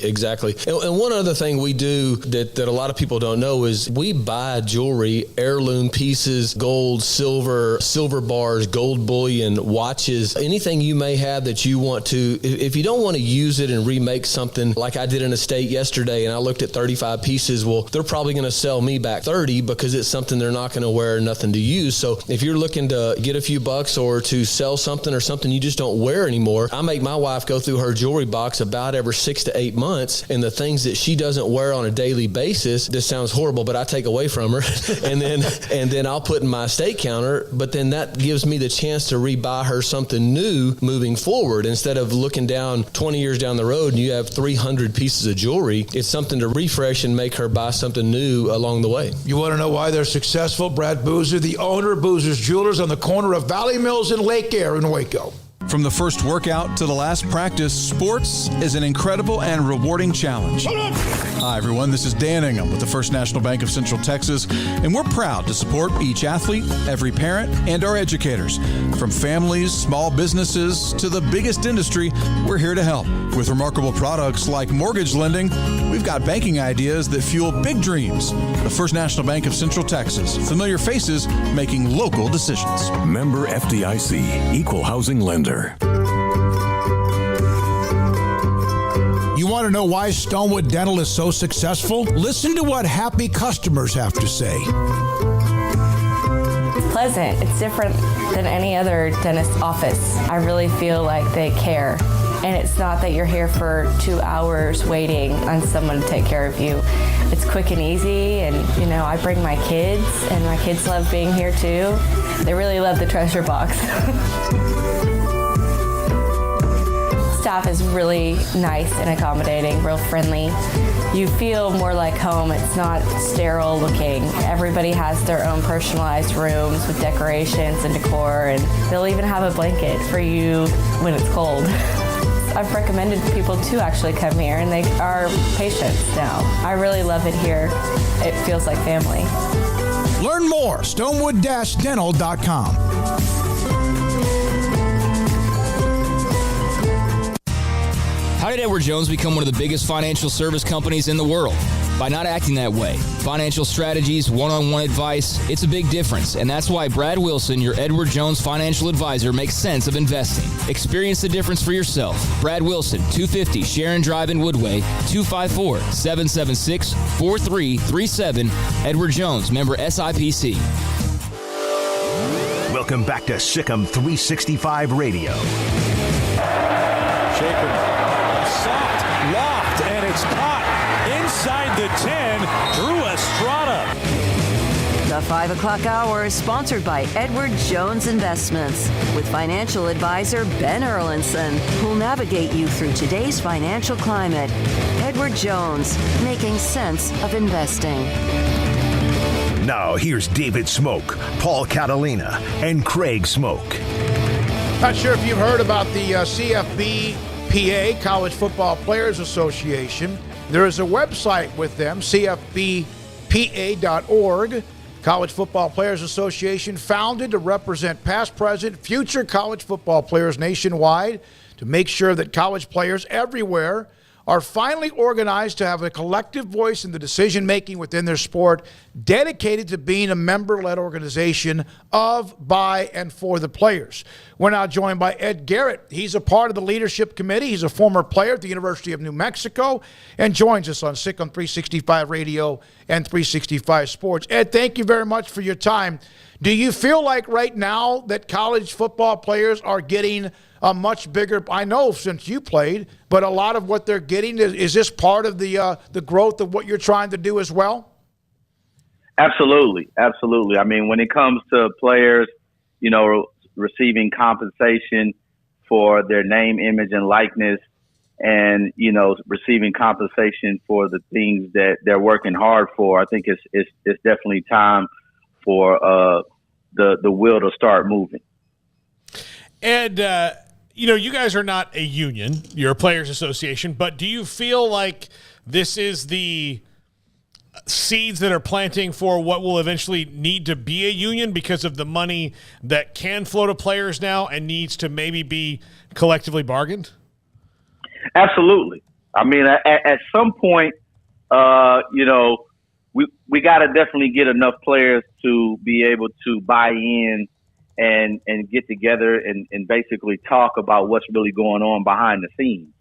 And one other thing we do that a lot of people don't know is we buy jewelry, heirloom pieces, gold, silver bars, gold bullion, watches, anything you may have that you want to. If you don't want to use it and remake something like I did in a state yesterday and I looked at 35 pieces, well, they're probably going to sell me back 30 because it's something they're not going to wear, nothing to use. So if you're looking to get a few bucks or to sell something or something you just don't wear anymore, I make my wife go through her jewelry box about every 6 to 8 months, and the things that she doesn't wear on a daily basis, this sounds horrible, but I take away from her and then I'll put in my estate counter, but then that gives me the chance to rebuy her something new moving forward. Instead of looking down 20 years down the road and you have 300 pieces of jewelry, it's something to refresh and make her buy something new along the way. You want to know why they're successful? Brad Boozer, the owner of Boozer's Jewelers on the corner of Valley Mills and Lake Air in Waco. From the first workout to the last practice, sports is an incredible and rewarding challenge. Hi, everyone. This is Dan Ingham with the First National Bank of Central Texas, and we're proud to support each athlete, every parent, and our educators. From families, small businesses, to the biggest industry, we're here to help. With remarkable products like mortgage lending, we've got banking ideas that fuel big dreams. The First National Bank of Central Texas. Familiar faces making local decisions. Member FDIC, Equal Housing Lender. You want to know why Stonewood Dental is so successful? Listen to what happy customers have to say. Pleasant. It's different than any other dentist office. I really feel like they care. And it's not that you're here for 2 hours waiting on someone to take care of you. It's quick and easy, and I bring my kids, and my kids love being here too. They really love the treasure box. Staff is really nice and accommodating, real friendly. You feel more like home. It's not sterile looking. Everybody has their own personalized rooms with decorations and decor, and they'll even have a blanket for you when it's cold. I've recommended people to actually come here, and they are patients now. I really love it here. It feels like family. Learn more, stonewood-dental.com. How did Edward Jones become one of the biggest financial service companies in the world? By not acting that way. Financial strategies, one-on-one advice, it's a big difference. And that's why Brad Wilson, your Edward Jones financial advisor, makes sense of investing. Experience the difference for yourself. Brad Wilson, 250 Sharon Drive in Woodway, 254-776-4337. Edward Jones, member SIPC. Welcome back to Sikkim 365 Radio. Shapen, soft, loft, and it's caught inside the 10. Drew Estrada. The 5 o'clock hour is sponsored by Edward Jones Investments with financial advisor Ben Erlinson, who'll navigate you through today's financial climate. Edward Jones, making sense of investing. Now here's David Smoak, Paul Catalina, and Craig Smoak. Not sure if you've heard about the CFBPA, College Football Players Association. There is a website with them, cfbpa.org. College Football Players Association, founded to represent past, present, future college football players nationwide, to make sure that college players everywhere are finally organized to have a collective voice in the decision-making within their sport, dedicated to being a member-led organization of, by, and for the players. We're now joined by Ed Garrett. He's a part of the leadership committee. He's a former player at the University of New Mexico and joins us on SIC on 365 Radio and 365 Sports. Ed, thank you very much for your time. Do you feel like right now that college football players are getting a much bigger, I know since you played, but a lot of what they're getting, is this part of the growth of what you're trying to do as well? Absolutely. Absolutely. I mean, when it comes to players, receiving compensation for their name, image, and likeness, and, receiving compensation for the things that they're working hard for, I think it's definitely time for the wheel to start moving. And, you guys are not a union. You're a players association. But do you feel like this is the seeds that are planting for what will eventually need to be a union because of the money that can flow to players now and needs to maybe be collectively bargained? Absolutely. I mean, at some point, we got to definitely get enough players to be able to buy in and get together and basically talk about what's really going on behind the scenes.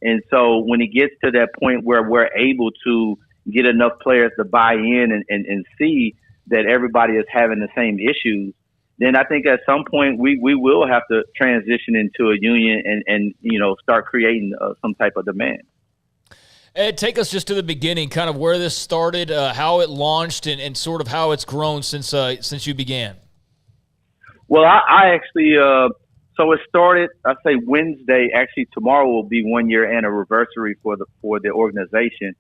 And so when it gets to that point where we're able to get enough players to buy in and see that everybody is having the same issues, then I think at some point we will have to transition into a union and start creating some type of demand. Ed, take us just to the beginning, kind of where this started, how it launched, and sort of how it's grown since you began. Well, I actually, so it started, I say Wednesday. Actually, tomorrow will be 1 year anniversary for the organization.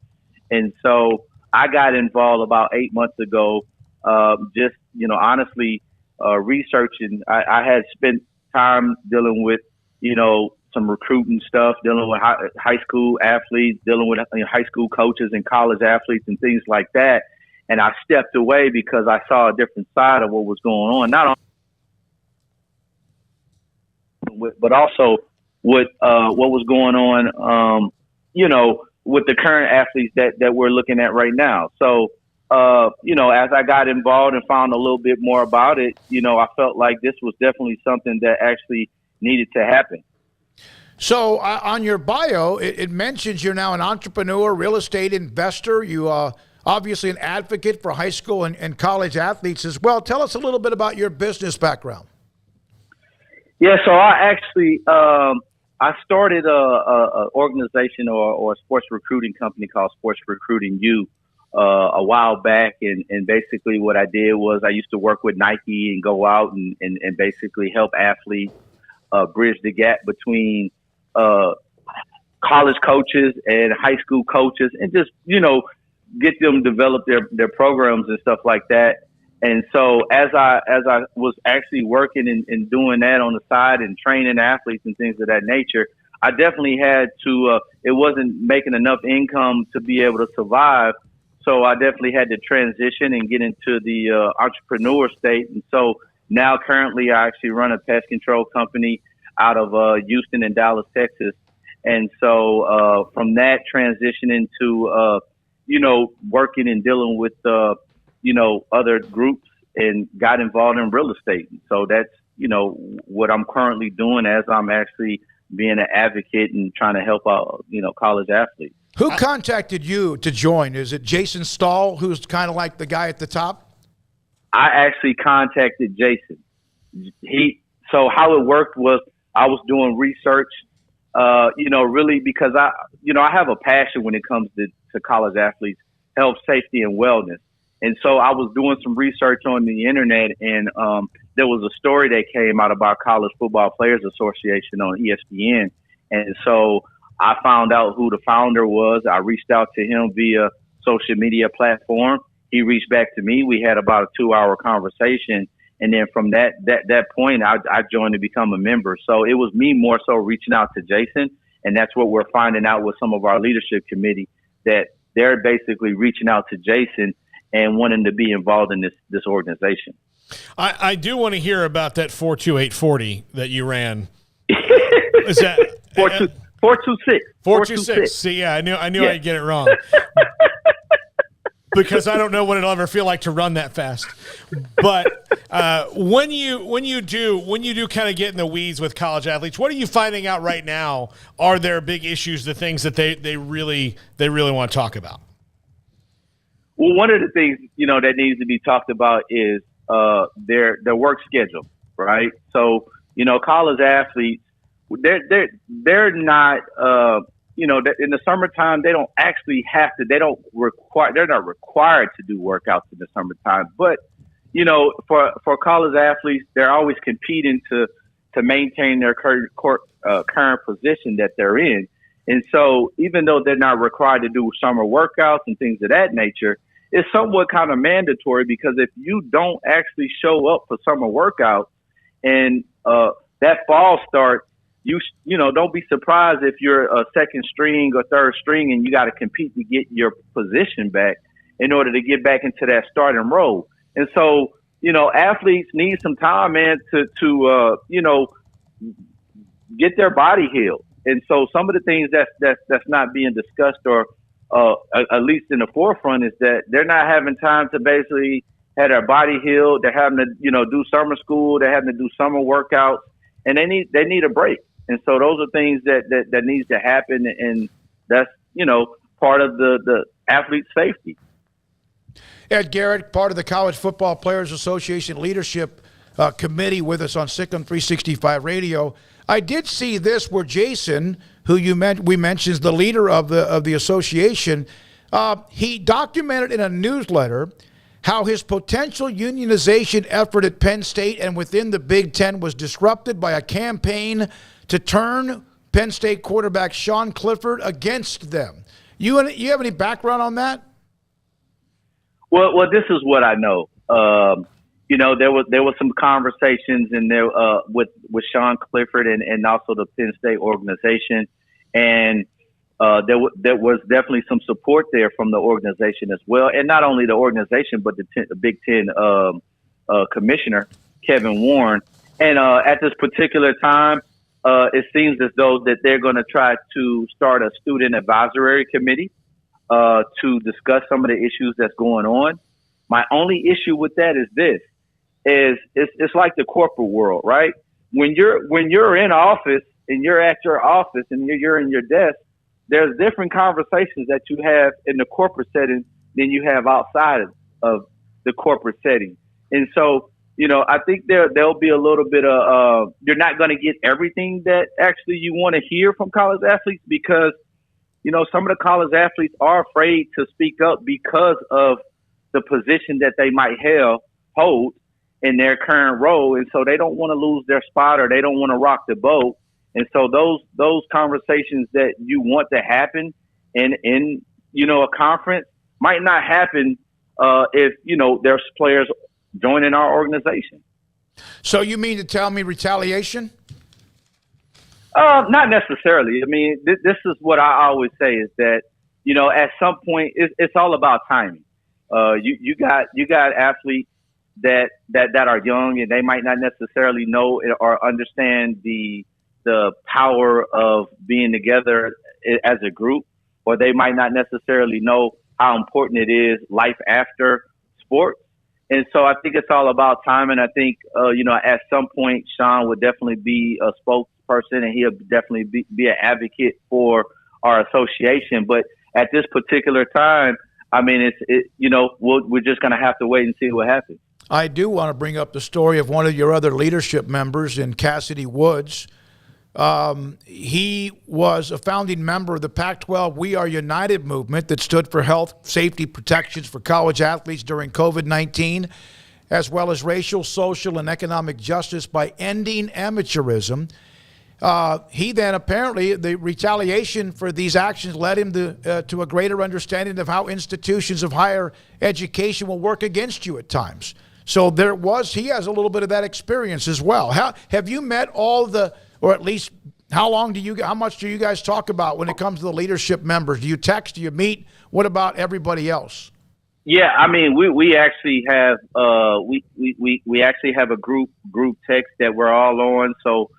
And so I got involved about 8 months ago, honestly, researching. I had spent time dealing with some recruiting stuff, dealing with high school athletes, dealing with high school coaches and college athletes and things like that. And I stepped away because I saw a different side of what was going on, not only but also what was going on, with the current athletes that we're looking at right now. So, as I got involved and found a little bit more about it, I felt like this was definitely something that actually needed to happen. So on your bio, it mentions you're now an entrepreneur, real estate investor. You are obviously an advocate for high school and college athletes as well. Tell us a little bit about your business background. Yeah, so I actually I started a organization or a sports recruiting company called Sports Recruiting U a while back, and basically what I did was I used to work with Nike and go out and basically help athletes bridge the gap between college coaches and high school coaches, and just get them develop their programs and stuff like that. And so as I was actually working and doing that on the side and training athletes and things of that nature, I definitely had to, it wasn't making enough income to be able to survive. So I definitely had to transition and get into the entrepreneur state. And so now currently I actually run a pest control company out of Houston and Dallas, Texas. And so from that transition into, working and dealing with, other groups, and got involved in real estate. So that's, what I'm currently doing as I'm actually being an advocate and trying to help out, college athletes. Who contacted you to join? Is it Jason Stahl, who's kind of like the guy at the top? I actually contacted Jason. So how it worked was I was doing research, really because I have a passion when it comes to college athletes, health, safety, and wellness. And so I was doing some research on the internet, and there was a story that came out about College Football Players Association on ESPN. And so I found out who the founder was. I reached out to him via social media platform. He reached back to me. We had about a 2-hour conversation. And then from that point, I joined to become a member. So it was me more so reaching out to Jason. And that's what we're finding out with some of our leadership committee, that they're basically reaching out to Jason and wanting to be involved in this organization. I do want to hear about that 42840 that you ran. Is that 426? 426. See, yeah, I knew Yeah. I'd get it wrong. Because I don't know what it'll ever feel like to run that fast. But when you do kind of get in the weeds with college athletes, what are you finding out right now are their big issues, the things that they really want to talk about? Well, one of the things, that needs to be talked about is their work schedule, right? So, college athletes, they're not, in the summertime, they don't actually have to, they're not required to do workouts in the summertime. But, for college athletes, they're always competing to maintain their current position that they're in. And so even though they're not required to do summer workouts and things of that nature, it's somewhat kind of mandatory, because if you don't actually show up for summer workouts and that fall starts, don't be surprised if you're a second string or third string and you got to compete to get your position back in order to get back into that starting role. And so, athletes need some time, man, to get their body healed. And so some of the things that's not being discussed, or at least in the forefront, is that they're not having time to basically have their body healed. They're having to, do summer school. They're having to do summer workouts, and they need a break. And so those are things that needs to happen, and that's, part of the athlete's safety. Ed Garrett, part of the College Football Players Association Leadership Committee, with us on Sikkim 365 Radio. I did see this where Jason, who we mentioned is the leader of the association, he documented in a newsletter how his potential unionization effort at Penn State and within the Big Ten was disrupted by a campaign to turn Penn State quarterback Sean Clifford against them. You have any background on that? Well, this is what I know. there was some conversations in there with Sean Clifford and also the Penn State organization, and there was definitely some support there from the organization as well, and not only the organization but the Big Ten commissioner Kevin Warren. And at this particular time, it seems as though that they're going to try to start a student advisory committee to discuss some of the issues that's going on. My only issue with that is this. It's like the corporate world, right? When you're in office and you're at your office and you're in your desk, there's different conversations that you have in the corporate setting than you have outside of the corporate setting. And so, I think there'll be a little bit of you're not going to get everything that actually you want to hear from college athletes because, some of the college athletes are afraid to speak up because of the position that they might hold in their current role, and so they don't want to lose their spot or they don't want to rock the boat. And so those conversations that you want to happen in a conference might not happen if there's players joining our organization. So you mean to tell me retaliation? Not necessarily. I mean, this is what I always say is that at some point it's all about timing. You got athletes that are young and they might not necessarily know or understand the power of being together as a group, or they might not necessarily know how important it is life after sports. And so I think it's all about time. And I think, at some point, Sean would definitely be a spokesperson and he'll definitely be an advocate for our association. But at this particular time, I mean, we're just going to have to wait and see what happens. I do want to bring up the story of one of your other leadership members in Cassidy Woods. He was a founding member of the Pac-12 We Are United movement that stood for health, safety, protections for college athletes during COVID-19, as well as racial, social, and economic justice by ending amateurism. He then apparently, the retaliation for these actions led him to a greater understanding of how institutions of higher education will work against you at times. So he has a little bit of that experience as well. Have you met or at least how much do you guys talk about when it comes to the leadership members? Do you text? Do you meet? What about everybody else? Yeah, I mean, we actually have we actually have a group text that we're all on. So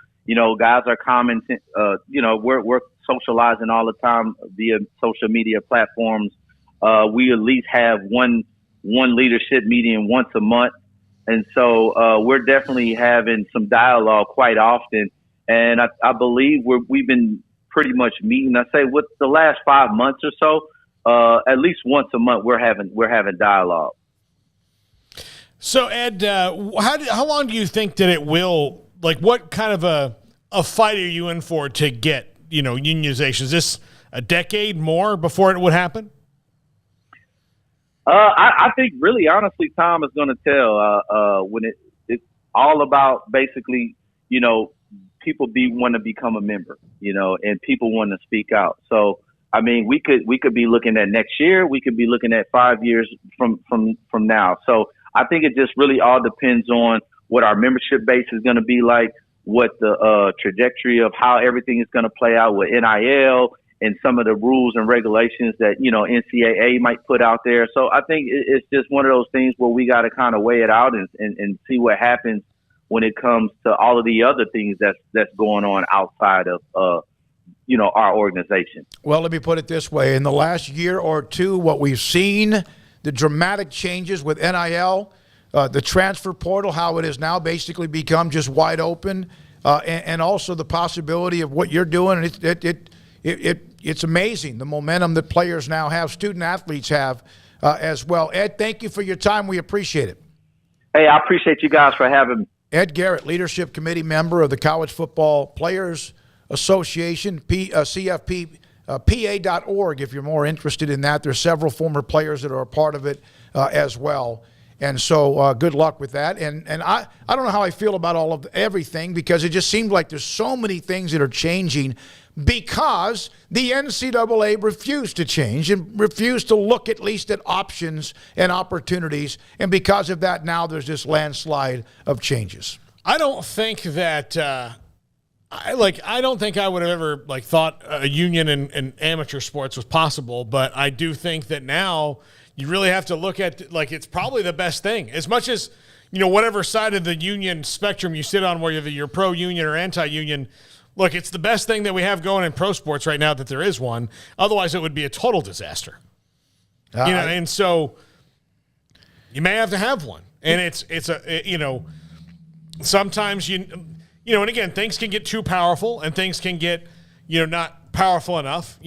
guys are commenting. We're socializing all the time via social media platforms. We at least have one leadership meeting once a month, and so we're definitely having some dialogue quite often. And I believe we've been pretty much meeting. I say with the last 5 months or so, at least once a month we're having dialogue. So Ed, how long do you think that it will? Like, what kind of a fight are you in for to get unionization? Is this a decade more before it would happen? I think really, honestly, time is going to tell when it's all about basically, people want to become a member, and people want to speak out. So, I mean, we could be looking at next year. We could be looking at 5 years from now. So I think it just really all depends on what our membership base is going to be like, what the trajectory of how everything is going to play out with NIL and some of the rules and regulations that, NCAA might put out there. So I think it's just one of those things where we got to kind of weigh it out and see what happens when it comes to all of the other things that's going on outside of, our organization. Well, let me put it this way. In the last year or two, what we've seen, the dramatic changes with NIL, the transfer portal, how it has now basically become just wide open, and also the possibility of what you're doing. It's amazing, the momentum that players now have, student athletes have as well. Ed, thank you for your time. We appreciate it. Hey, I appreciate you guys for having me. Ed Garrett, Leadership Committee member of the College Football Players Association, CFP, PA.org if you're more interested in that. There's several former players that are a part of it as well. And so good luck with that. And I don't know how I feel about everything, because it just seems like there's so many things that are changing because the NCAA refused to change and refused to look at least at options and opportunities. And because of that, now there's this landslide of changes. I don't think that I don't think I would have ever thought a union in amateur sports was possible, but I do think that now you really have to look at it's probably the best thing. As much as whatever side of the union spectrum you sit on, whether you're pro-union or anti-union, look, it's the best thing that we have going in pro sports right now that there is one. Otherwise, it would be a total disaster. And so you may have to have one, and sometimes and again, things can get too powerful and things can get, not powerful enough.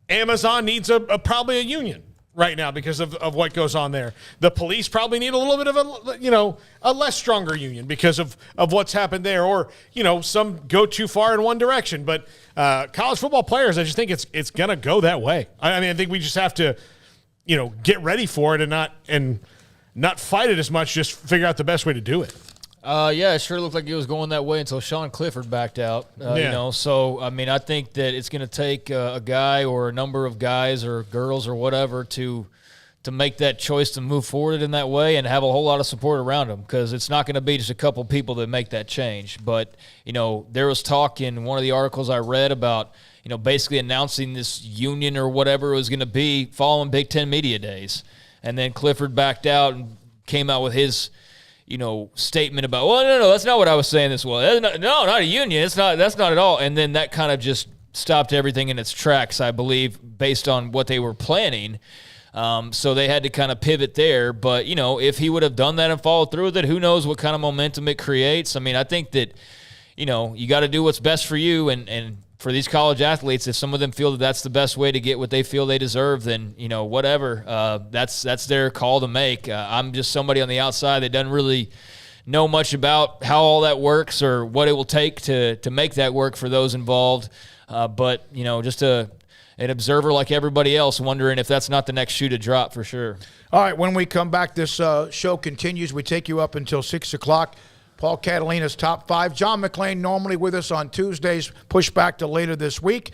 Amazon needs probably a union right now because of what goes on there. The police probably need a little bit of a less stronger union because of what's happened there, or, some go too far in one direction. But college football players, I just think it's going to go that way. I think we just have to, get ready for it and not fight it as much, just figure out the best way to do it. It sure looked like it was going that way until Sean Clifford backed out. So I think that it's going to take a guy or a number of guys or girls or whatever to make that choice to move forward in that way and have a whole lot of support around them, because it's not going to be just a couple people that make that change. But there was talk in one of the articles I read about basically announcing this union or whatever it was going to be following Big Ten Media Days, and then Clifford backed out and came out with his statement about, well, no, that's not what I was saying this was. Not a union. That's not at all. And then that kind of just stopped everything in its tracks, I believe, based on what they were planning. So they had to kind of pivot there. But, if he would have done that and followed through with it, who knows what kind of momentum it creates. I think that, you got to do what's best for you. And for these college athletes, if some of them feel that that's the best way to get what they feel they deserve, then, whatever. That's their call to make. I'm just somebody on the outside that doesn't really know much about how all that works or what it will take to make that work for those involved. But, just an observer like everybody else, wondering if that's not the next shoe to drop for sure. All right, when we come back, this show continues. We take you up until 6 o'clock. Paul Catalina's Top 5. John McClain normally with us on Tuesdays, pushed back to later this week.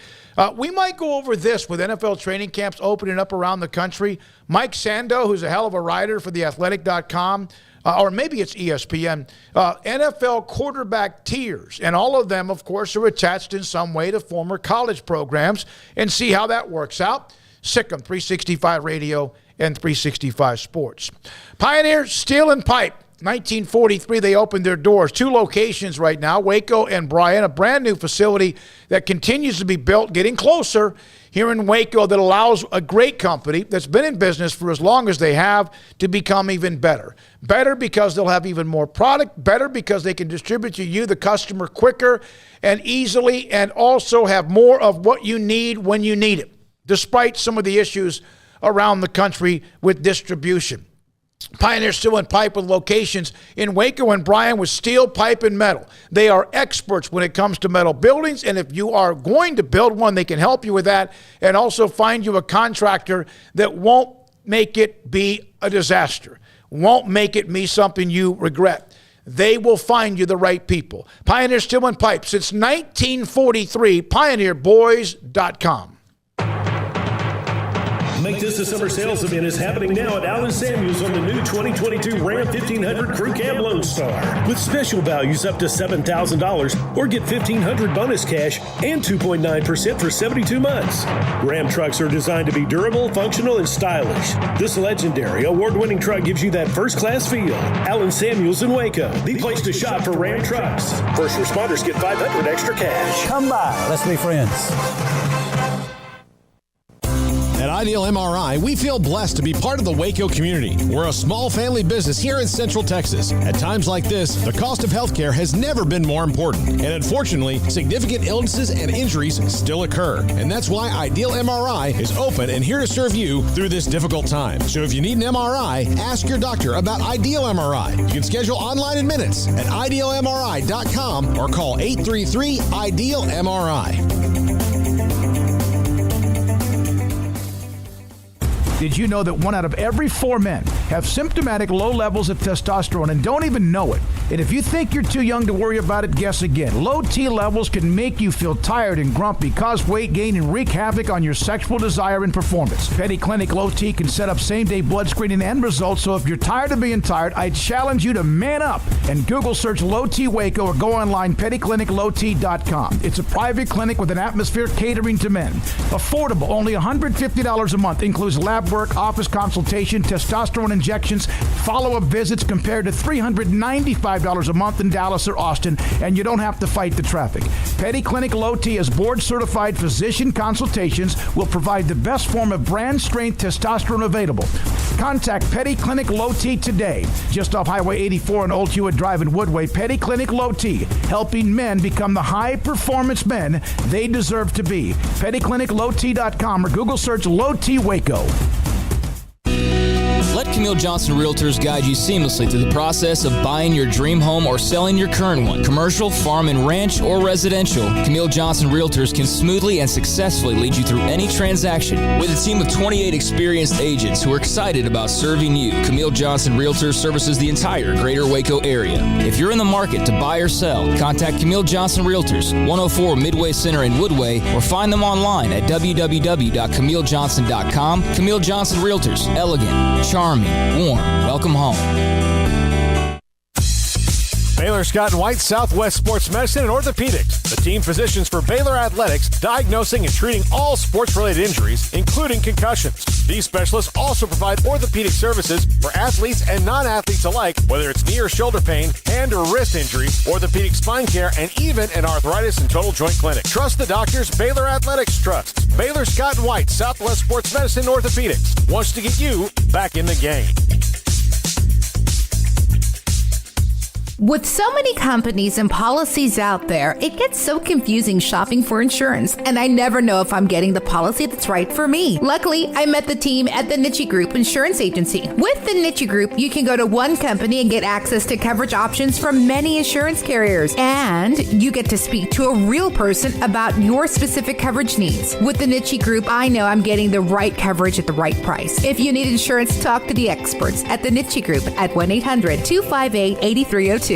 We might go over this with NFL training camps opening up around the country. Mike Sando, who's a hell of a writer for theathletic.com, or maybe it's ESPN, NFL quarterback tiers. And all of them, of course, are attached in some way to former college programs, and see how that works out. Sikkim, 365 Radio, and 365 Sports. Pioneer Steel and Pipe. 1943, they opened their doors. 2 locations right now, Waco and Bryan, a brand new facility that continues to be built, getting closer here in Waco, that allows a great company that's been in business for as long as they have to become even better. Better because they'll have even more product, better because they can distribute to you, the customer, quicker and easily, and also have more of what you need when you need it, despite some of the issues around the country with distribution. Pioneer Steel and Pipe with locations in Waco and Bryan with steel, pipe, and metal. They are experts when it comes to metal buildings, and if you are going to build one, they can help you with that and also find you a contractor that won't make it be a disaster, won't make it be something you regret. They will find you the right people. Pioneer Steel and Pipe, since 1943, pioneerboys.com. Make this a summer sales event is happening now at Allen Samuels on the new 2022 Ram 1500 Crew Cab Lone Star. With special values up to $7,000 or get $1,500 bonus cash and 2.9% for 72 months. Ram trucks are designed to be durable, functional, and stylish. This legendary award-winning truck gives you that first-class feel. Allen Samuels in Waco, the place to shop for Ram trucks. First responders get $500 extra cash. Come by. Let's be friends. At Ideal MRI, we feel blessed to be part of the Waco community. We're a small family business here in Central Texas. At times like this, the cost of healthcare has never been more important. And unfortunately, significant illnesses and injuries still occur. And that's why Ideal MRI is open and here to serve you through this difficult time. So if you need an MRI, ask your doctor about Ideal MRI. You can schedule online in minutes at idealmri.com or call 833-IDEAL-MRI. Did you know that 1 out of every 4 men have symptomatic low levels of testosterone and don't even know it. And if you think you're too young to worry about it, guess again. Low T levels can make you feel tired and grumpy, cause weight gain, and wreak havoc on your sexual desire and performance. Petty Clinic Low T can set up same-day blood screening and results, so if you're tired of being tired, I challenge you to man up and Google search Low T Waco or go online pettycliniclowt.com. It's a private clinic with an atmosphere catering to men. Affordable, only $150 a month, includes lab work, office consultation, testosterone injections, follow-up visits compared to $395 a month in Dallas or Austin, and you don't have to fight the traffic. Petty Clinic Low T is board-certified physician consultations, will provide the best form of brand-strength testosterone available. Contact Petty Clinic Low T today, just off Highway 84 and Old Hewitt Drive in Woodway. Petty Clinic Low T, helping men become the high-performance men they deserve to be. PettyClinicLowT.com or Google search Low T Waco. Let Camille Johnson Realtors guide you seamlessly through the process of buying your dream home or selling your current one. Commercial, farm and ranch, or residential, Camille Johnson Realtors can smoothly and successfully lead you through any transaction. With a team of 28 experienced agents who are excited about serving you, Camille Johnson Realtors services the entire greater Waco area. If you're in the market to buy or sell, contact Camille Johnson Realtors, 104 Midway Center in Woodway, or find them online at www.camillejohnson.com. Camille Johnson Realtors, elegant, charming, warm. Welcome home. Baylor Scott and White, Southwest Sports Medicine and Orthopedics, the team physicians for Baylor Athletics, diagnosing and treating all sports-related injuries, including concussions. These specialists also provide orthopedic services for athletes and non-athletes alike, whether it's knee or shoulder pain, hand or wrist injuries, orthopedic spine care, and even an arthritis and total joint clinic. Trust the doctors Baylor Athletics trusts. Baylor Scott and White, Southwest Sports Medicine and Orthopedics wants to get you back in the game. With so many companies and policies out there, it gets so confusing shopping for insurance, and I never know if I'm getting the policy that's right for me. Luckily, I met the team at the Niche Group Insurance Agency. With the Niche Group, you can go to one company and get access to coverage options from many insurance carriers, and you get to speak to a real person about your specific coverage needs. With the Niche Group, I know I'm getting the right coverage at the right price. If you need insurance, talk to the experts at the Niche Group at 1-800-258-8302.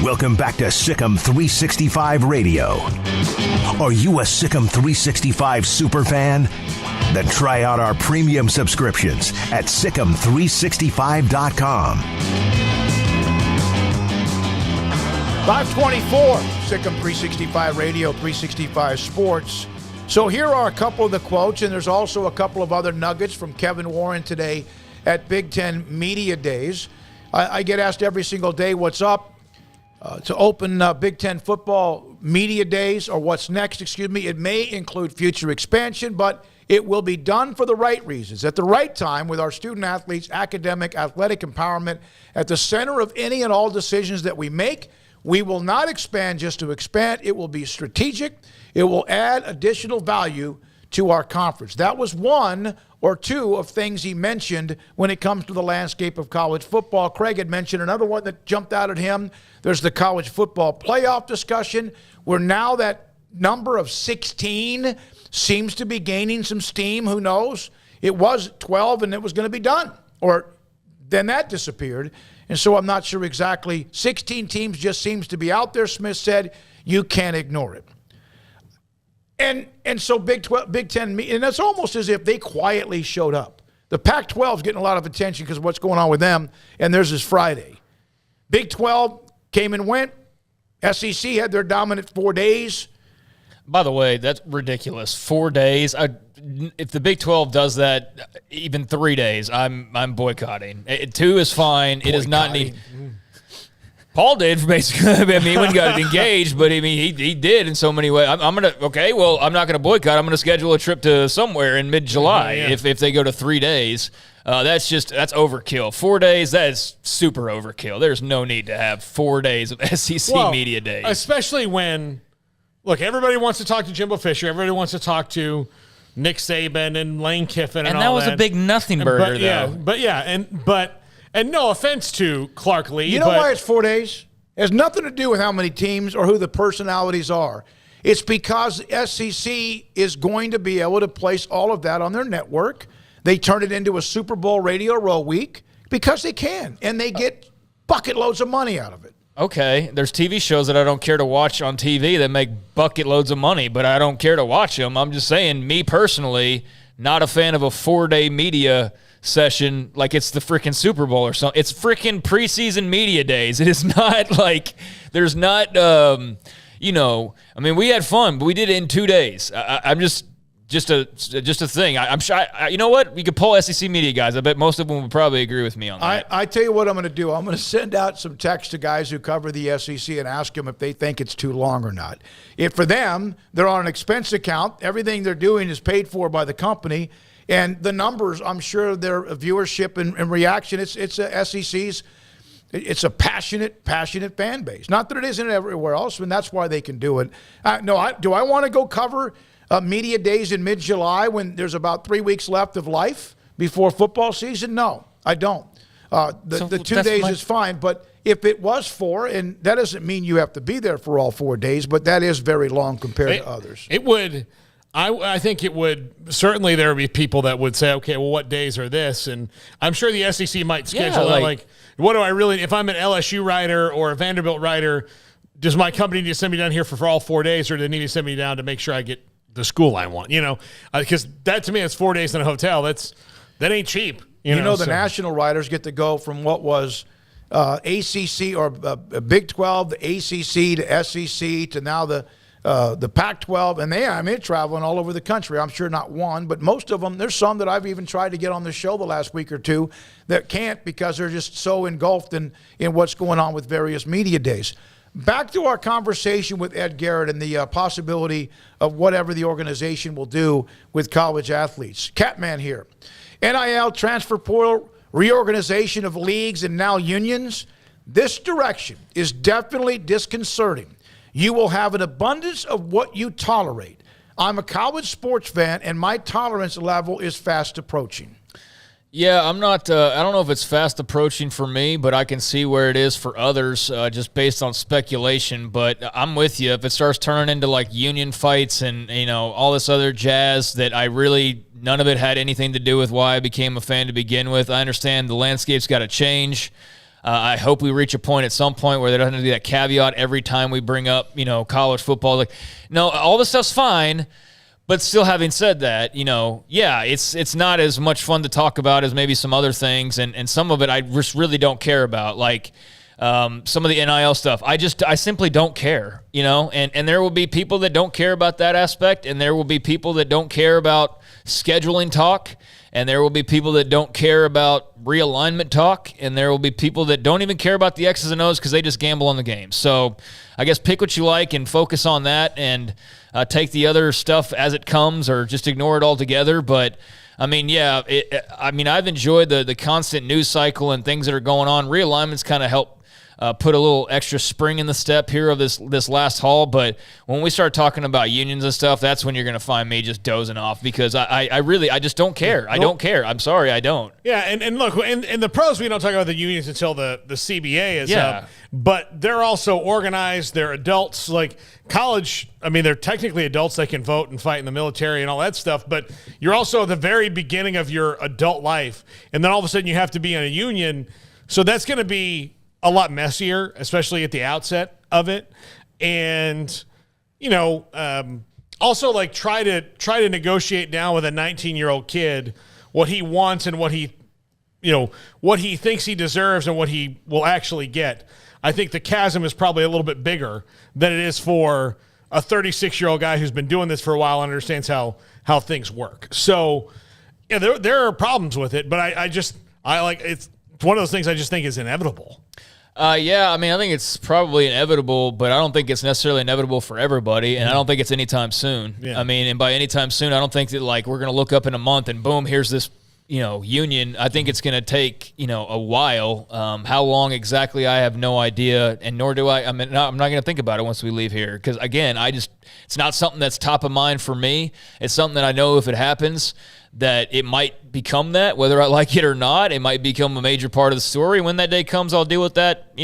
Welcome back to Sikkim 365 Radio. Are you a Sikkim 365 super fan? Then try out our premium subscriptions at Sikkim365.com. 524, Sikkim 365 Radio, 365 Sports. So here are a couple of the quotes, and there's also a couple of other nuggets from Kevin Warren today at Big Ten Media Days. I get asked every single day what's up to open Big Ten football media days, or what's next, It may include future expansion, but it will be done for the right reasons, at the right time, with our student athletes, academic, athletic empowerment at the center of any and all decisions that we make. We will not expand just to expand. It will be strategic. It will add additional value to our conference. That was one or two of things he mentioned when it comes to the landscape of college football. Craig had mentioned another one that jumped out at him. There's the college football playoff discussion, where now that number of 16 seems to be gaining some steam. Who knows? It was 12 and it was going to be done, or then that disappeared. And so I'm not sure exactly. 16 teams just seems to be out there, Smith said. You can't ignore it. And so Big Ten, and it's almost as if they quietly showed up. The Pac-12 is getting a lot of attention because of what's going on with them, and theirs is Friday. Big 12 came and went. SEC had their dominant 4 days. By the way, that's ridiculous. 4 days. If the Big 12 does that, even 3 days, I'm boycotting. 2 is fine. It is not needed. Paul did, basically. I mean, he wouldn't got engaged, but I mean, he did in so many ways. I'm not going to boycott. I'm going to schedule a trip to somewhere in mid-July if they go to 3 days. That's overkill. 4 days, that is super overkill. There's no need to have 4 days of SEC media days. Especially when, look, everybody wants to talk to Jimbo Fisher. Everybody wants to talk to Nick Saban and Lane Kiffin and all that. And that was a big nothing burger, though. And no offense to Clark Lee. You know why it's 4 days? It has nothing to do with how many teams or who the personalities are. It's because the SEC is going to be able to place all of that on their network. They turn it into a Super Bowl Radio Row week because they can, and they get bucket loads of money out of it. Okay, there's TV shows that I don't care to watch on TV that make bucket loads of money, but I don't care to watch them. I'm just saying, me personally, not a fan of a 4-day media session like it's the freaking Super Bowl or something. It's freaking preseason media days. It is not like there's not, I mean, we had fun, but we did it in 2 days. I'm just a thing. I'm sure. You know what? We could poll SEC media guys. I bet most of them would probably agree with me on that. I tell you what I'm going to do. I'm going to send out some text to guys who cover the SEC and ask them if they think it's too long or not. If for them, they're on an expense account. Everything they're doing is paid for by the company. And the numbers, I'm sure their viewership and reaction, it's a SEC's, it's a passionate fan base. Not that it isn't everywhere else, and that's why they can do it. Do I want to go cover media days in mid-July when there's about 3 weeks left of life before football season? No, I don't. The 2 days is fine, but if it was 4, and that doesn't mean you have to be there for all 4 days, but that is very long compared to others. It would. I think it would. Certainly there would be people that would say, okay, well, what days are this? And I'm sure the SEC might schedule like what do I really, if I'm an LSU writer or a Vanderbilt writer, does my company need to send me down here for all 4 days, or do they need to send me down to make sure I get the school I want? Because that to me is 4 days in a hotel. That ain't cheap. The national writers get to go from what was ACC or Big 12, the ACC to SEC to now the Pac-12, and they're traveling all over the country. I'm sure not one, but most of them. There's some that I've even tried to get on the show the last week or two that can't because they're just so engulfed in what's going on with various media days. Back to our conversation with Ed Garrett and the possibility of whatever the organization will do with college athletes. Catman here. NIL, transfer portal, reorganization of leagues, and now unions. This direction is definitely disconcerting. You will have an abundance of what you tolerate. I'm a college sports fan, and my tolerance level is fast approaching. Yeah, I'm not. I don't know if it's fast approaching for me, but I can see where it is for others, just based on speculation. But I'm with you. If it starts turning into like union fights and all this other jazz that none of it had anything to do with why I became a fan to begin with. I understand the landscape's got to change. I hope we reach a point at some point where there doesn't have to be that caveat every time we bring up, college football. Like, no, all this stuff's fine. But still, having said that, it's not as much fun to talk about as maybe some other things, and some of it I just really don't care about, like some of the NIL stuff. I simply don't care, and there will be people that don't care about that aspect, and there will be people that don't care about scheduling talk, and there will be people that don't care about realignment talk, and there will be people that don't even care about the X's and O's because they just gamble on the game. So I guess pick what you like and focus on that, and take the other stuff as it comes, or just ignore it altogether. But I've enjoyed the constant news cycle and things that are going on. Realignment's kind of helped put a little extra spring in the step here of this last haul. But when we start talking about unions and stuff, that's when you're going to find me just dozing off, because I just don't care. I don't care. I'm sorry, I don't. Yeah, and look, in the pros, we don't talk about the unions until the CBA is up. But they're also organized. They're adults. Like college, they're technically adults. They can vote and fight in the military and all that stuff. But you're also at the very beginning of your adult life. And then all of a sudden you have to be in a union. So that's going to be a lot messier, especially at the outset of it. And, also like try to negotiate down with a 19-year-old kid what he wants and what he thinks he deserves and what he will actually get. I think the chasm is probably a little bit bigger than it is for a 36-year-old guy who's been doing this for a while and understands how things work. So, yeah, there are problems with it, but it's one of those things I just think is inevitable. I think it's probably inevitable, but I don't think it's necessarily inevitable for everybody, and I don't think it's anytime soon. Yeah. And by anytime soon, I don't think that we're going to look up in a month and boom, here's this union. I think it's going to take, a while. How long exactly, I have no idea, and nor do I'm not going to think about it once we leave here, because, again, it's not something that's top of mind for me. It's something that I know if it happens that it might become that, whether I like it or not. It might become a major part of the story. When that day comes, I'll deal with that,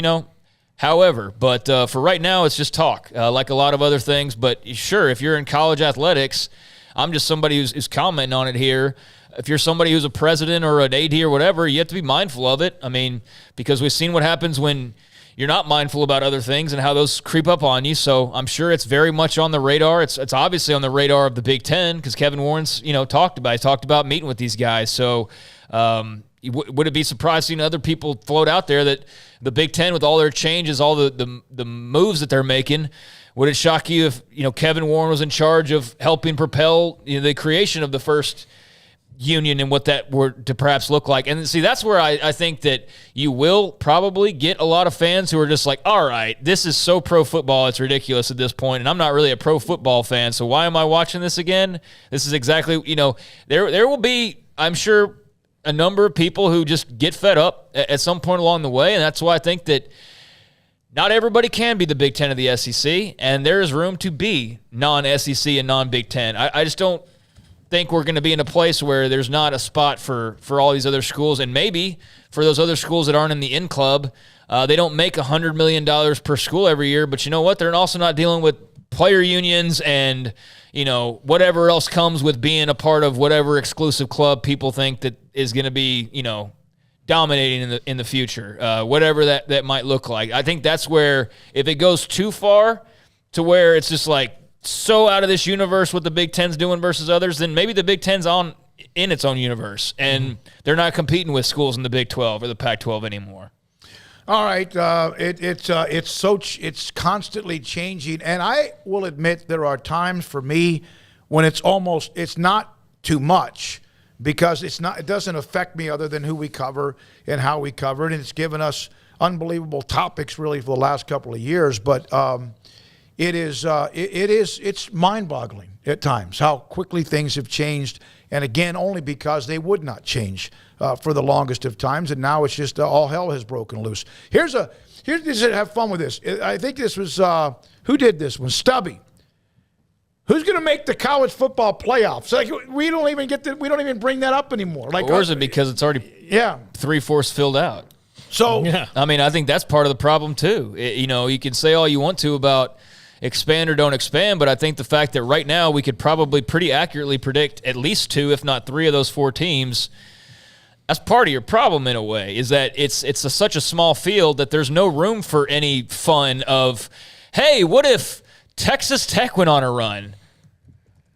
However, but for right now, it's just talk, like a lot of other things. But sure, if you're in college athletics, I'm just somebody who's commenting on it here. If you're somebody who's a president or an AD or whatever, you have to be mindful of it. I mean, because we've seen what happens when you're not mindful about other things and how those creep up on you. So I'm sure it's very much on the radar. It's obviously on the radar of the Big Ten because Kevin Warren's talked about meeting with these guys. So would it be surprising to other people float out there that the Big Ten, with all their changes, all the moves that they're making, would it shock you if Kevin Warren was in charge of helping propel the creation of the first union and what that were to perhaps look like? And see, that's where I think that you will probably get a lot of fans who are just like, all right, this is so pro football, it's ridiculous at this point, and I'm not really a pro football fan, so why am I watching this again? This is exactly, there will be, I'm sure, a number of people who just get fed up at some point along the way, and that's why I think that not everybody can be the Big Ten of the SEC, and there is room to be non-SEC and non-Big Ten. I just don't think we're going to be in a place where there's not a spot for all these other schools, and maybe for those other schools that aren't in the in-club, they don't make $100 million per school every year, but you know what? They're also not dealing with player unions and whatever else comes with being a part of whatever exclusive club people think that is going to be dominating in the future, whatever that might look like. I think that's where, if it goes too far to where it's just like so out of this universe what the Big Ten's doing versus others, then maybe the Big Ten's in its own universe, and they're not competing with schools in the Big 12 or the Pac-12 anymore. All right, it's constantly changing, and I will admit there are times for me when it's not too much, because it doesn't affect me other than who we cover and how we cover it, and it's given us unbelievable topics really for the last couple of years. But it's mind-boggling at times how quickly things have changed, and again, only because they would not change for the longest of times, and now it's just all hell has broken loose. Here's have fun with this. I think this was who did this one? Stubby. Who's going to make the college football playoffs? Like, we don't even bring that up anymore. Like, or is it because it's already 3/4 filled out? So I mean, I think that's part of the problem too. You can say all you want to about expand or don't expand, but I think the fact that right now we could probably pretty accurately predict at least 2, if not 3 of those 4 teams. That's part of your problem in a way, is that it's such a small field that there's no room for any fun of, hey, what if Texas Tech went on a run?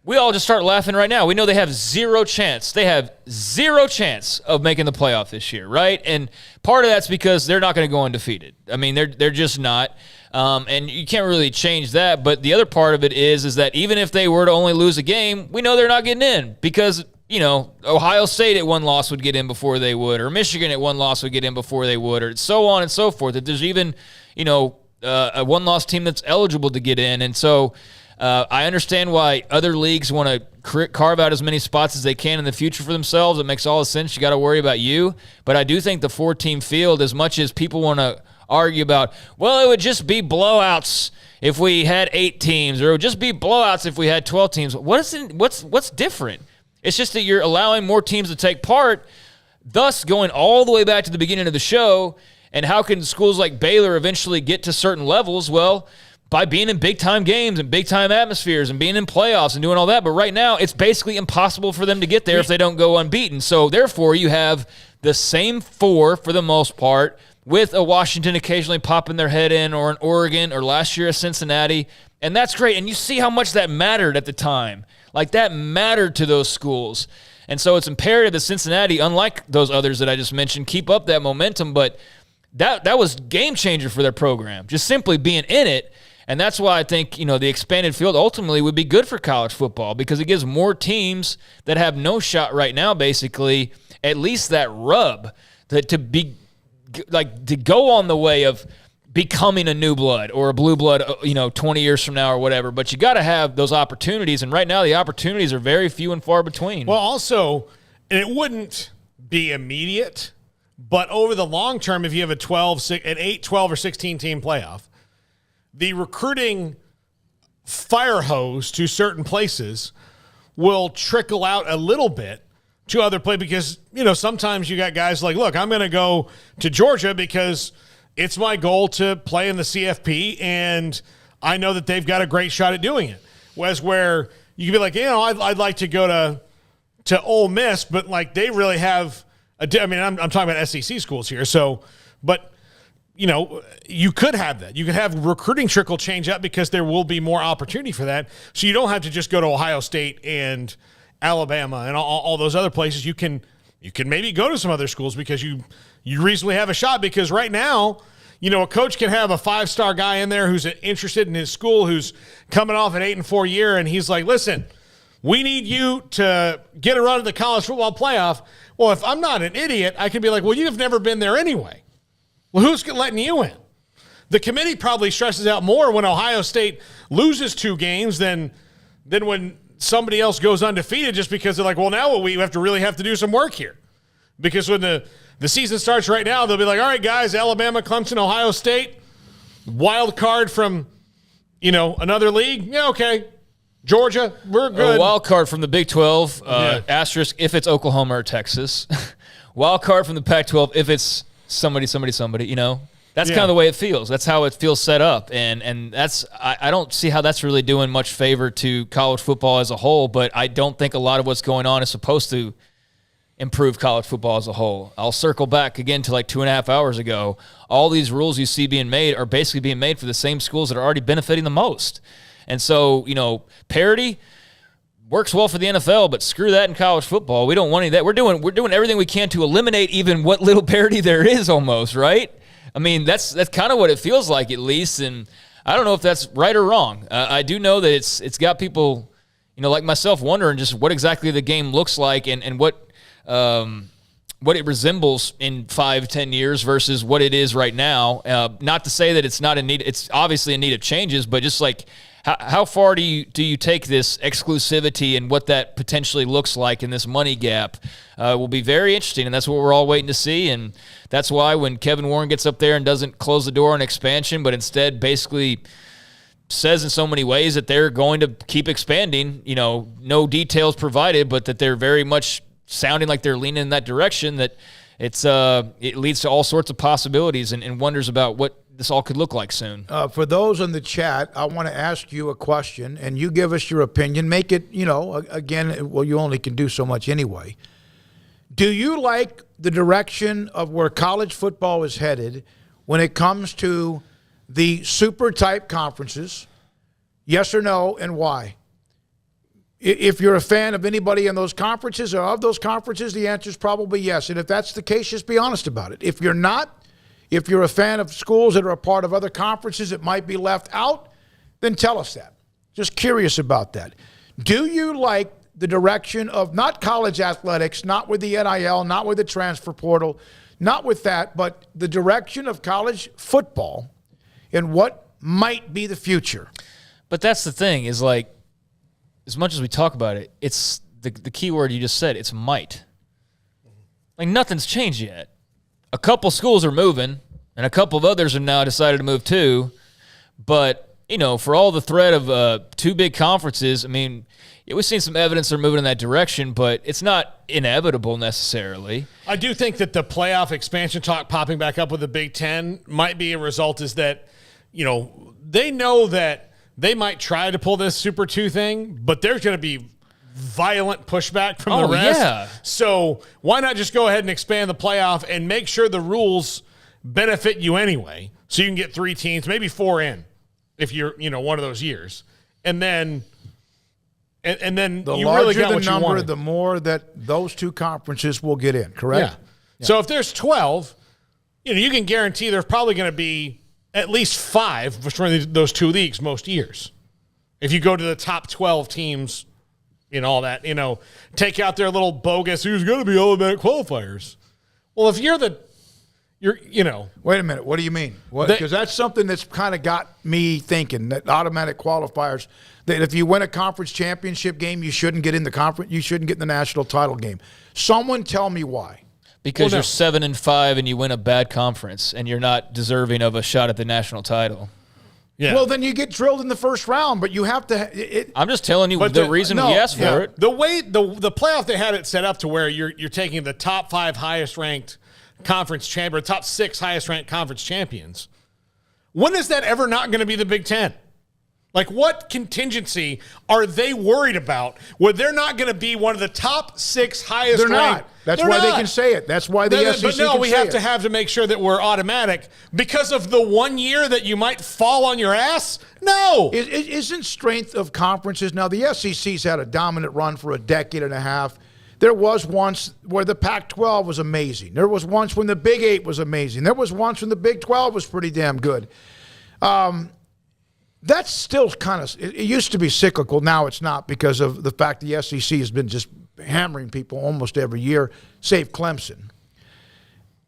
We all just start laughing right now. We know they have zero chance. They have zero chance of making the playoff this year, right? And part of that's because they're not going to go undefeated. I mean, they're just not. And you can't really change that. But the other part of it is that even if they were to only lose a game, we know they're not getting in because, Ohio State at one loss would get in before they would, or Michigan at one loss would get in before they would, or so on and so forth. That there's even, a one-loss team that's eligible to get in. And so I understand why other leagues want to carve out as many spots as they can in the future for themselves. It makes all the sense. You got to worry about you. But I do think the 4-team field, as much as people want to argue about, well, it would just be blowouts if we had 8 teams, or it would just be blowouts if we had 12 teams. What's different? It's just that you're allowing more teams to take part, thus going all the way back to the beginning of the show. And how can schools like Baylor eventually get to certain levels? Well, by being in big-time games and big-time atmospheres and being in playoffs and doing all that. But right now, it's basically impossible for them to get there if they don't go unbeaten. So, therefore, you have the same 4 for the most part, with a Washington occasionally popping their head in, or an Oregon, or last year a Cincinnati. And that's great. And you see how much that mattered at the time. Like, that mattered to those schools. And so it's imperative that Cincinnati, unlike those others that I just mentioned, keep up that momentum. But that was game changer for their program, just simply being in it. And that's why I think, the expanded field ultimately would be good for college football, because it gives more teams that have no shot right now, basically, at least that rub to go on the way of becoming a new blood or a blue blood, 20 years from now or whatever. But you got to have those opportunities. And right now the opportunities are very few and far between. Well, also, it wouldn't be immediate, but over the long term, if you have an 8, 12, or 16 team playoff, the recruiting fire hose to certain places will trickle out a little bit to other places, because, sometimes you got guys like, look, I'm going to go to Georgia because it's my goal to play in the CFP, and I know that they've got a great shot at doing it. Whereas where you can be like, I'd like to go to Ole Miss, but like they really have I'm talking about SEC schools here. So, but you could have that. You could have recruiting trickle change up because there will be more opportunity for that. So you don't have to just go to Ohio State and Alabama and all those other places. You can maybe go to some other schools because you reasonably have a shot, because right now, a coach can have a 5-star guy in there who's interested in his school, who's coming off an 8-4 year, and he's like, listen, we need you to get a run at the college football playoff. Well, if I'm not an idiot, I can be like, well, you've never been there anyway. Well, who's letting you in? The committee probably stresses out more when Ohio State loses 2 games than when somebody else goes undefeated, just because they're like, well, now we have to do some work here. Because when the season starts right now, they'll be like, all right, guys, Alabama, Clemson, Ohio State, wild card from, another league. Yeah, okay. Georgia, we're good. A wild card from the Big 12, asterisk if it's Oklahoma or Texas. Wild card from the Pac-12 if it's somebody. That's kind of the way it feels. That's how it feels set up. And that's I don't see how that's really doing much favor to college football as a whole, but I don't think a lot of what's going on is supposed to improve college football as a whole. I'll circle back again to like 2.5 hours ago. All these rules you see being made are basically being made for the same schools that are already benefiting the most. And so, parity works well for the NFL, but screw that in college football. We don't want any of that. We're doing everything we can to eliminate even what little parity there is almost, right? I mean, that's kind of what it feels like, at least, and I don't know if that's right or wrong. I do know that it's got people, like myself, wondering just what exactly the game looks like and what it resembles in 5-10 years versus what it is right now. Not to say that it's not in need. It's obviously in need of changes, but just like how far do you take this exclusivity and what that potentially looks like in this money gap will be very interesting, and that's what we're all waiting to see. And that's why when Kevin Warren gets up there and doesn't close the door on expansion, but instead basically says in so many ways that they're going to keep expanding, no details provided, but that they're very much sounding like they're leaning in that direction, that it leads to all sorts of possibilities and wonders about what this all could look like soon. For those in the chat, I want to ask you a question, and you give us your opinion. Make it, again, well, you only can do so much anyway. Do you like the direction of where college football is headed when it comes to the super-type conferences? Yes or no, and why? If you're a fan of anybody in those conferences or of those conferences, the answer is probably yes. And if that's the case, just be honest about it. If you're not, if you're a fan of schools that are a part of other conferences that might be left out, then tell us that. Just curious about that. Do you like the direction of not college athletics, not with the NIL, not with the transfer portal, not with that, but the direction of college football and what might be the future? But that's the thing, is like, as much as we talk about it, it's the key word you just said, it's might. Like, nothing's changed yet. A couple schools are moving, and a couple of others have now decided to move too. But, for all the threat of 2 big conferences, I mean, we've seen some evidence they're moving in that direction, but it's not inevitable necessarily. I do think that the playoff expansion talk popping back up with the Big Ten might be a result is that, they know that they might try to pull this Super 2 thing, but there's going to be violent pushback from the rest. Yeah. So why not just go ahead and expand the playoff and make sure the rules benefit you anyway, so you can get 3 teams, maybe 4 in, if you're one of those years, and then the you larger really got the what you number, wanted. the more that those 2 conferences will get in. Correct. Yeah. So if there's 12, you can guarantee there's probably going to be at least 5 between those 2 leagues most years. If you go to the top 12 teams, all that, take out their little bogus, who's going to be automatic qualifiers. Well, if you're Wait a minute. What do you mean? Because that's something that's kind of got me thinking, that automatic qualifiers, that if you win a conference championship game, you shouldn't get in the conference, you shouldn't get in the national title game. Someone tell me why. Because you're 7-5 and you win a bad conference and you're not deserving of a shot at the national title. Yeah. Well, then you get drilled in the first round, but you have to. I'm just telling you the reason we asked for it. The way the playoff, they had it set up to where you're taking the top 5 highest ranked conference champion, top 6 highest ranked conference champions. When is that ever not going to be the Big Ten? Like, what contingency are they worried about where they're not going to be one of the top 6 highest They're ranked? not. That's why they can say it. That's why the SEC But no, can we say have it. to have to make sure that we're automatic because of the 1 year that you might fall on your ass. No. Isn't strength of conferences? Now, the SEC's had a dominant run for a decade and a half. There was once where the Pac-12 was amazing. There was once when the Big 8 was amazing. There was once when the Big 12 was pretty damn good. That's still kind of, it used to be cyclical. Now it's not because of the fact the SEC has been just hammering people almost every year, save Clemson.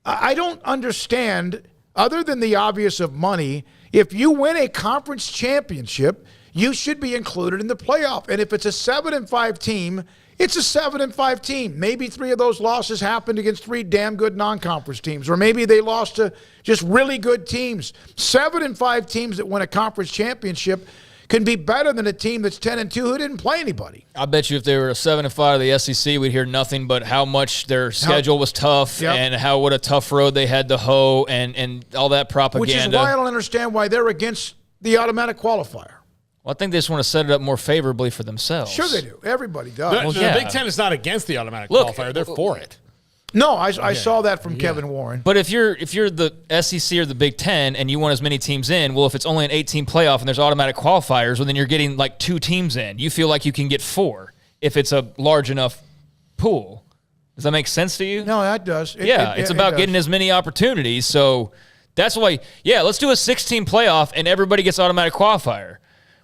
I don't understand, other than the obvious of money, if you win a conference championship, you should be included in the playoff. And if it's a 7-5 team, it's a 7-5 team. Maybe 3 of those losses happened against 3 damn good non-conference teams, or maybe they lost to just really good teams. 7-5 teams that win a conference championship can be better than a team that's 10-2 who didn't play anybody. I bet you if they were a 7-5 of the SEC, we'd hear nothing but how much their schedule was tough and what a tough road they had to hoe and all that propaganda. Which is why I don't understand why they're against the automatic qualifier. Well, I think they just want to set it up more favorably for themselves. Sure they do. Everybody does. The Big Ten is not against the automatic qualifier. They're for it. No, I saw that from Kevin Warren. But if you're the SEC or the Big Ten and you want as many teams in, well, if it's only an 8-team playoff and there's automatic qualifiers, well, then you're getting like 2 teams in. You feel like you can get 4 if it's a large enough pool. Does that make sense to you? No, that does. It's about getting as many opportunities. So that's why, let's do a 6-team playoff and everybody gets automatic qualifier.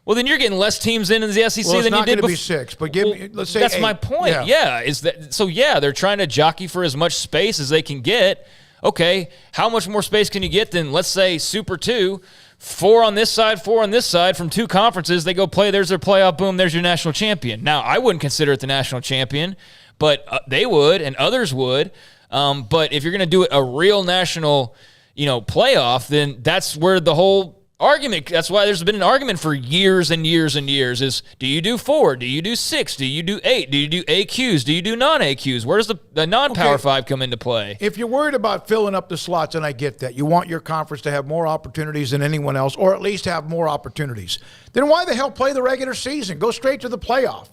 Well, then you're getting less teams in the SEC well, than you did before. It's not going to be 6, but give me, let's say that's 8. my point. They're trying to jockey for as much space as they can get. Okay, how much more space can you get than, let's say, Super 2, 4 on this side, 4 on this side from 2 conferences. They go play, there's their playoff, boom, there's your national champion. Now, I wouldn't consider it the national champion, but they would and others would. But if you're going to do it a real national, playoff, then that's where the whole argument, that's why there's been an argument for years and years and years is, do you do 4? Do you do 6? Do you do 8? Do you do AQs? Do you do non-AQs? Where does the non-Power 5 come into play? If you're worried about filling up the slots, and I get that, you want your conference to have more opportunities than anyone else, or at least have more opportunities, then why the hell play the regular season? Go straight to the playoff.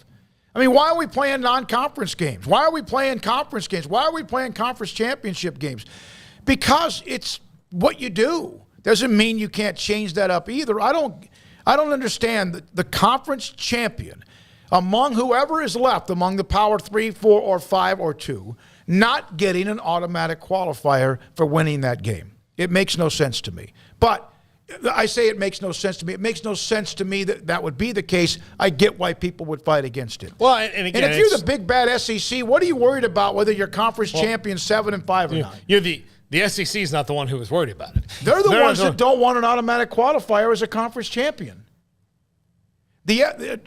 I mean, why are we playing non-conference games? Why are we playing conference games? Why are we playing conference championship games? Because it's what you do. Doesn't mean you can't change that up either. I don't understand the conference champion among whoever is left among the Power 3, 4, or 5, or 2 not getting an automatic qualifier for winning that game. It makes no sense to me. But I say it makes no sense to me. It makes no sense to me that that would be the case. I get why people would fight against it. Well, and again, if you're the big bad SEC, what are you worried about whether you're conference champion 7-5 or not? You're the SEC is not the one who was worried about it. They're the ones that don't want an automatic qualifier as a conference champion.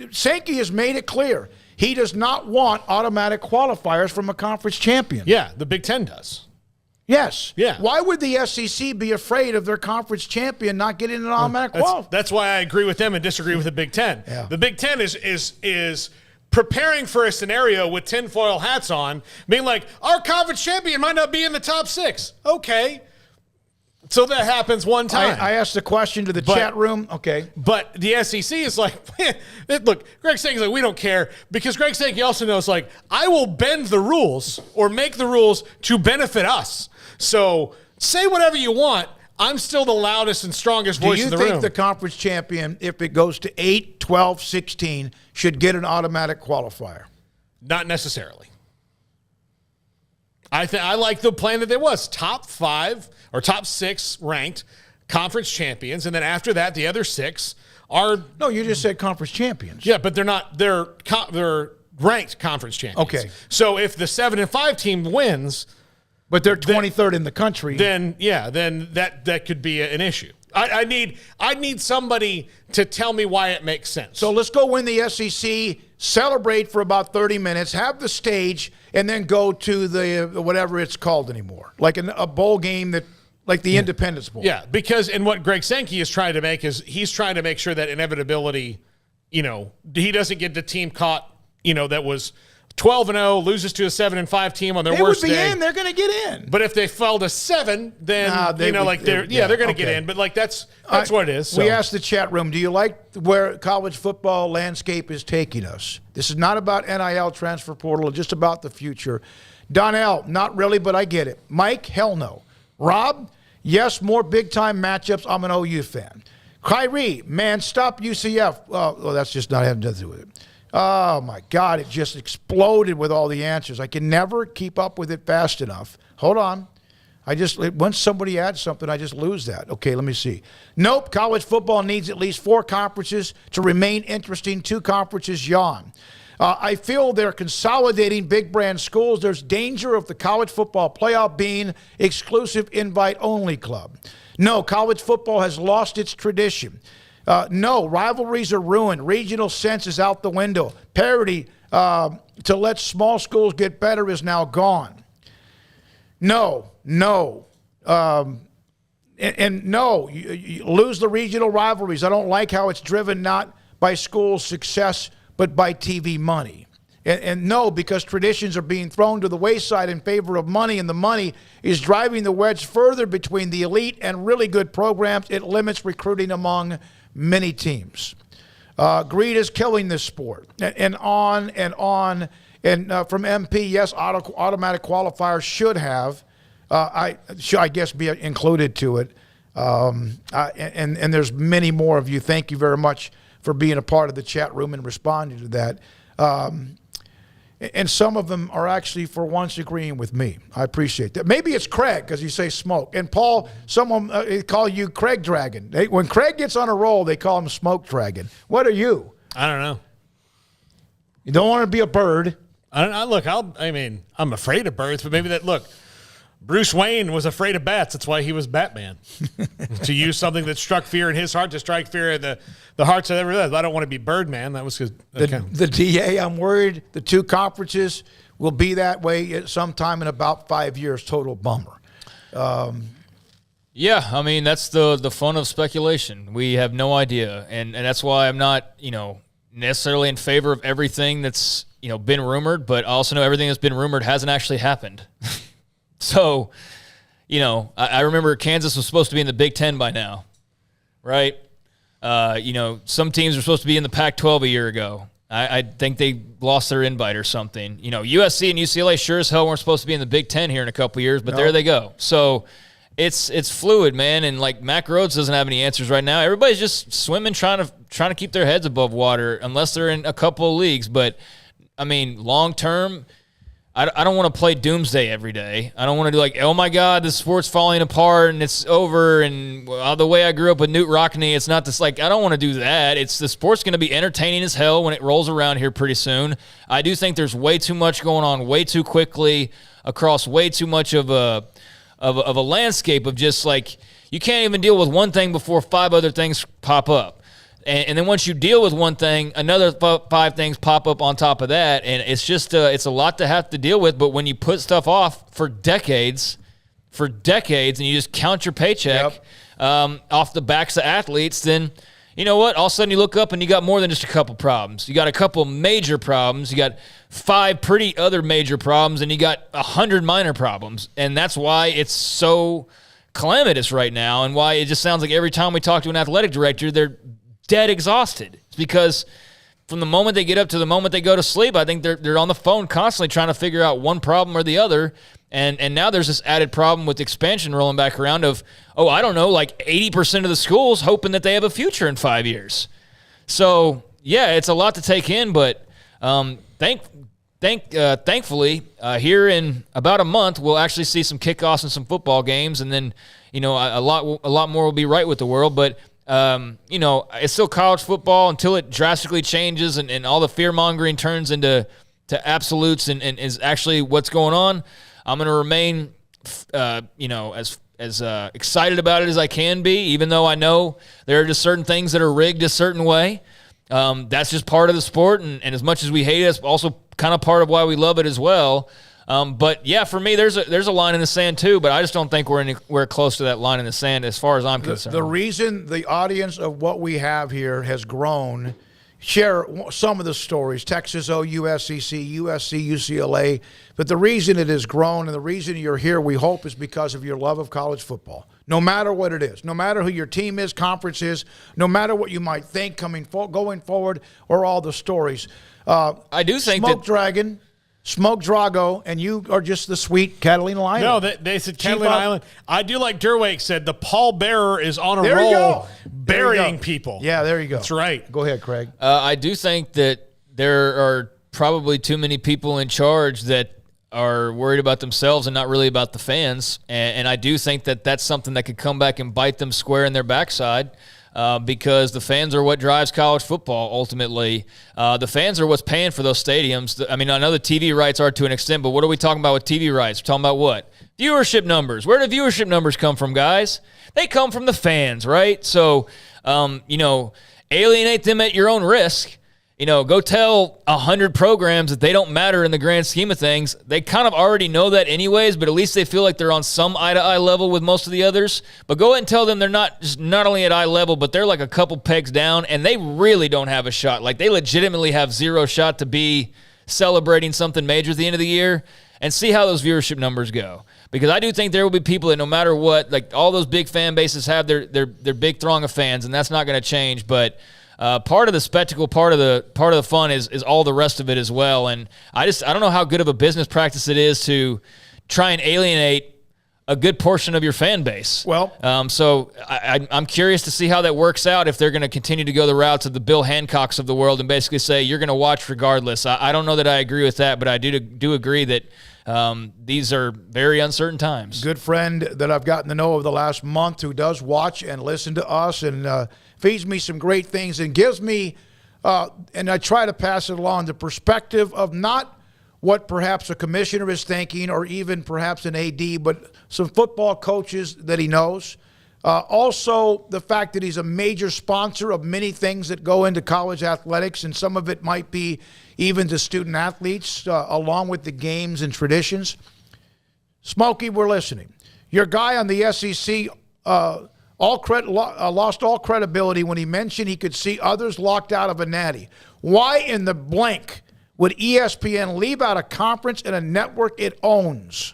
Sankey has made it clear he does not want automatic qualifiers from a conference champion. Yeah, the Big Ten does. Yes. Yeah. Why would the SEC be afraid of their conference champion not getting an automatic qualifier? That's why I agree with them and disagree with the Big Ten. Yeah. The Big Ten is preparing for a scenario with tinfoil hats on, being like, our conference champion might not be in the top 6. Okay. So that happens one time. I asked the question to the chat room. Okay. But the SEC is like, look, Greg Sankey's like, we don't care. Because Greg Sankey also knows, like, I will bend the rules or make the rules to benefit us. So say whatever you want. I'm still the loudest and strongest voice in the room. Do you think the conference champion, if it goes to 8, 12, 16, should get an automatic qualifier? Not necessarily. I like the plan that there was. Top 5 or top 6 ranked conference champions, and then after that, the other 6 are... No, you just said conference champions. Yeah, but they're not. They're ranked conference champions. Okay. So if the 7-5 team wins... But they're 23rd in the country. Then that could be an issue. I need somebody to tell me why it makes sense. So let's go win the SEC, celebrate for about 30 minutes, have the stage, and then go to the whatever it's called anymore, like a bowl game that, like the Independence Bowl. Yeah, because and what Greg Sankey is trying to make is he's trying to make sure that inevitability, he doesn't get the team caught, that was 12-0, loses to a 7-5 team on their They worst would be day. in. They're going to get in. But if they fell to 7, then they're going to get in. But that's what it is. So. We asked the chat room, do you like where college football landscape is taking us? This is not about NIL transfer portal, just about the future. Donnell, not really, but I get it. Mike, hell no. Rob, yes, more big-time matchups. I'm an OU fan. Kyrie, man, stop UCF. Well, that's just not having nothing to do with it. Oh, my God, it just exploded with all the answers. I can never keep up with it fast enough. Hold on. Once somebody adds something, I just lose that. Okay, let me see. Nope, college football needs at least 4 conferences to remain interesting. 2 conferences, yawn. I feel they're consolidating big brand schools. There's danger of the college football playoff being exclusive invite-only club. No, college football has lost its tradition. No, rivalries are ruined. Regional sense is out the window. Parity to let small schools get better is now gone. No. And no, you lose the regional rivalries. I don't like how it's driven not by school success, but by TV money. And no, because traditions are being thrown to the wayside in favor of money, and the money is driving the wedge further between the elite and really good programs. It limits recruiting among many teams. Greed is killing this sport. And on and on. And from MP, yes, automatic qualifiers should have, I guess, be included to it. And there's many more of you. Thank you very much for being a part of the chat room and responding to that. And some of them are actually, for once, agreeing with me. I appreciate that. Maybe it's Craig, because you say Smoke. And Paul, someone call you Craig Dragon. When Craig gets on a roll, they call him Smoke Dragon. What are you? I don't know. You don't want to be a bird. I don't know. Look, I'm afraid of birds, but maybe Bruce Wayne was afraid of bats. That's why he was Batman. To use something that struck fear in his heart to strike fear in the hearts of everyone else. I don't want to be Birdman. That was the DA. I'm worried the 2 conferences will be that way at sometime in about 5 years. Total bummer. Yeah, I mean, that's the fun of speculation. We have no idea, and that's why I'm not necessarily in favor of everything that's been rumored, but I also know everything that's been rumored hasn't actually happened. So, I remember Kansas was supposed to be in the Big Ten by now, right? Some teams were supposed to be in the Pac-12 a year ago. I think they lost their invite or something. USC and UCLA sure as hell weren't supposed to be in the Big Ten here in a couple of years, but there they go. So it's fluid, man. And like Mack Rhoades doesn't have any answers right now. Everybody's just swimming, trying to keep their heads above water, unless they're in a couple of leagues. But I mean, long term, I don't want to play doomsday every day. I don't want to do like, oh my God, the sport's falling apart and it's over. And the way I grew up with Newt Rockney, it's not this, like, I don't want to do that. It's the sport's going to be entertaining as hell when it rolls around here pretty soon. I do think there's way too much going on way too quickly across way too much of a landscape of just like, you can't even deal with one thing before 5 other things pop up. And then once you deal with one thing, another 5 things pop up on top of that. And it's just it's a lot to have to deal with. But when you put stuff off for decades, and you just count your paycheck off the backs of athletes, then you know what? All of a sudden you look up and you got more than just a couple problems. You got a couple major problems. You got 5 pretty other major problems, and you got 100 minor problems. And that's why it's so calamitous right now, and why it just sounds like every time we talk to an athletic director, they're dead exhausted. It's because from the moment they get up to the moment they go to sleep, I think they're on the phone constantly trying to figure out one problem or the other. And now there's this added problem with expansion rolling back around of, I don't know, like 80% of the schools hoping that they have a future in 5 years. So yeah, it's a lot to take in, but thankfully here in about a month we'll actually see some kickoffs and some football games, and then a lot more will be right with the world. But it's still college football until it drastically changes and all the fear-mongering turns into absolutes and is actually what's going on. I'm going to remain, as excited about it as I can be, even though I know there are just certain things that are rigged a certain way. That's just part of the sport, and as much as we hate it, it's also kind of part of why we love it as well. But yeah, for me, there's a line in the sand too, but I just don't think we're close to that line in the sand as far as I'm concerned. The reason the audience of what we have here has grown share some of the stories, Texas, OU, SEC, USC, UCLA. But the reason it has grown and the reason you're here, we hope, is because of your love of college football. No matter what it is, no matter who your team is, conference is, no matter what you might think going forward, or all the stories. I do think Smoke Dragon, Smoke Drago, and you are just the sweet Catalina Island. No, they said Catalina Island. I do like Derwake said, the pallbearer is on a roll burying people. Yeah, there you go. That's right. Go ahead, Craig. I do think that there are probably too many people in charge that are worried about themselves and not really about the fans. And I do think that that's something that could come back and bite them square in their backside. Because the fans are what drives college football ultimately. The fans are what's paying for those stadiums. I mean, I know the TV rights are to an extent, but what are we talking about with TV rights? We're talking about what? Viewership numbers. Where do viewership numbers come from, guys? They come from the fans, right? So, alienate them at your own risk. Go tell 100 programs that they don't matter in the grand scheme of things. They kind of already know that anyways, but at least they feel like they're on some eye-to-eye level with most of the others. But go ahead and tell them they're not only at eye level, but they're like a couple pegs down, and they really don't have a shot. Like, they legitimately have zero shot to be celebrating something major at the end of the year, and see how those viewership numbers go. Because I do think there will be people that no matter what, like all those big fan bases have their big throng of fans, and that's not going to change, but part of the spectacle, part of the fun is all the rest of it as well. And I don't know how good of a business practice it is to try and alienate a good portion of your fan base. Well, so I'm curious to see how that works out, if they're going to continue to go the routes of the Bill Hancocks of the world and basically say you're going to watch regardless. I don't know that I agree with that, but I do agree that these are very uncertain times. Good friend that I've gotten to know over the last month who does watch and listen to us and feeds me some great things and gives me, and I try to pass it along, the perspective of not what perhaps a commissioner is thinking or even perhaps an AD, but some football coaches that he knows. Also, the fact that he's a major sponsor of many things that go into college athletics, and some of it might be even to student athletes, along with the games and traditions. Smokey, we're listening. Your guy on the SEC lost all credibility when he mentioned he could see others locked out of a natty. Why in the blank would ESPN leave out a conference and a network it owns,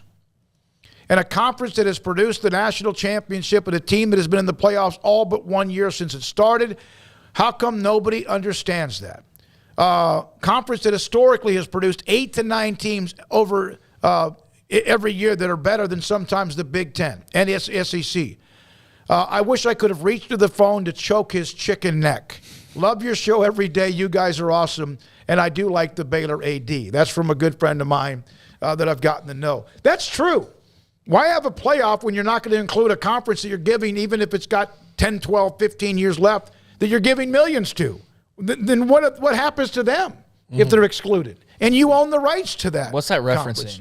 and a conference that has produced the national championship and a team that has been in the playoffs all but 1 year since it started? How come nobody understands that? Conference that historically has produced 8 to 9 teams over every year that are better than sometimes the Big Ten and SEC. I wish I could have reached to the phone to choke his chicken neck. Love your show every day. You guys are awesome. And I do like the Baylor AD. That's from a good friend of mine that I've gotten to know. That's true. Why have a playoff when you're not going to include a conference that you're giving, even if it's got 10, 12, 15 years left, that you're giving millions to? Then what happens to them if they're excluded? And you own the rights to that. What's that referencing? Conference.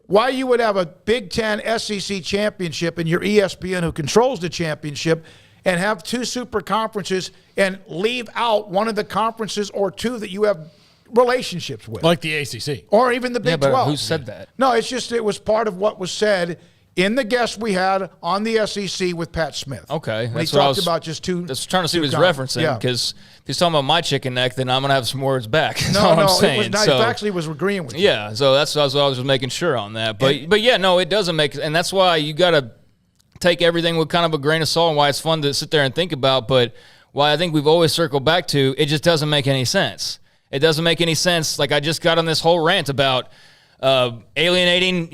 Why you would have a Big Ten SEC championship and your ESPN, who controls the championship, and have 2 super conferences and leave out one of the conferences or 2 that you have relationships with. Like the ACC. Or even the Big 12. Who said that? No, it's just it was part of what was said in the guest we had on the SEC with Pat Smith. Okay. When he talked about just 2. That's trying to see what he's referencing, because if he's talking about my chicken neck, then I'm going to have some words back. That's all I'm saying. It was nice. Actually was agreeing with you. Yeah, so that's what I was making sure on that. But yeah, no, it doesn't make – and that's why you got to take everything with kind of a grain of salt, and why it's fun to sit there and think about, but why I think we've always circled back to it just doesn't make any sense. It doesn't make any sense. Like, I just got on this whole rant about alienating,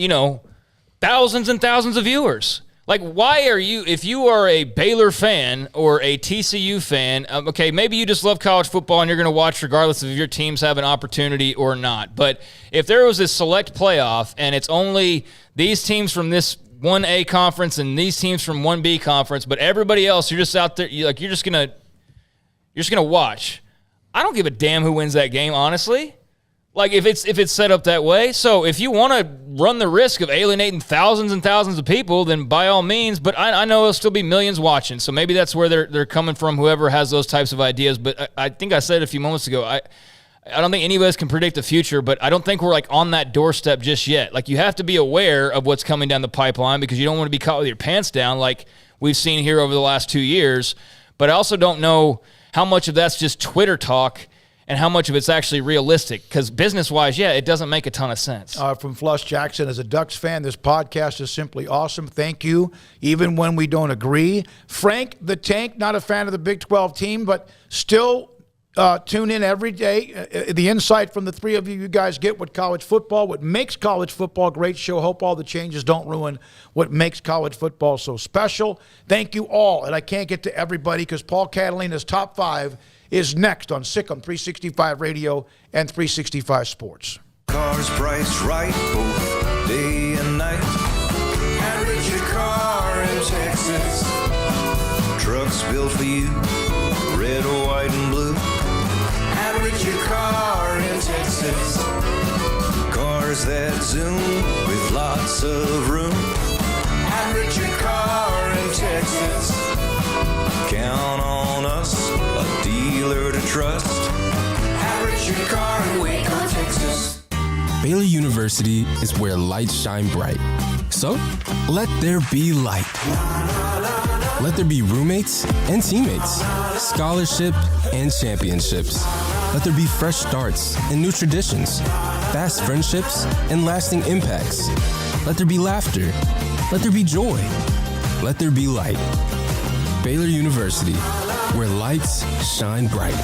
thousands and thousands of viewers. Like, why are you, if you are a Baylor fan or a TCU fan, okay, maybe you just love college football and you're going to watch regardless of if your teams have an opportunity or not. But if there was a select playoff and it's only these teams from this 1A conference and these teams from 1B conference, but everybody else, you're just out there, you're just going to watch. I don't give a damn who wins that game, honestly. Like, if it's set up that way. So if you want to run the risk of alienating thousands and thousands of people, then by all means. But I know there'll still be millions watching. So maybe that's where they're coming from, whoever has those types of ideas. But I think I said a few moments ago, I don't think any of us can predict the future, but I don't think we're like on that doorstep just yet. Like, you have to be aware of what's coming down the pipeline, because you don't want to be caught with your pants down like we've seen here over the last 2 years. But I also don't know how much of that's just Twitter talk and how much of it's actually realistic. Because business-wise, yeah, it doesn't make a ton of sense. From Flush Jackson, as a Ducks fan, this podcast is simply awesome. Thank you, even when we don't agree. Frank the Tank, not a fan of the Big 12 team, but still tune in every day. The insight from the three of you guys get with college football, what makes college football a great show. Hope all the changes don't ruin what makes college football so special. Thank you all. And I can't get to everybody because Paul Catalina's Top 5 is next on Sikkim 365 Radio and 365 Sports. Cars priced right both day and night. Average your car in Texas. Trucks built for you, red, white, and blue. Average your car in Texas. Cars that zoom with lots of room. Average your car in Texas. Count on us, a dealer to trust. Average your car in Waco, Texas. Baylor University is where lights shine bright. So, let there be light. Let there be roommates and teammates, scholarship and championships. Let there be fresh starts and new traditions, fast friendships and lasting impacts. Let there be laughter. Let there be joy. Let there be light. Baylor University, where lights shine bright.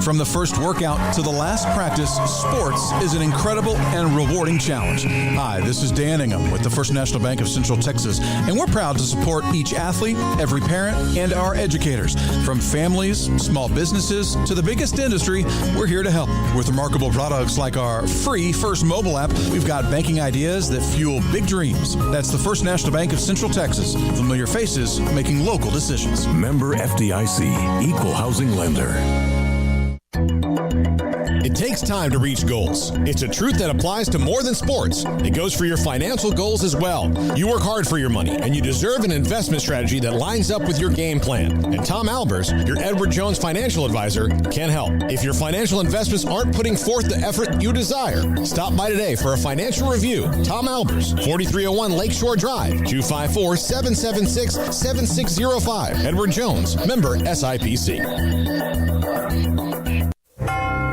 From the first workout to the last practice, sports is an incredible and rewarding challenge. Hi, this is Dan Ingham with the First National Bank of Central Texas, and we're proud to support each athlete, every parent, and our educators. From families, small businesses, to the biggest industry, we're here to help. With remarkable products like our free First mobile app, we've got banking ideas that fuel big dreams. That's the First National Bank of Central Texas. Familiar faces making local decisions. Member FDIC, Equal Housing Lender. It takes time to reach goals. It's a truth that applies to more than sports. It goes for your financial goals as well. You work hard for your money, and you deserve an investment strategy that lines up with your game plan. And Tom Albers, your Edward Jones financial advisor, can help. If your financial investments aren't putting forth the effort you desire, stop by today for a financial review. Tom Albers, 4301 Lakeshore Drive, 254-776-7605. Edward Jones, member SIPC.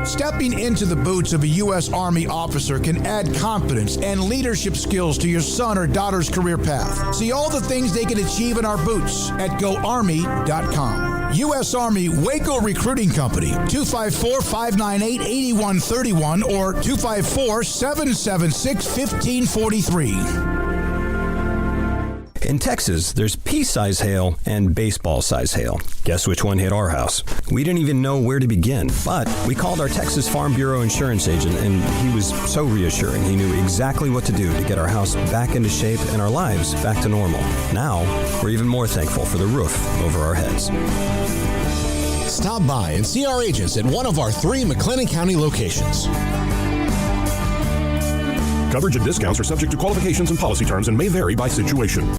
Stepping into the boots of a U.S. Army officer can add confidence and leadership skills to your son or daughter's career path. See all the things they can achieve in our boots at GoArmy.com. U.S. Army Waco Recruiting Company, 254-598-8131 or 254-776-1543. In Texas, there's pea-size hail and baseball-size hail. Guess which one hit our house? We didn't even know where to begin, but we called our Texas Farm Bureau insurance agent, and he was so reassuring. He knew exactly what to do to get our house back into shape and our lives back to normal. Now, we're even more thankful for the roof over our heads. Stop by and see our agents at one of our 3 McLennan County locations. Coverage and discounts are subject to qualifications and policy terms and may vary by situation.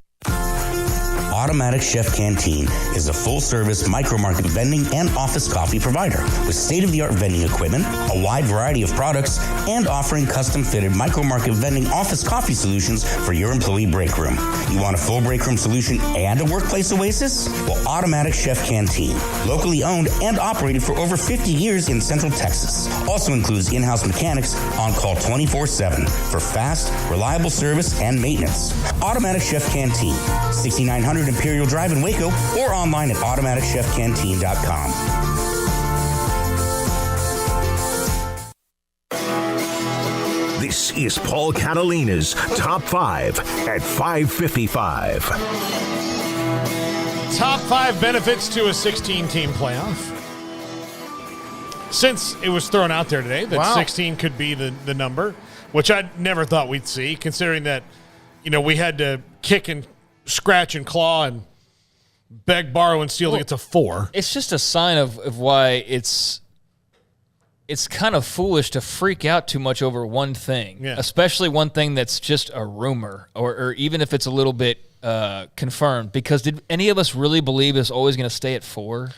Automatic Chef Canteen is a full-service micro-market vending and office coffee provider with state-of-the-art vending equipment, a wide variety of products, and offering custom-fitted micro-market vending office coffee solutions for your employee break room. You want a full break room solution and a workplace oasis? Well, Automatic Chef Canteen, locally owned and operated for over 50 years in Central Texas, also includes in-house mechanics on call 24/7 for fast, reliable service and maintenance. Automatic Chef Canteen, 6900 Imperial Drive in Waco, or online at automaticchefcanteen.com. This is Paul Catalina's Top 5 at 5:55. Top 5 benefits to a 16-team playoff. Since it was thrown out there today that 16 could be the number, which I never thought we'd see, considering that, we had to kick and scratch and claw and beg, borrow, and steal to get to 4. It's just a sign of why it's kind of foolish to freak out too much over one thing, especially one thing that's just a rumor, or even if it's a little bit confirmed. Because did any of us really believe it's always going to stay at 4?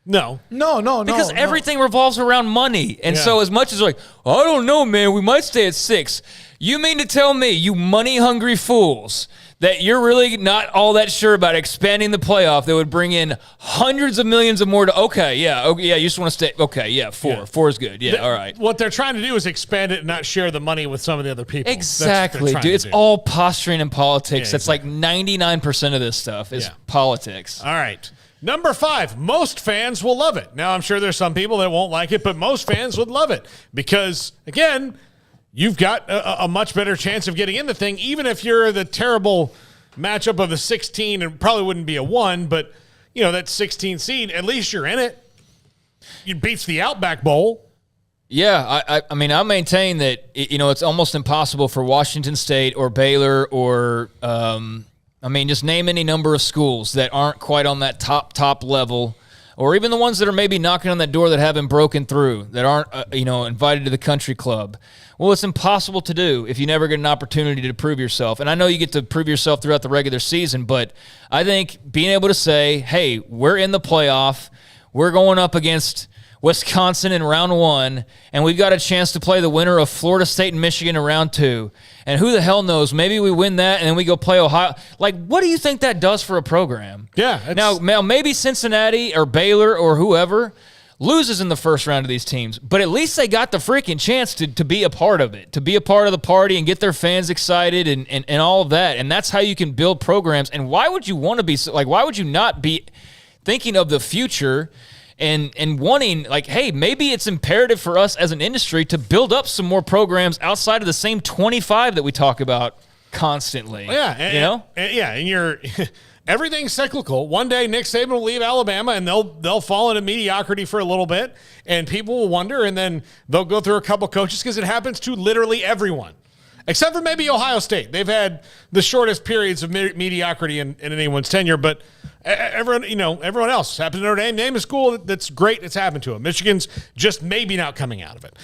No. Because everything revolves around money. And so as much as I don't know, man, we might stay at 6. You mean to tell me, you money-hungry fools, that you're really not all that sure about expanding the playoff that would bring in hundreds of millions of more to, you just want to stay, 4 is good, all right. What they're trying to do is expand it and not share the money with some of the other people. Exactly, dude. It's all posturing and politics. That's like 99% of this stuff is politics. All right. Number 5, most fans will love it. Now, I'm sure there's some people that won't like it, but most fans would love it because, again, you've got a much better chance of getting in the thing, even if you're the terrible matchup of the 16, and probably wouldn't be a 1, but, that 16 seed, at least you're in it. It beats the Outback Bowl. Yeah, I mean, I maintain that, it's almost impossible for Washington State or Baylor or just name any number of schools that aren't quite on that top level, or even the ones that are maybe knocking on that door that haven't broken through, that aren't, invited to the country club. Well, it's impossible to do if you never get an opportunity to prove yourself. And I know you get to prove yourself throughout the regular season, but I think being able to say, hey, we're in the playoff, we're going up against Wisconsin in round 1, and we've got a chance to play the winner of Florida State and Michigan in round 2. And who the hell knows? Maybe we win that, and then we go play Ohio. Like, what do you think that does for a program? Yeah. Now, maybe Cincinnati or Baylor or whoever loses in the first round of these teams, but at least they got the freaking chance to be a part of it, to be a part of the party and get their fans excited and all of that. And that's how you can build programs. And why would you want to be why would you not be thinking of the future and wanting, hey, maybe it's imperative for us as an industry to build up some more programs outside of the same 25 that we talk about constantly. Yeah. And you're everything's cyclical. One day Nick Saban will leave Alabama and they'll fall into mediocrity for a little bit, and people will wonder, and then they'll go through a couple coaches because it happens to literally everyone. Except for maybe Ohio State. They've had the shortest periods of mediocrity in anyone's tenure, but everyone else happened to Notre Dame. Name a school that's great. It's happened to them. Michigan's just maybe not coming out of it.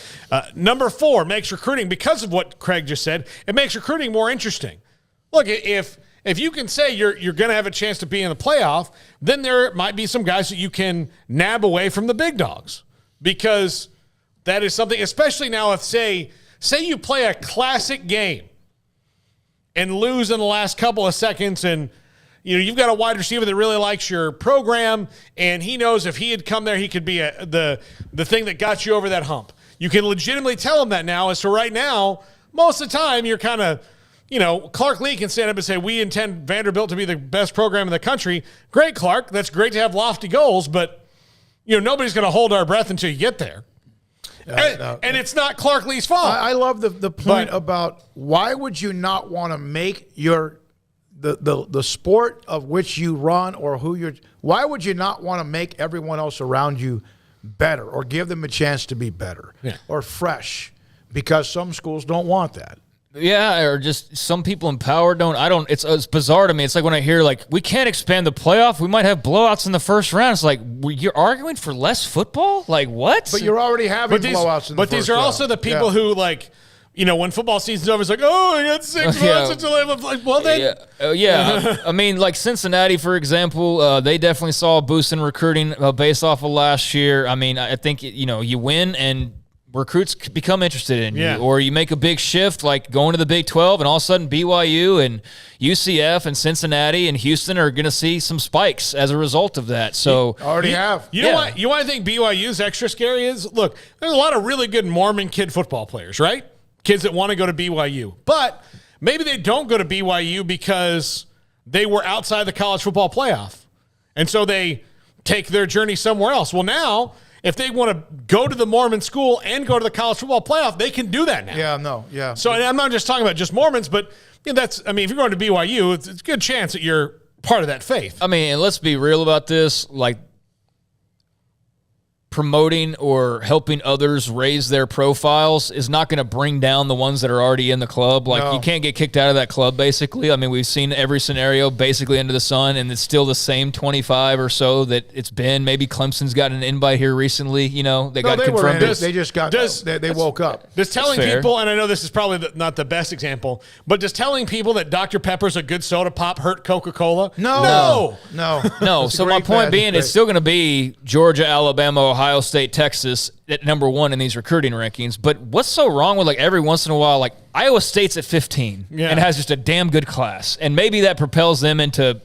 Number 4 makes recruiting, because of what Craig just said, it makes recruiting more interesting. Look, if you can say you're going to have a chance to be in the playoff, then there might be some guys that you can nab away from the big dogs, because that is something, especially now if, say you play a classic game and lose in the last couple of seconds, and you've got a wide receiver that really likes your program, and he knows if he had come there, he could be the thing that got you over that hump. You can legitimately tell him that now. As to right now, most of the time you're kind of, Clark Lee can stand up and say, we intend Vanderbilt to be the best program in the country. Great, Clark. That's great to have lofty goals, but nobody's going to hold our breath until you get there. And it's not Clark Lee's fault. I love the point about why would you not want to make the sport of which you run or why would you not want to make everyone else around you better or give them a chance to be better or fresh? Because some schools don't want that. Yeah, or just some people in power don't. It's bizarre to me. It's like when I hear, we can't expand the playoff. We might have blowouts in the first round. It's like, you're arguing for less football? Like, what? But you're already having blowouts in the first round. But these are also the people who, when football season's over, it's like, I got 6 months until I'm well, then. Yeah. I mean, Cincinnati, for example, they definitely saw a boost in recruiting based off of last year. I mean, I think, you win and recruits become interested in you, or you make a big shift like going to the Big 12, and all of a sudden BYU and UCF and Cincinnati and Houston are going to see some spikes as a result of that. So already have. You know what? You want to think BYU's extra scary is? Look, there's a lot of really good Mormon kid football players, right? Kids that want to go to BYU, but maybe they don't go to BYU because they were outside the college football playoff, and so they take their journey somewhere else. Well, now, if they want to go to the Mormon school and go to the college football playoff, they can do that now. So I'm not just talking about just Mormons, but if you're going to BYU, it's a good chance that you're part of that faith. I mean, and let's be real about this. Promoting or helping others raise their profiles is not going to bring down the ones that are already in the club. You can't get kicked out of that club, basically. I mean, we've seen every scenario basically under the sun, and it's still the same 25 or so that it's been. Maybe Clemson's got an invite here recently. They got confirmed. They just got. They woke up. Just telling people, and I know this is probably not the best example, but just telling people that Dr. Pepper's a good soda pop hurt Coca-Cola. No. So my point being, it's still going to be Georgia, Alabama, Ohio Ohio State, Texas at number 1 in these recruiting rankings. But what's so wrong with, like, every once in a while, like, Iowa State's at 15 and has just a damn good class. And maybe that propels them into,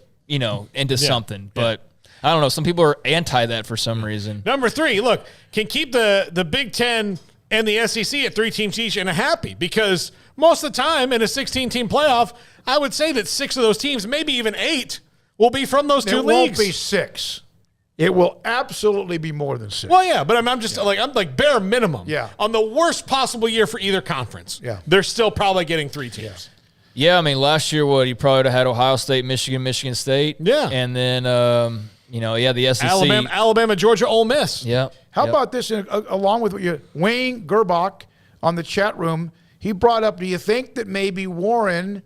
something. But I don't know. Some people are anti that for some reason. Number 3, look, can keep the Big Ten and the SEC at 3 teams each and a happy, because most of the time in a 16-team playoff, I would say that 6 of those teams, maybe even 8, will be from those 2 leagues. It won't be 6. It will absolutely be more than 6. Well, yeah, but I'm like bare minimum. Yeah. On the worst possible year for either conference. Yeah. They're still probably getting 3 teams. Yeah, I mean, last year, you probably would have had Ohio State, Michigan State. Yeah. And then, the SEC. Alabama, Georgia, Ole Miss. Yeah. How about this, along with what Wayne Gerbach on the chat room, he brought up, do you think that maybe Warren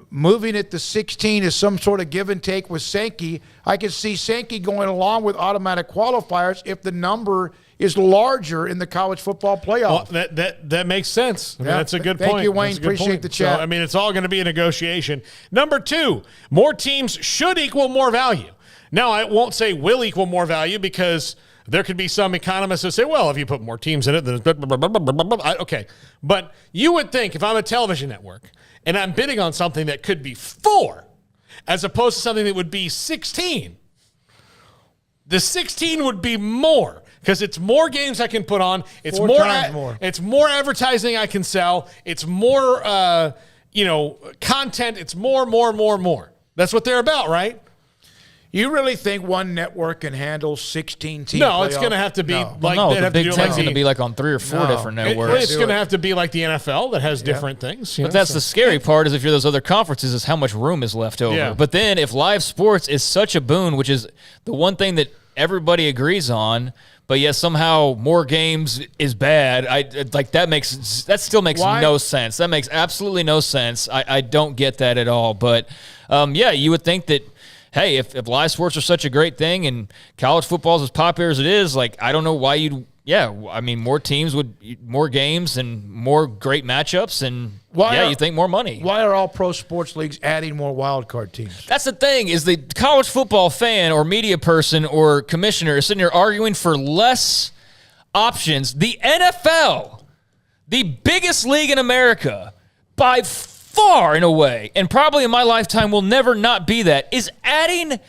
moving it to 16 is some sort of give and take with Sankey? I could see Sankey going along with automatic qualifiers if the number is larger in the college football playoff. Well, that makes sense. I mean, that's a good point. Thank you, Wayne. Appreciate the chat. So, I mean, it's all going to be a negotiation. Number 2, more teams should equal more value. Now, I won't say will equal more value, because there could be some economists that say, well, if you put more teams in it, then okay. But you would think, if I'm a television network and I'm bidding on something that could be 4 as opposed to something that would be 16, the 16 would be more, because it's more games I can put on. It's 4 times more. It's more advertising I can sell. It's more, content. It's more. That's what they're about, right? You really think one network can handle 16 teams? No, it's going to have to be the Big Ten's going to be like on 3 or 4 different networks. It's going to have to be like the NFL that has different things. But that's the scary part, is if you're those other conferences, is how much room is left over. Yeah. But then if live sports is such a boon, which is the one thing that everybody agrees on, but yet somehow more games is bad, that still makes no sense. That makes absolutely no sense. I don't get that at all. But you would think that, hey, if live sports are such a great thing and college football is as popular as it is, like, I don't know why more teams more games and more great matchups, and you think more money. Why are all pro sports leagues adding more wild card teams? That's the thing, is the college football fan or media person or commissioner is sitting there arguing for less options. The NFL, the biggest league in America, by far in a way, and probably in my lifetime will never not be that, is adding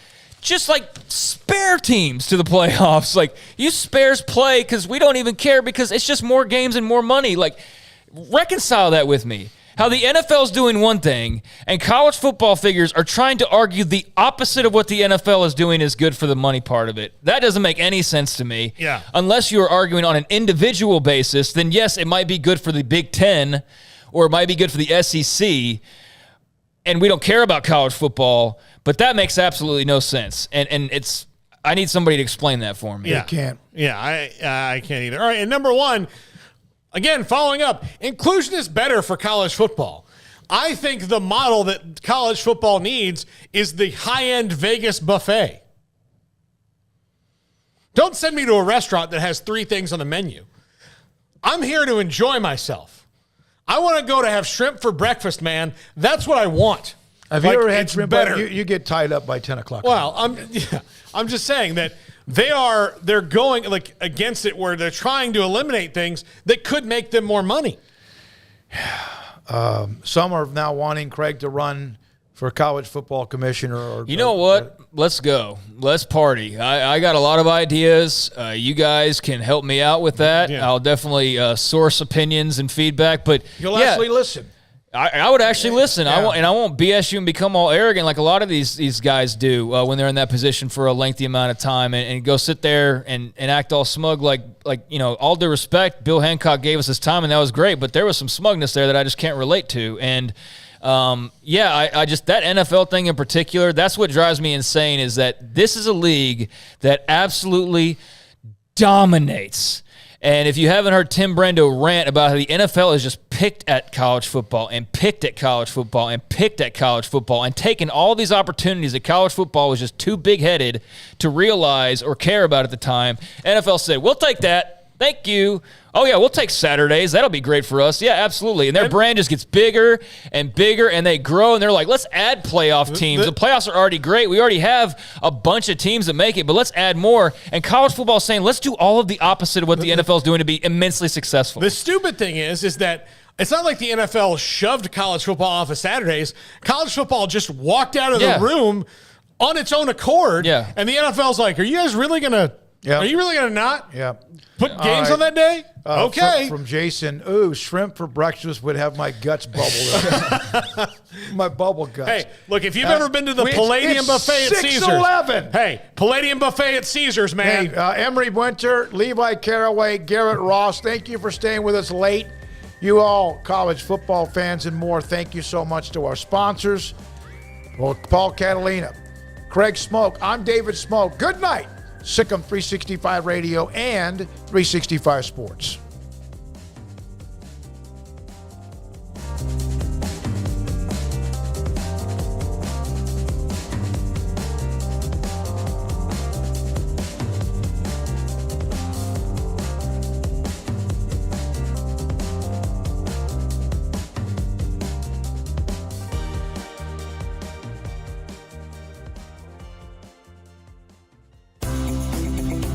just like spare teams to the playoffs. Like, you spares play because we don't even care, because it's just more games and more money. Like, reconcile that with me. How the NFL's doing one thing and college football figures are trying to argue the opposite of what the NFL is doing is good for the money part of it. That doesn't make any sense to me. Yeah. Unless you're arguing on an individual basis, then yes, it might be good for the Big Ten, or it might be good for the SEC, and we don't care about college football, but that makes absolutely no sense. And I need somebody to explain that for me. Yeah. You can't. Yeah, I can't either. All right, and number 1, again, following up, inclusion is better for college football. I think the model that college football needs is the high-end Vegas buffet. Don't send me to a restaurant that has 3 things on the menu. I'm here to enjoy myself. I want to go to have shrimp for breakfast, man. That's what I want. Have you ever had shrimp? Better. You get tied up by 10 o'clock. Well, I'm just saying that they're going like against it, where they're trying to eliminate things that could make them more money. Some are now wanting Craig to run for college football commissioner. You know what? Let's go. Let's party. I got a lot of ideas. You guys can help me out with that. Yeah. I'll definitely source opinions and feedback. But you'll actually listen. I would actually listen. Yeah. I won't BS you and become all arrogant like a lot of these guys do when they're in that position for a lengthy amount of time and go sit there and act all smug like all due respect, Bill Hancock gave us his time and that was great, but there was some smugness there that I just can't relate to. And I just, that NFL thing in particular, that's what drives me insane, is that this is a league that absolutely dominates. And if you haven't heard Tim Brando rant about how the NFL is just picked at college football and picked at college football and picked at college football and taken all these opportunities that college football was just too big-headed to realize or care about at the time, NFL said, we'll take that. Thank you. Oh, yeah, we'll take Saturdays. That'll be great for us. Yeah, absolutely. And their brand just gets bigger and bigger, and they grow, and they're like, let's add playoff teams. The playoffs are already great. We already have a bunch of teams that make it, but let's add more. And college football is saying, let's do all of the opposite of what the NFL is doing to be immensely successful. The stupid thing is that it's not like the NFL shoved college football off of Saturdays. College football just walked out of the room on its own accord, and the NFL's like, are you guys really going to Are you really going to not put games on that day? Okay. From Jason, ooh, shrimp for breakfast would have my guts bubble. My bubble guts. Hey, look, if you've ever been to the Palladium Buffet at Caesars. 6-11. Hey, Palladium Buffet at Caesars, man. Hey, Emery Winter, Levi Caraway, Garrett Ross, thank you for staying with us late. You all, college football fans and more, thank you so much to our sponsors. Well, Paul Catalina, Craig Smoak, I'm David Smoak. Good night. Sikkim 365 Radio and 365 Sports.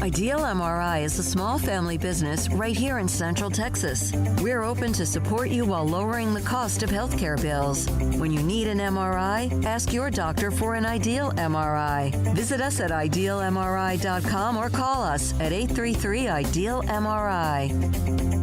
Ideal MRI is a small family business right here in Central Texas. We're open to support you while lowering the cost of healthcare bills. When you need an MRI, ask your doctor for an Ideal MRI. Visit us at idealmri.com or call us at 833-IDEAL-MRI.